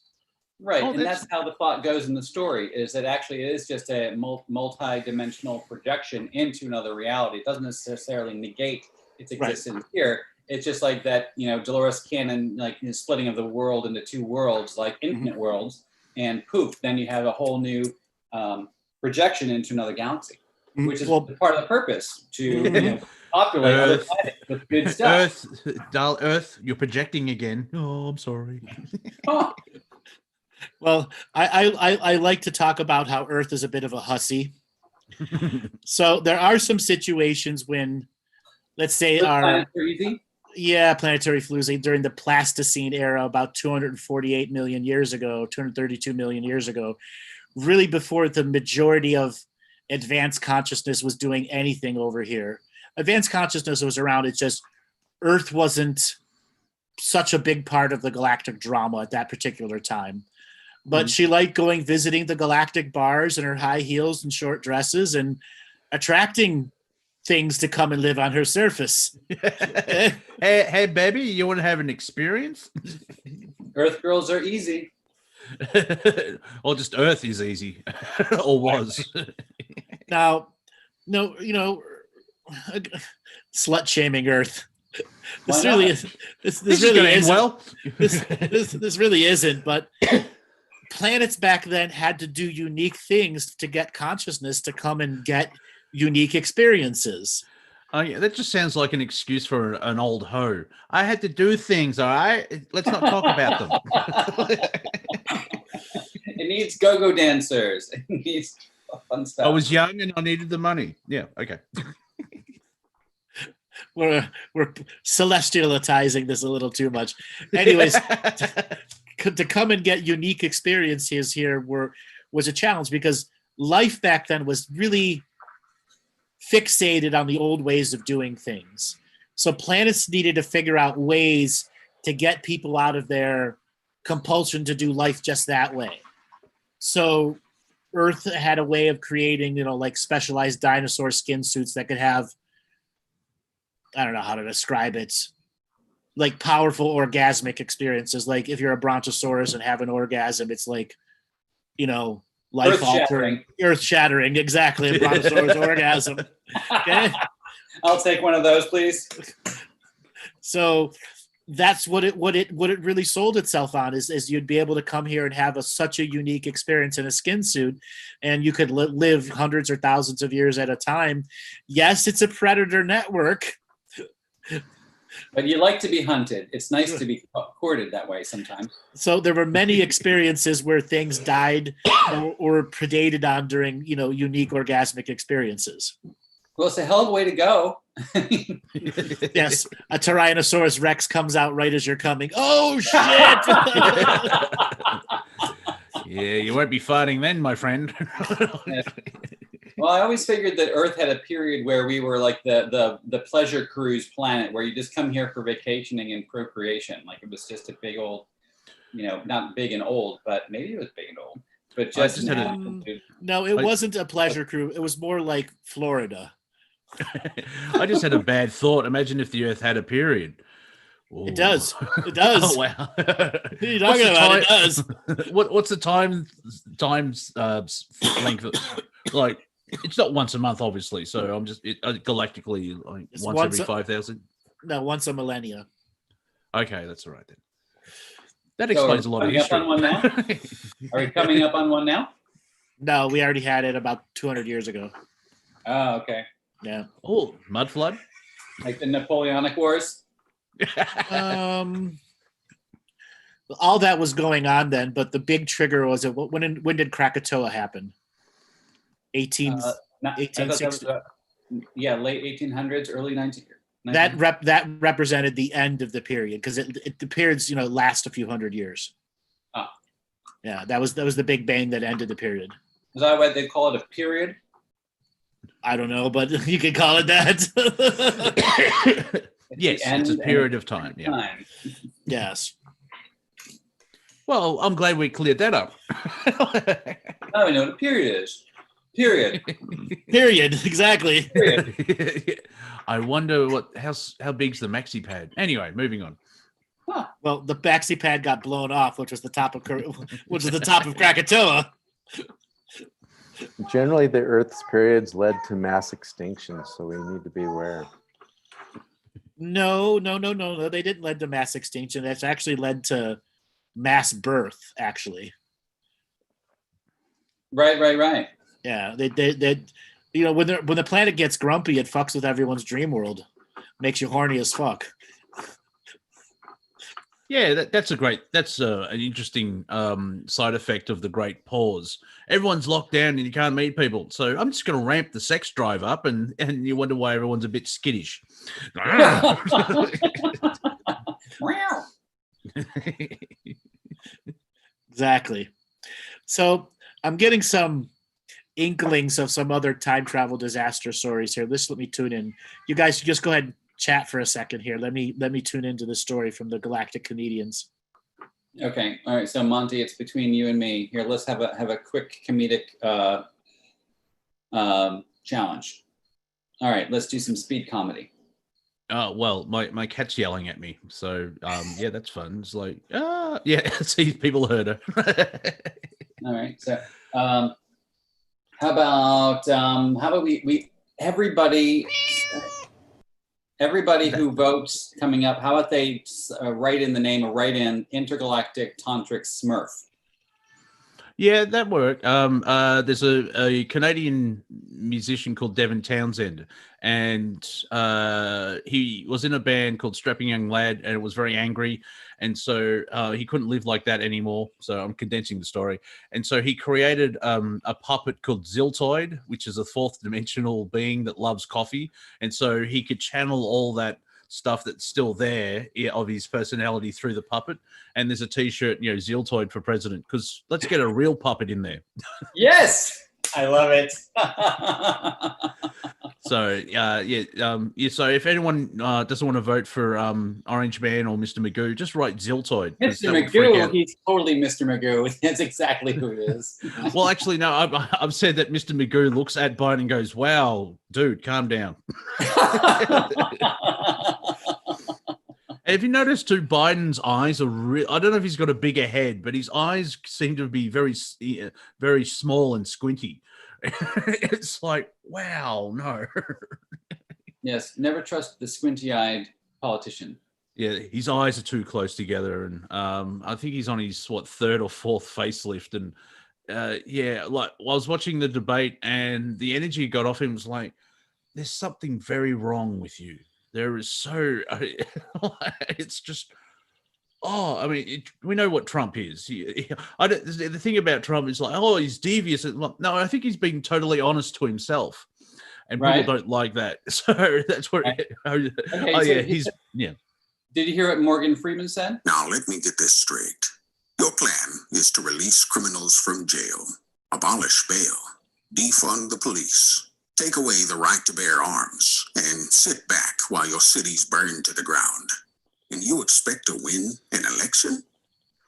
Right, and that's how the thought goes in the story, is that actually it is just a multi-dimensional projection into another reality. It doesn't necessarily negate its existence here. It's just like that, Dolores Cannon, like the splitting of the world into two worlds, like infinite worlds, and poof, then you have a whole new projection into another galaxy, which is part of the purpose to populate other planets with good stuff. Earth, you're projecting again. Oh, I'm sorry. Well, I like to talk about how Earth is a bit of a hussy. So there are some situations when, let's say, planetary floozy during the Pleistocene era, about 248 million years ago, 232 million years ago, really before the majority of advanced consciousness was doing anything over here. Advanced consciousness was around, it's just Earth wasn't such a big part of the galactic drama at that particular time. But she liked visiting the galactic bars in her high heels and short dresses and attracting things to come and live on her surface. Hey, baby, you want to have an experience? Earth girls are easy. Or just Earth is easy, or was. Now, no, slut shaming Earth. This really is. This really isn't. Well, this really isn't. But planets back then had to do unique things to get consciousness to come and get unique experiences. Oh yeah, that just sounds like an excuse for an old hoe. I had to do things, all right? Let's not talk about them. It needs go-go dancers. It needs fun stuff. I was young and I needed the money. Yeah, okay. We're celestialitizing this a little too much. Anyways, to come and get unique experiences here was a challenge, because life back then was really fixated on the old ways of doing things. So planets needed to figure out ways to get people out of their compulsion to do life just that way. So Earth had a way of creating, like specialized dinosaur skin suits that could have, I don't know how to describe it, like powerful orgasmic experiences. Like if you're a brontosaurus and have an orgasm, it's like, life altering, earth shattering. Exactly, a brontosaurus orgasm. Okay, I'll take one of those, please. So that's what it really sold itself on, is you'd be able to come here and have such a unique experience in a skin suit, and you could live hundreds or thousands of years at a time. Yes, it's a predator network. But you like to be hunted. It's nice to be courted that way sometimes. So there were many experiences where things died or predated on during, unique orgasmic experiences. Well, it's a hell of a way to go. Yes, a Tyrannosaurus Rex comes out right as you're coming. Oh shit! Yeah, you won't be fighting then, my friend. Yeah. Well, I always figured that Earth had a period where we were like the pleasure cruise planet, where you just come here for vacationing and procreation. Like it was just a big old, not big and old, but maybe it was big and old. But just no, it wasn't a pleasure cruise. It was more like Florida. I just had a bad thought. Imagine if the Earth had a period. Ooh. It does. It does. Oh wow! What are you talking about? It does. What's the times length? Like it's not once a month, obviously. So I'm just galactically like once every 5,000. No, once a millennia. Okay, that's all right then. That explains a lot of history. On one now? Are we coming up on one now? No, we already had it about 200 years ago. Oh, okay. Yeah. Oh, mud flood? Like the Napoleonic Wars? All that was going on then, but the big trigger was when did Krakatoa happen? 1860. Yeah, late 1800s, early 1900s. That represented the end of the period because the periods last a few hundred years. Ah. Yeah, that was the Big Bang that ended the period. Is that why they call it a period? I don't know, but you can call it that. Yes, it's a period of time. Yeah. Yes. Well, I'm glad we cleared that up. Now we know what a period is. Period. Period. Exactly. Period. I wonder how big's the maxi pad. Anyway, moving on. Huh. Well, the maxi pad got blown off, which was the top of Krakatoa. Generally, the Earth's periods led to mass extinction, so we need to be aware. No. They didn't lead to mass extinction. That's actually led to mass birth, actually. Right. Yeah, they when the planet gets grumpy, it fucks with everyone's dream world, makes you horny as fuck. Yeah, that's an interesting side effect of the Great Pause. Everyone's locked down and you can't meet people. So I'm just going to ramp the sex drive up, and you wonder why everyone's a bit skittish. Exactly. So I'm getting some inklings of some other time travel disaster stories here. Let me tune in. You guys just go ahead and chat for a second here. Let me tune into the story from the Galactic comedians. Okay. All right. So Monty, it's between you and me here. Let's have a quick comedic challenge. All right. Let's do some speed comedy. Well, my cat's yelling at me. So yeah, that's fun. It's like yeah. See, people heard her. All right. So how about we everybody who votes coming up, how about they write in the name or write in Intergalactic Tantric Smurf? Yeah, that worked. There's a Canadian musician called Devin Townsend, and he was in a band called Strapping Young Lad, and it was very angry, and so he couldn't live like that anymore. So I'm condensing the story, and so he created a puppet called Ziltoid, which is a fourth dimensional being that loves coffee, and so he could channel all that stuff that's still there of his personality through the puppet. And there's a t-shirt, Ziltoid for president, because let's get a real puppet in there. Yes, I love it. So so if anyone doesn't want to vote for Orange Man or Mr. Magoo, just write Ziltoid. Mr. Magoo, he's totally Mr. Magoo. That's exactly who it is. Well, actually, no, I've said that Mr. Magoo looks at Biden and goes, "Wow, dude, calm down." And if you notice too, Biden's eyes are I don't know if he's got a bigger head, but his eyes seem to be very, very small and squinty. It's like, wow, no. Yes, never trust the squinty-eyed politician. Yeah, his eyes are too close together, and I think he's on his third or fourth facelift, and I was watching the debate, and the energy he got off him was like, "There's something very wrong with you." There is it's just, we know what Trump is. The thing about Trump is like, he's devious. No, I think he's being totally honest to himself. and Right. people don't like that. So that's what. Right. Oh Okay, so yeah, he's Okay, so he's yeah. Did you hear what Morgan Freeman said? Now, let me get this straight. Your plan is to release criminals from jail, abolish bail, defund the police, take away the right to bear arms, and sit back while your cities burn to the ground. And you expect to win an election?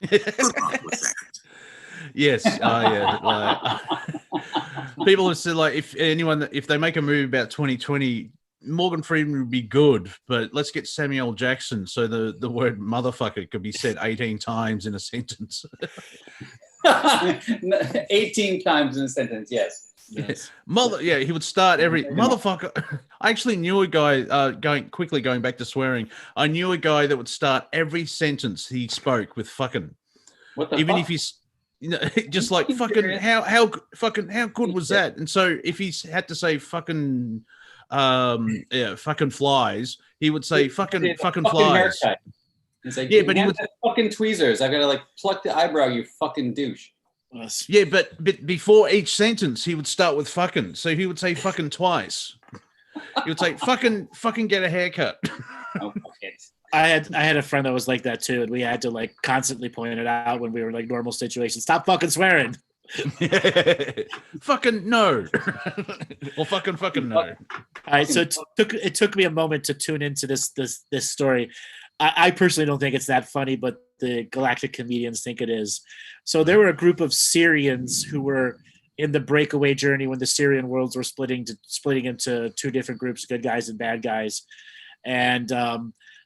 Good luck with that. Yes, yeah. Like, people have said, like, if they make a movie about 2020, Morgan Freeman would be good, but let's get Samuel Jackson so the word motherfucker could be said 18 times in a sentence. 18 times in a sentence, yes. Yes. He would start every motherfucker. I actually knew a guy going back to swearing. I knew a guy that would start every sentence he spoke with fucking. What the even fuck? if he's just like fucking how good was that? And so if he had to say fucking fucking flies, he would say fucking flies. Haircut. He's like, yeah, but he would fucking tweezers. I gotta like pluck the eyebrow, you fucking douche. Yeah, but before each sentence, he would start with fucking. So he would say fucking twice. He would say fucking get a haircut. Oh, fuck it. I had a friend that was like that too, and we had to like constantly point it out when we were in, like, normal situations. Stop fucking swearing. Fucking no. Or fucking no. All right, so it took me a moment to tune into this story. I personally don't think it's that funny, but the Galactic comedians think it is. So there were a group of Syrians who were in the breakaway journey when the Syrian worlds were splitting into two different groups, good guys and bad guys. And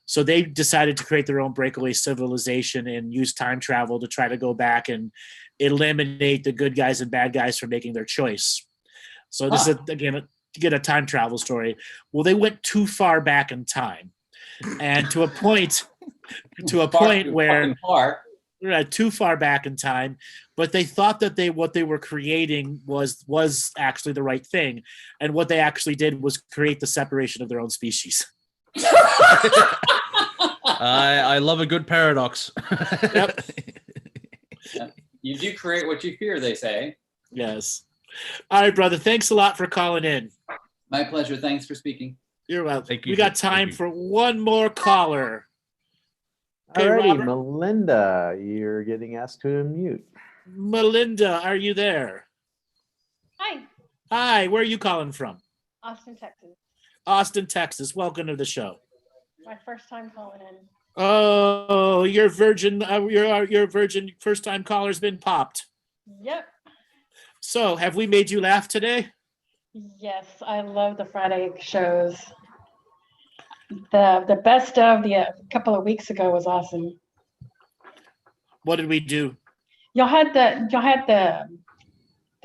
so they decided to create their own breakaway civilization and use time travel to try to go back and eliminate the good guys and bad guys from making their choice. So this is, again, a time travel story. Well, they went too far back in time. And to a point where too far back in time, but they thought that what they were creating was actually the right thing, and what they actually did was create the separation of their own species. I love a good paradox. Yep. You do create what you fear, they say. Yes. All right, brother. Thanks a lot for calling in. My pleasure. Thanks for speaking. You're welcome. Thank you. We got time for one more caller. Okay, Alrighty, Robert. Melinda, you're getting asked to unmute. Melinda, are you there? Hi, Hi, where are you calling from? Austin, Texas. Austin, Texas. Welcome to the show. My first time calling in. Oh, your virgin first time caller's been popped. Yep. So, have we made you laugh today? Yes, I love the Friday shows. The best of a couple of weeks ago was awesome. What did we do? Y'all had the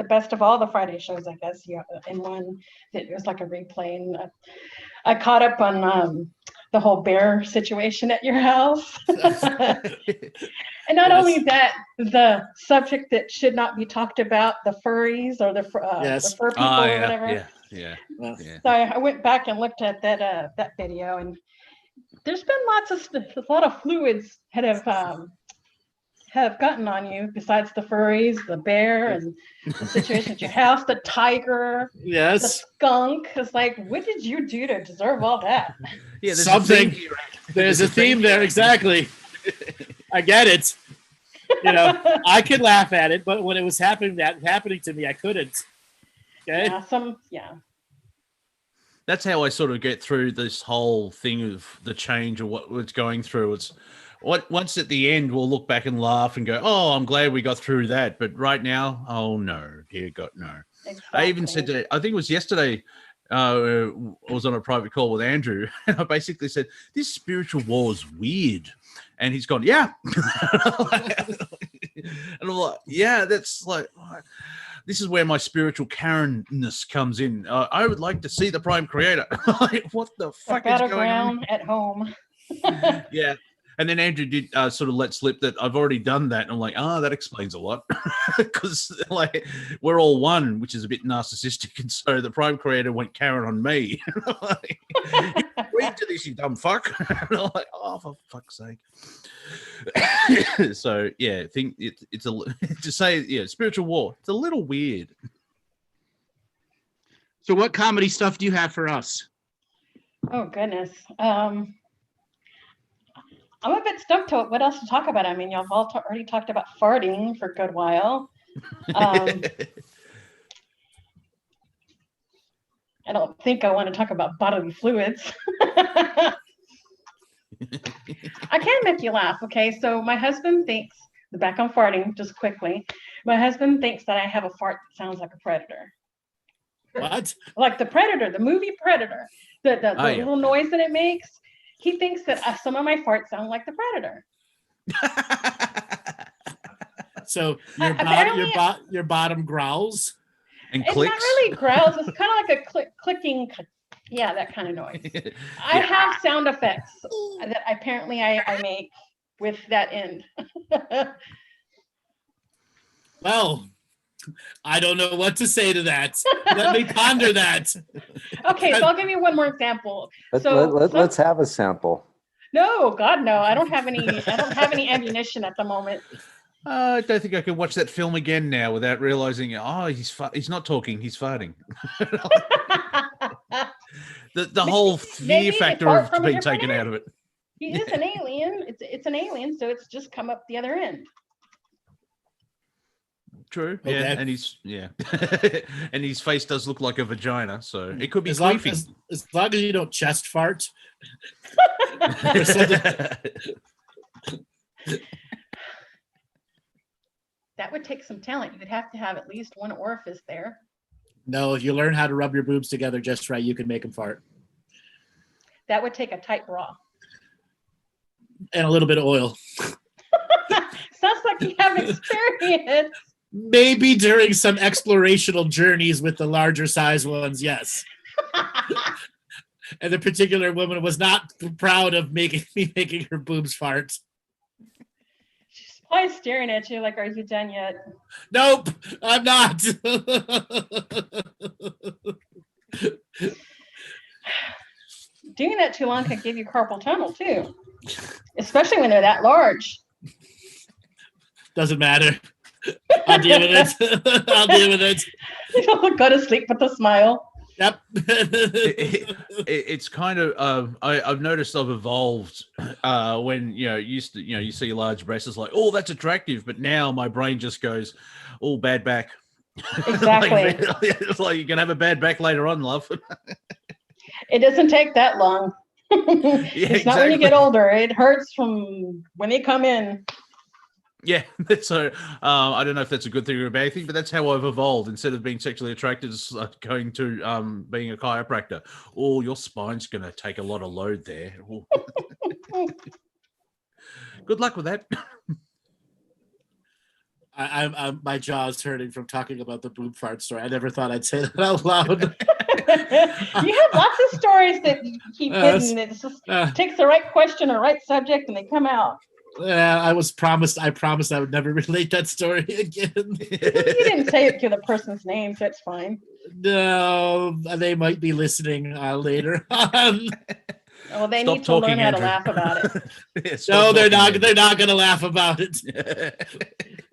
best of all the Friday shows, I guess. Yeah, in one, it was like a replay. And I caught up on the whole bear situation at your house. And not only that, the subject that should not be talked about, the furries or the fur people or whatever. Yeah. So I went back and looked at that video, and there's been a lot of fluids that have gotten on you besides the furries, the bear, and the situation at your house, the tiger, yes, the skunk. It's like, what did you do to deserve all that? Yeah, there's something. There's a theme there, exactly. I get it. You know, I could laugh at it, but when it was happening to me, I couldn't. Okay. Yeah. That's how I sort of get through this whole thing of the change or what was going through. It's once at the end, we'll look back and laugh and go, "Oh, I'm glad we got through that." But right now, oh no, dear God, no. Exactly. I even said to, I think it was yesterday, I was on a private call with Andrew, and I basically said, "This spiritual war is weird," and he's gone, "Yeah," and I'm like, "Yeah, that's like." This is where my spiritual Karen-ness comes in. I would like to see the Prime Creator. Like, what the fuck is going on? At home. Yeah. And then Andrew did sort of let slip that I've already done that. And I'm like, that explains a lot. Because like we're all one, which is a bit narcissistic. And so the Prime Creator went Karen on me. Like, you agreed to this, you dumb fuck. And I'm like, oh, for fuck's sake. So yeah, I think it's to say, yeah, spiritual war. It's a little weird. So what comedy stuff do you have for us? Oh goodness. I'm a bit stumped to what else to talk about. I mean, y'all have all already talked about farting for a good while. I don't think I want to talk about bodily fluids. I can make you laugh. Okay, so my husband thinks, back on farting just quickly, my husband thinks that I have a fart that sounds like a predator. What? Like the Predator, the movie Predator, the little noise that it makes. He thinks that some of my farts sound like the Predator. So your bottom growls and it's clicks. Not really growls. It's kind of like a clicking. Yeah, that kind of noise. I have sound effects that apparently I make with that end. Well, I don't know what to say to that. Let me ponder that. Okay, so I'll give you one more example. Let's have a sample. No, God, no. I don't have any ammunition at the moment. I don't think I can watch that film again now without realizing, he's not talking, he's farting. the whole fear factor of being taken out of it. He is an alien. It's an alien, so it's just come up the other end. True. Okay. Yeah, and and his face does look like a vagina, so it could be as long queefing. as you don't chest fart. That would take some talent. You would have to have at least one orifice there. No, if you learn how to rub your boobs together just right, you can make them fart. That would take a tight bra. And a little bit of oil. Sounds like you have experience. Maybe during some explorational journeys with the larger size ones, yes. And the particular woman was not proud of making her boobs fart. She's probably staring at you like, "Are you done yet?" Nope, I'm not. Doing that too long can give you carpal tunnel too, especially when they're that large. Doesn't matter. I'll deal with it. I'll deal with it. You'll go to sleep with a smile. Yep. It's kind of I've noticed I've evolved when you see large breasts, it's like, oh, that's attractive, but now my brain just goes, oh, bad back. Exactly. It's like you're gonna have a bad back later on, love. It doesn't take that long. It's not when you get older. It hurts from when they come in. Yeah, so I don't know if that's a good thing or a bad thing, but that's how I've evolved. Instead of being sexually attracted, it's like going to being a chiropractor. Oh, your spine's going to take a lot of load there. Good luck with that. I'm my jaw's hurting from talking about the boob fart story. I never thought I'd say that out loud. You have lots of stories that you keep hidden. It just takes the right question or right subject and they come out. I promised I would never relate that story again. You didn't say it to the person's name, so it's fine. No, they might be listening later on. Well, they need to learn how to laugh about it. No, they're not. They're not going to laugh about it.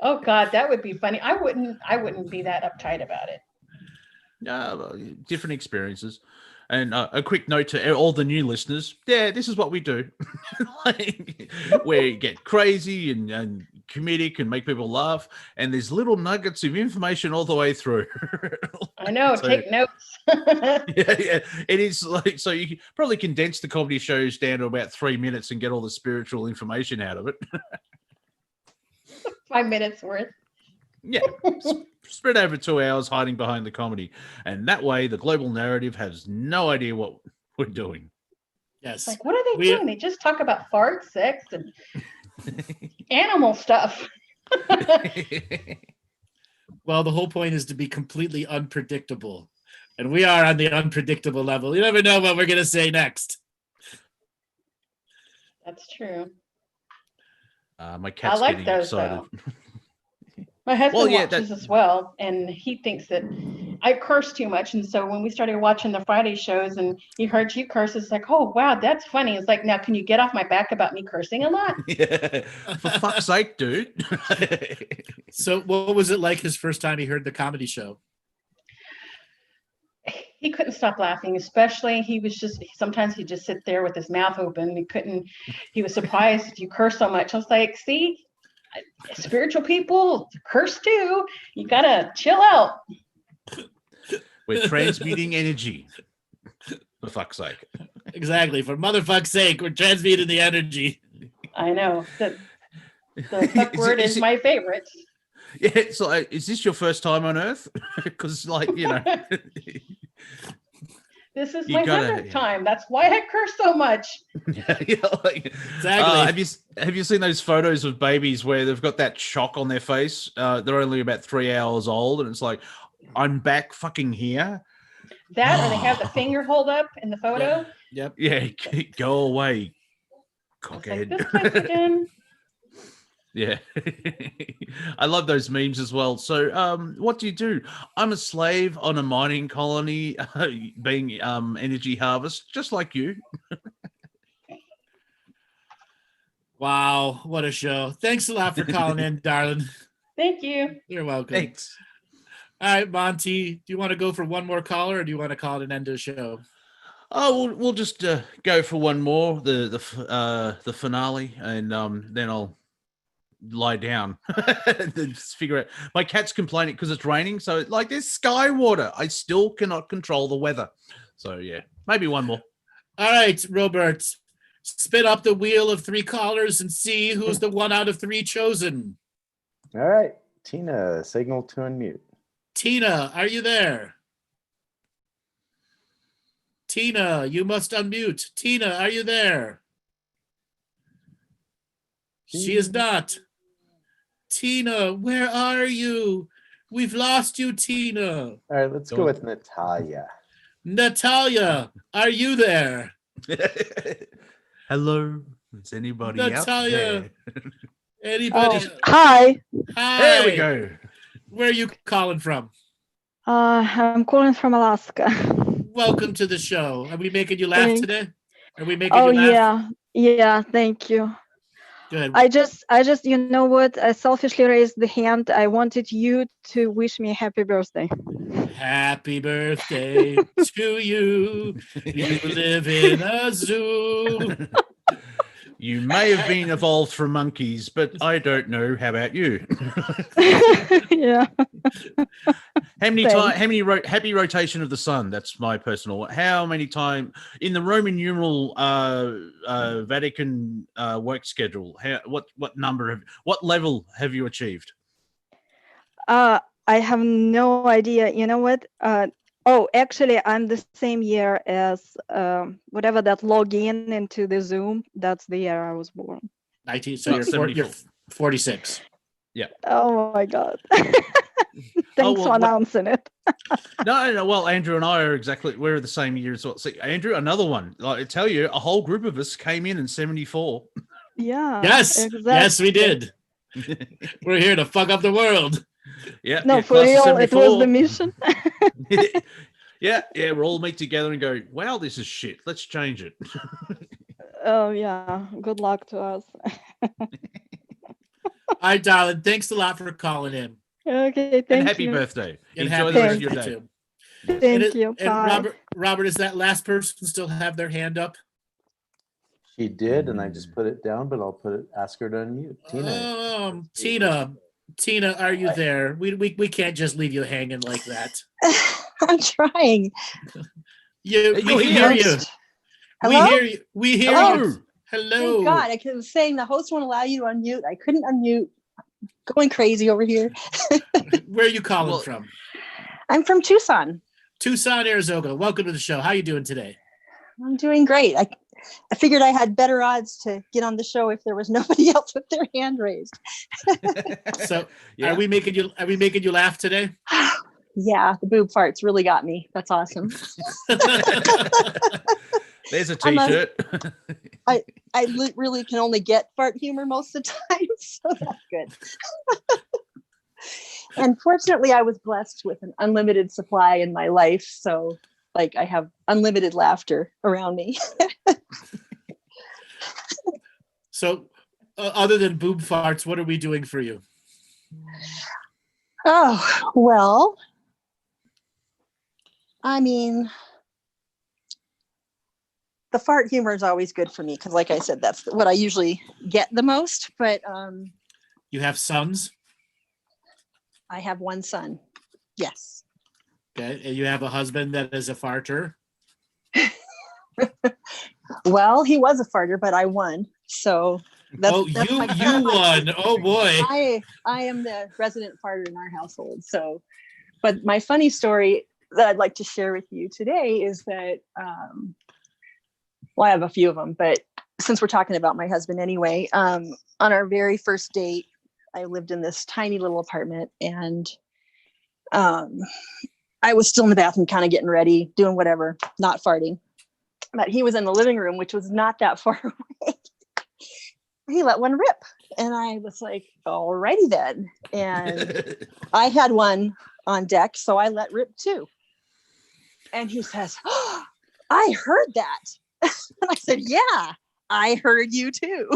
Oh God, that would be funny. I wouldn't be that uptight about it. Different experiences. And a quick note to all the new listeners. Yeah, this is what we do. We get crazy and comedic and make people laugh. And there's little nuggets of information all the way through. I know. So, take notes. Yeah. It is like, so you can probably condense the comedy shows down to about 3 minutes and get all the spiritual information out of it. 5 minutes worth. Yeah. Spread over 2 hours hiding behind the comedy. And that way the global narrative has no idea what we're doing. Yes. Like, what are they doing? They just talk about farts, sex, and animal stuff. Well, the whole point is to be completely unpredictable. And we are on the unpredictable level. You never know what we're going to say next. That's true. My cat's getting excited. My husband watches as well, and he thinks that I curse too much. And so when we started watching the Friday shows and he heard you curse, it's like, oh, wow, that's funny. It's like, now, can you get off my back about me cursing a lot? Yeah. For fuck's sake, dude. So what was it like his first time he heard the comedy show? he couldn't stop laughing, especially sometimes he'd just sit there with his mouth open. He was surprised if you curse so much. I was like, see, spiritual people curse too. You gotta chill out. We're transmuting energy. For fuck's sake. Exactly. For motherfuck's sake, we're transmuting the energy. I know. The fuck word is my favorite. Yeah, so is this your first time on Earth? Because, like, you know. This is my 100th time. That's why I curse so much. Exactly. Have you seen those photos of babies where they've got that shock on their face? They're only about 3 hours old, and it's like, I'm back fucking here. That, or they have the finger hold up in the photo. Yep. Yeah, go away, cockhead. Like, this place again. Yeah. I love those memes as well. So what do? I'm a slave on a mining colony being energy harvest, just like you. Wow, what a show. Thanks a lot for calling in, darling. Thank you. You're welcome. Thanks. All right, Monty, do you want to go for one more caller, or do you want to call it an end of the show? Oh, we'll just go for one more, the finale, and then I'll lie down and just figure out. My cat's complaining because it's raining, so like there's sky water. I still cannot control the weather. So yeah, maybe one more. All right, Robert, spin up the wheel of 3 callers and see who's the 1 out of 3 chosen. All right, Tina, signal to unmute. Tina, are you there? Tina, you must unmute. Tina, are you there? She is not. Tina, where are you? We've lost you, Tina. All right, let's go with Natalia. Natalia, are you there? Hello, is anybody Natalia, out there? anybody? Hi. Hi. There we go. Where are you calling from? I'm calling from Alaska. Welcome to the show. Are we making you laugh today? Are we making you laugh? Oh yeah, thank you. Good. I just, you know what? I selfishly raised the hand. I wanted you to wish me a happy birthday. Happy birthday to you. You live in a zoo. You may have been evolved from monkeys, but I don't know. How about you? Yeah. How many times? Happy rotation of the sun? That's my personal. How many times in the Roman numeral Vatican work schedule? What level have you achieved? I have no idea. You know what? Actually, I'm the same year as whatever that login into the Zoom. That's the year I was born. 19. So you're 46. Yeah. Oh my God. Thanks for announcing it. No. Well, Andrew and I we're the same year as well. See, Andrew, another one. Like, I tell you, a whole group of us came in 74. Yeah. Yes. Exactly. Yes, we did. We're here to fuck up the world. Yeah. No, for real, it was the mission. Yeah. We'll all meet together and go, wow, this is shit. Let's change it. Oh yeah. Good luck to us. All right, darling. Thanks a lot for calling in. Okay, thank you. And happy birthday. And enjoy happy the rest of your birthday day. too. Thank you. And Bye. Robert, does that last person still have their hand up? She did, and I just put it down, but I'll ask her to unmute. Tina. Tina, are you there? We can't just leave you hanging like that. I'm trying. We hear you. Hello? We hear Hello? you. Hello. Thank God, I was saying the host won't allow you to unmute. I couldn't unmute. Going crazy over here. Where are you calling from? I'm from Tucson. Tucson, Arizona. Welcome to the show. How are you doing today? I'm doing great. I figured I had better odds to get on the show if there was nobody else with their hand raised. So, are we making you laugh today? Yeah, the boob farts really got me. That's awesome. There's a t-shirt. I really can only get fart humor most of the time, so that's good. And fortunately, I was blessed with an unlimited supply in my life, so like I have unlimited laughter around me. So, other than boob farts, what are we doing for you? Oh, well, I mean, the fart humor is always good for me because, like I said, that's what I usually get the most. But you have sons? I have one son. Yes. Okay, and you have a husband that is a farter? Well, he was a farter, but I won. So that's you won. Oh boy. I am the resident farter in our household. So, but my funny story that I'd like to share with you today is that well, I have a few of them, but since we're talking about my husband anyway, on our very first date, I lived in this tiny little apartment, and I was still in the bathroom, kind of getting ready, doing whatever, not farting. But he was in the living room, which was not that far away. He let one rip. And I was like, alrighty then. And I had one on deck, so I let rip too. And he says, oh, I heard that. And I said, yeah, I heard you too.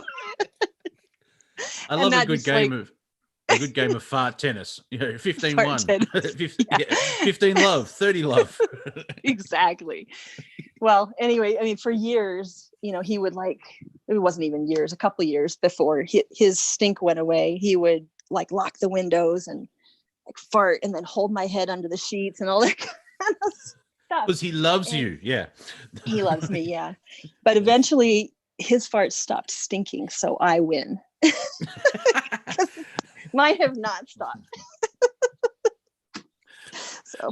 I love a good game of fart tennis. 15-1. 15 love, 30 love. Exactly. Well, anyway, I mean, for years, he would it wasn't even years, a couple of years before his stink went away, he would lock the windows and fart and then hold my head under the sheets and all that kind of stuff. Because he loves you. Yeah. He loves me. Yeah. But eventually his farts stopped stinking. So I win. Mine have not stopped. So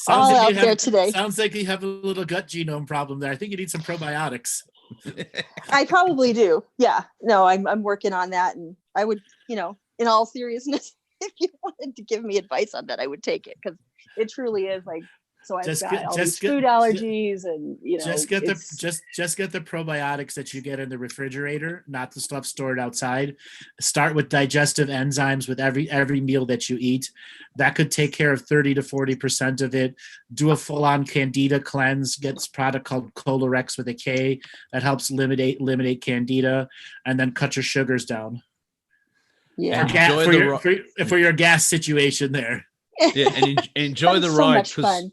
all out there today. Sounds like you have a little gut genome problem there. I think you need some probiotics. I probably do. Yeah. No, I'm working on that. And I would, in all seriousness, if you wanted to give me advice on that, I would take it, because it truly is so I've got all these food allergies, and just get the probiotics that you get in the refrigerator, not the stuff stored outside. Start with digestive enzymes with every meal that you eat. That could take care of 30 to 40% of it. Do a full-on candida cleanse. Get this product called Colorex with a K that helps eliminate candida, and then cut your sugars down. Yeah, for your gas situation there. Yeah, and enjoy the ride, because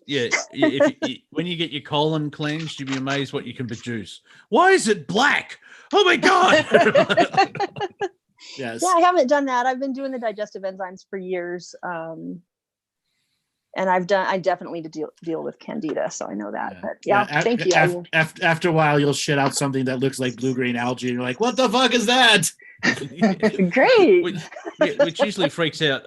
when you get your colon cleansed, you'll be amazed what you can produce. Why is it black? Oh my god! Yes. Yeah, I haven't done that. I've been doing the digestive enzymes for years, and I definitely deal with candida, so I know that. But thank you. After a while, you'll shit out something that looks like blue-green algae, and you're like, "What the fuck is that?" Great. Which usually freaks out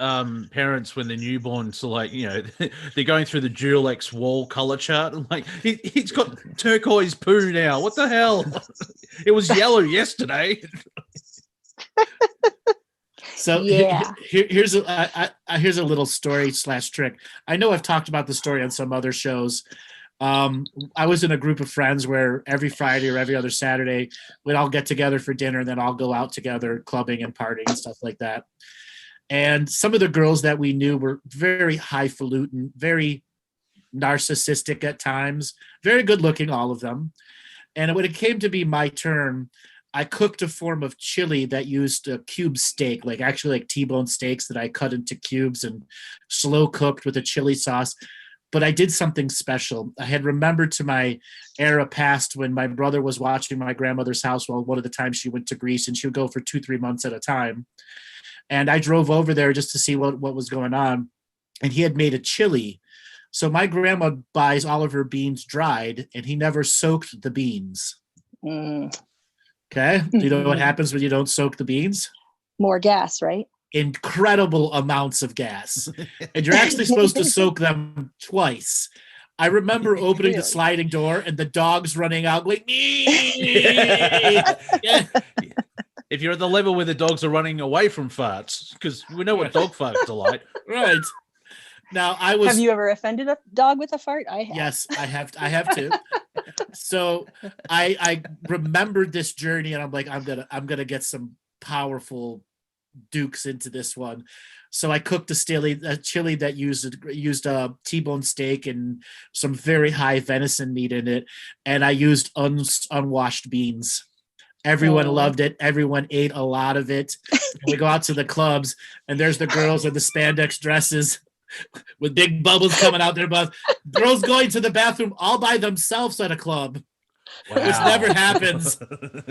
parents when they're newborn. So they're going through the Dual-X wall color chart. I'm like, he's got turquoise poo now. What the hell? It was yellow yesterday. So here's a little story / trick. I know I've talked about the story on some other shows. I was in a group of friends where every Friday or every other Saturday we'd all get together for dinner, and then all go out together clubbing and partying and stuff like that. And some of the girls that we knew were very highfalutin, very narcissistic at times, very good looking, all of them. And when it came to be my turn, I cooked a form of chili that used a cube steak, actually T-bone steaks that I cut into cubes and slow cooked with a chili sauce. But I did something special. I had remembered to my era past when my brother was watching my grandmother's house while one of the times she went to Greece, and she would go for 2-3 months at a time. And I drove over there just to see what was going on. And he had made a chili. So my grandma buys all of her beans dried, and he never soaked the beans. Okay. Do you know what happens when you don't soak the beans? More gas, right? Incredible amounts of gas. And you're actually supposed to soak them twice. I remember opening the sliding door and the dogs running out like, yeah. If you're at the level where the dogs are running away from farts, because we know what dog farts are like. Right. Now Have you ever offended a dog with a fart? I have. Yes, I have too. So I remembered this journey, and I'm like, I'm gonna get some powerful dukes into this one. So I cooked a chili that used a T-bone steak and some very high venison meat in it, and I used unwashed beans. Everyone loved it. Everyone ate a lot of it. We go out to the clubs, and there's the girls in the spandex dresses with big bubbles coming out their mouth. Girls going to the bathroom all by themselves at a club. Wow. Which never happens. And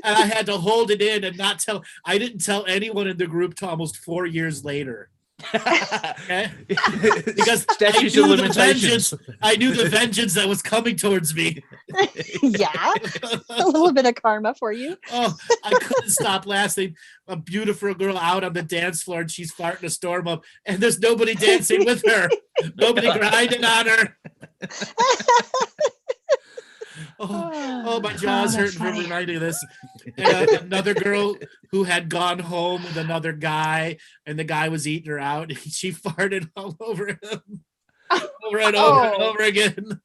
I had to hold it in and not tell. I didn't tell anyone in the group till almost 4 years later. Okay? Because I knew the vengeance that was coming towards me. Yeah, a little bit of karma for you. Oh, I couldn't stop laughing. A beautiful girl out on the dance floor, and she's farting a storm up, and there's nobody dancing with her. Nobody grinding on her. Oh, my jaw's hurting from reminding of this. And, another girl who had gone home with another guy, and the guy was eating her out. And she farted all over him, over and over and over again.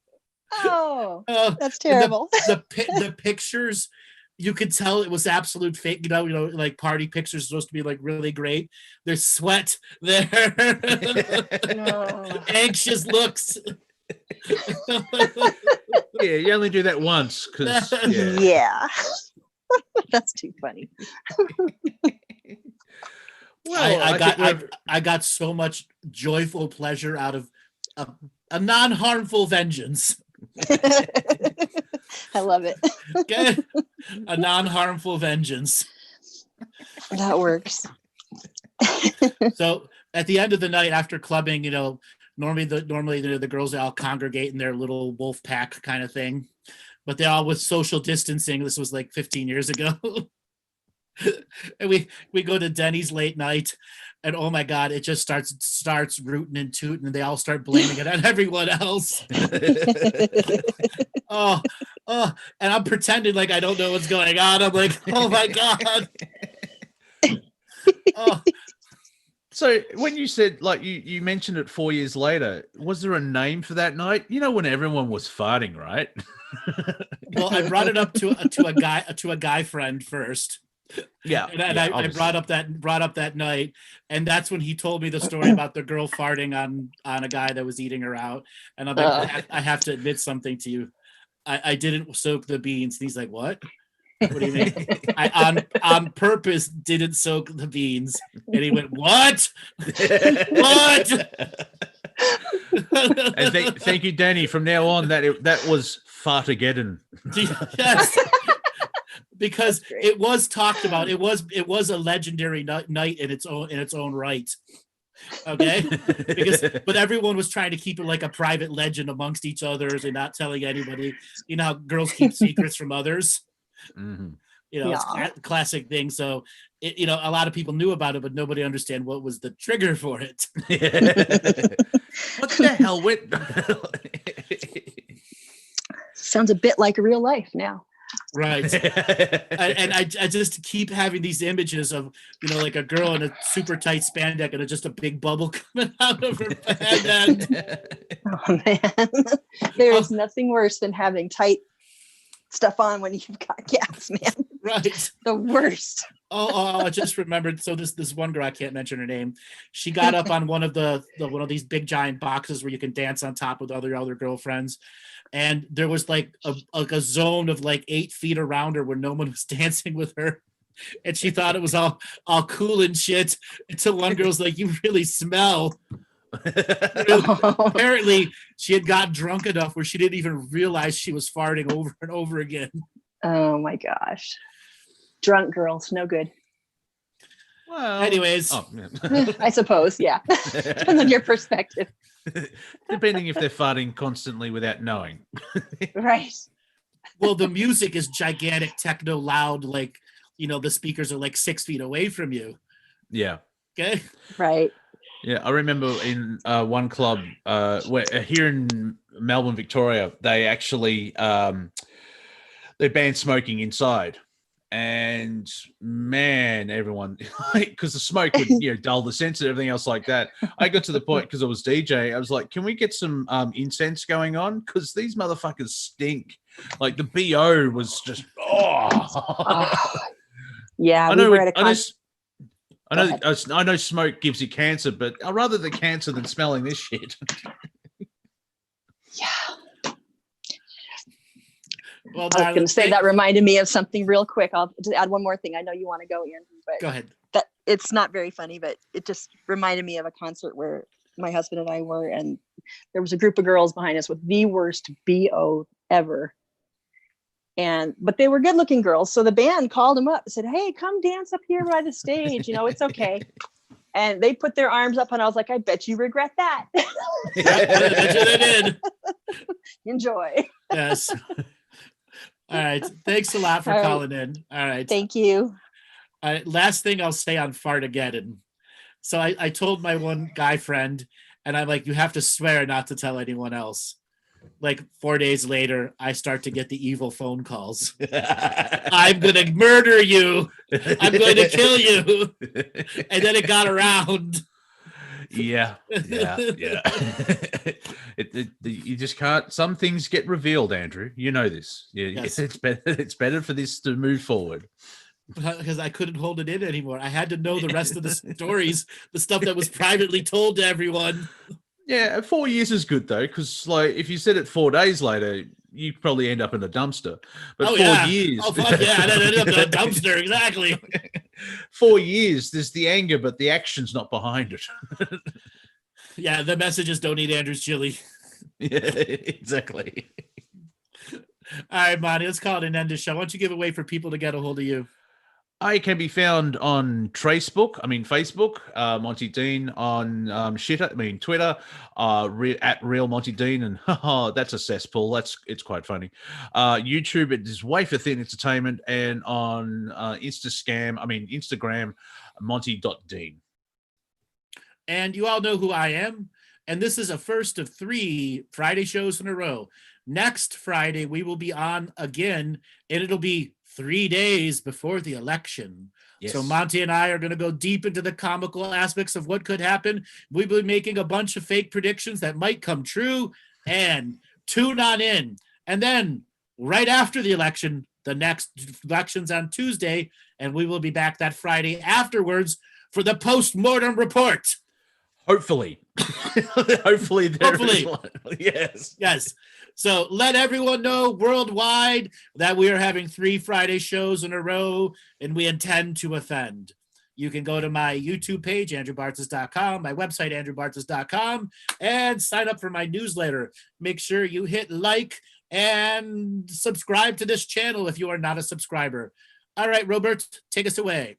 Oh, that's terrible. The pictures, you could tell it was absolute fake. You know, like party pictures are supposed to be like really great. There's sweat there, anxious looks. Yeah, you only do that once because yeah. That's too funny. Well, I got so much joyful pleasure out of a non-harmful vengeance. I love it. Okay, a non-harmful vengeance. That works. So at the end of the night after clubbing, you know, normally the girls all congregate in their little wolf pack kind of thing, but they all with social distancing. This was like 15 years ago. And we go to Denny's late night, and oh my God, it just starts rooting and tooting, and they all start blaming it on everyone else. oh, and I'm pretending like I don't know what's going on. I'm like, oh my God. Oh. So when you said, like, you mentioned it 4 years later, was there a name for that night? You know, when everyone was farting, right? Well, I brought it up to a guy friend first. Yeah, and I brought up that night, and that's when he told me the story about the girl farting on a guy that was eating her out. And I'm like, I have to admit something to you. I didn't soak the beans. And he's like, what? What do you mean? I on purpose didn't soak the beans. And he went, what? What? And thank you, Danny. From now on, that was Fartageddon. Yes. Because it was talked about. It was a legendary night in its own right. Okay. But everyone was trying to keep it like a private legend amongst each others and not telling anybody. You know how girls keep secrets from others. Mm-hmm. You know, yeah. It's a classic thing. So, you know, a lot of people knew about it, but nobody understand what was the trigger for it. What the hell went? Sounds a bit like real life now. Right. And I just keep having these images of, you know, like a girl in a super tight spandex and just a big bubble coming out of her head. Oh man, there's nothing worse than having tight stuff on when you've got gas, man. Right. The worst. Oh, I just remembered. So this one girl, I can't mention her name. She got up on one of these big giant boxes where you can dance on top with other girlfriends. And there was like a zone of like 8 feet around her where no one was dancing with her. And she thought it was all cool and shit until one girl's like, you really smell. Apparently she had got drunk enough where she didn't even realize she was farting over and over again. Oh my gosh. Drunk girls, no good. Well, anyways. I suppose, yeah. Depends on your perspective. Depending if they're farting constantly without knowing. Right. Well, the music is gigantic, techno loud, like, you know, the speakers are like 6 feet away from you. Yeah. Okay. Right. Yeah, I remember in one club where here in Melbourne, Victoria, they actually they banned smoking inside. And man, everyone, because the smoke would dull the sense and everything else like that. I got to the point because I was DJ. I was like, "Can we get some incense going on? Because these motherfuckers stink." Like the BO was just yeah. I know smoke gives you cancer, but I'd rather the cancer than smelling this shit. Yeah. Well, I was going to say that reminded me of something real quick. I'll just add one more thing. I know you want to go in, but go ahead. it's not very funny, but it just reminded me of a concert where my husband and I were, and there was a group of girls behind us with the worst BO ever. But they were good looking girls. So the band called them up and said, hey, come dance up here by the stage. It's okay. And they put their arms up and I was like, I bet you regret that. I bet you they did. Enjoy. Yes. All right. Thanks a lot for calling in. All right. Thank you. Last thing I'll say on Fartageddon. So I told my one guy friend, and I'm like, you have to swear not to tell anyone else. Like 4 days later, I start to get the evil phone calls. I'm going to murder you. I'm going to kill you. And then it got around. Yeah. You just can't. Some things get revealed, Andrew. You know this. Yes. It's better for this to move forward. Because I couldn't hold it in anymore. I had to know the rest of the stories, the stuff that was privately told to everyone. Yeah, 4 years is good though, because like if you said it 4 days later, you probably end up in a dumpster. But 4 years. Oh fuck yeah! I ended up in a dumpster. Exactly. 4 years. There's the anger, but the action's not behind it. Yeah, the messages don't eat Andrew's chili. Yeah, exactly. All right, Monty, let's call it an end of show. Why don't you give a way for people to get a hold of you? I can be found on Facebook, Monty Dean on Twitter, at Real Monty Dean, and that's a cesspool. It's quite funny. YouTube, it is Wafer Thin Entertainment, and on Instagram, Monty.Dean. And you all know who I am, and this is a first of 3 Friday shows in a row. Next Friday, we will be on again, and it'll be 3 days before the election. Yes. So Monty and I are going to go deep into the comical aspects of what could happen. We'll be making a bunch of fake predictions that might come true, and tune on in. And then right after the election, the next election's on Tuesday, and we will be back that Friday afterwards for the post-mortem report. Hopefully. Hopefully. Yes. So let everyone know worldwide that we are having 3 Friday shows in a row, and we intend to offend. You can go to my YouTube page, andrewbartzis.com, my website, andrewbartzis.com, and sign up for my newsletter. Make sure you hit like and subscribe to this channel if you are not a subscriber. All right, Robert, take us away.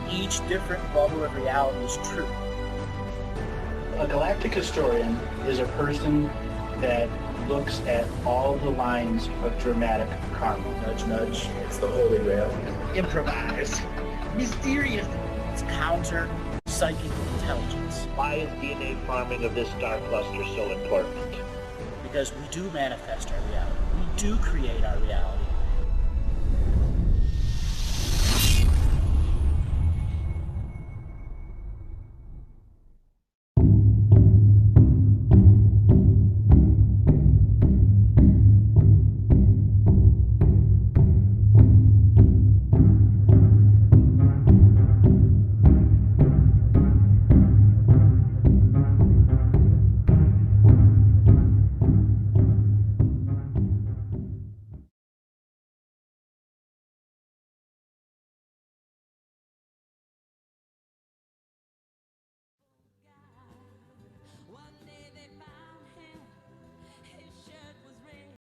Each different bubble of reality is true. A galactic historian is a person that looks at all the lines of dramatic karma. Nudge, nudge. It's the Holy Grail. Improvise. Mysterious. It's counter psychic intelligence. Why is DNA farming of this star cluster so important? Because we do manifest our reality. We do create our reality.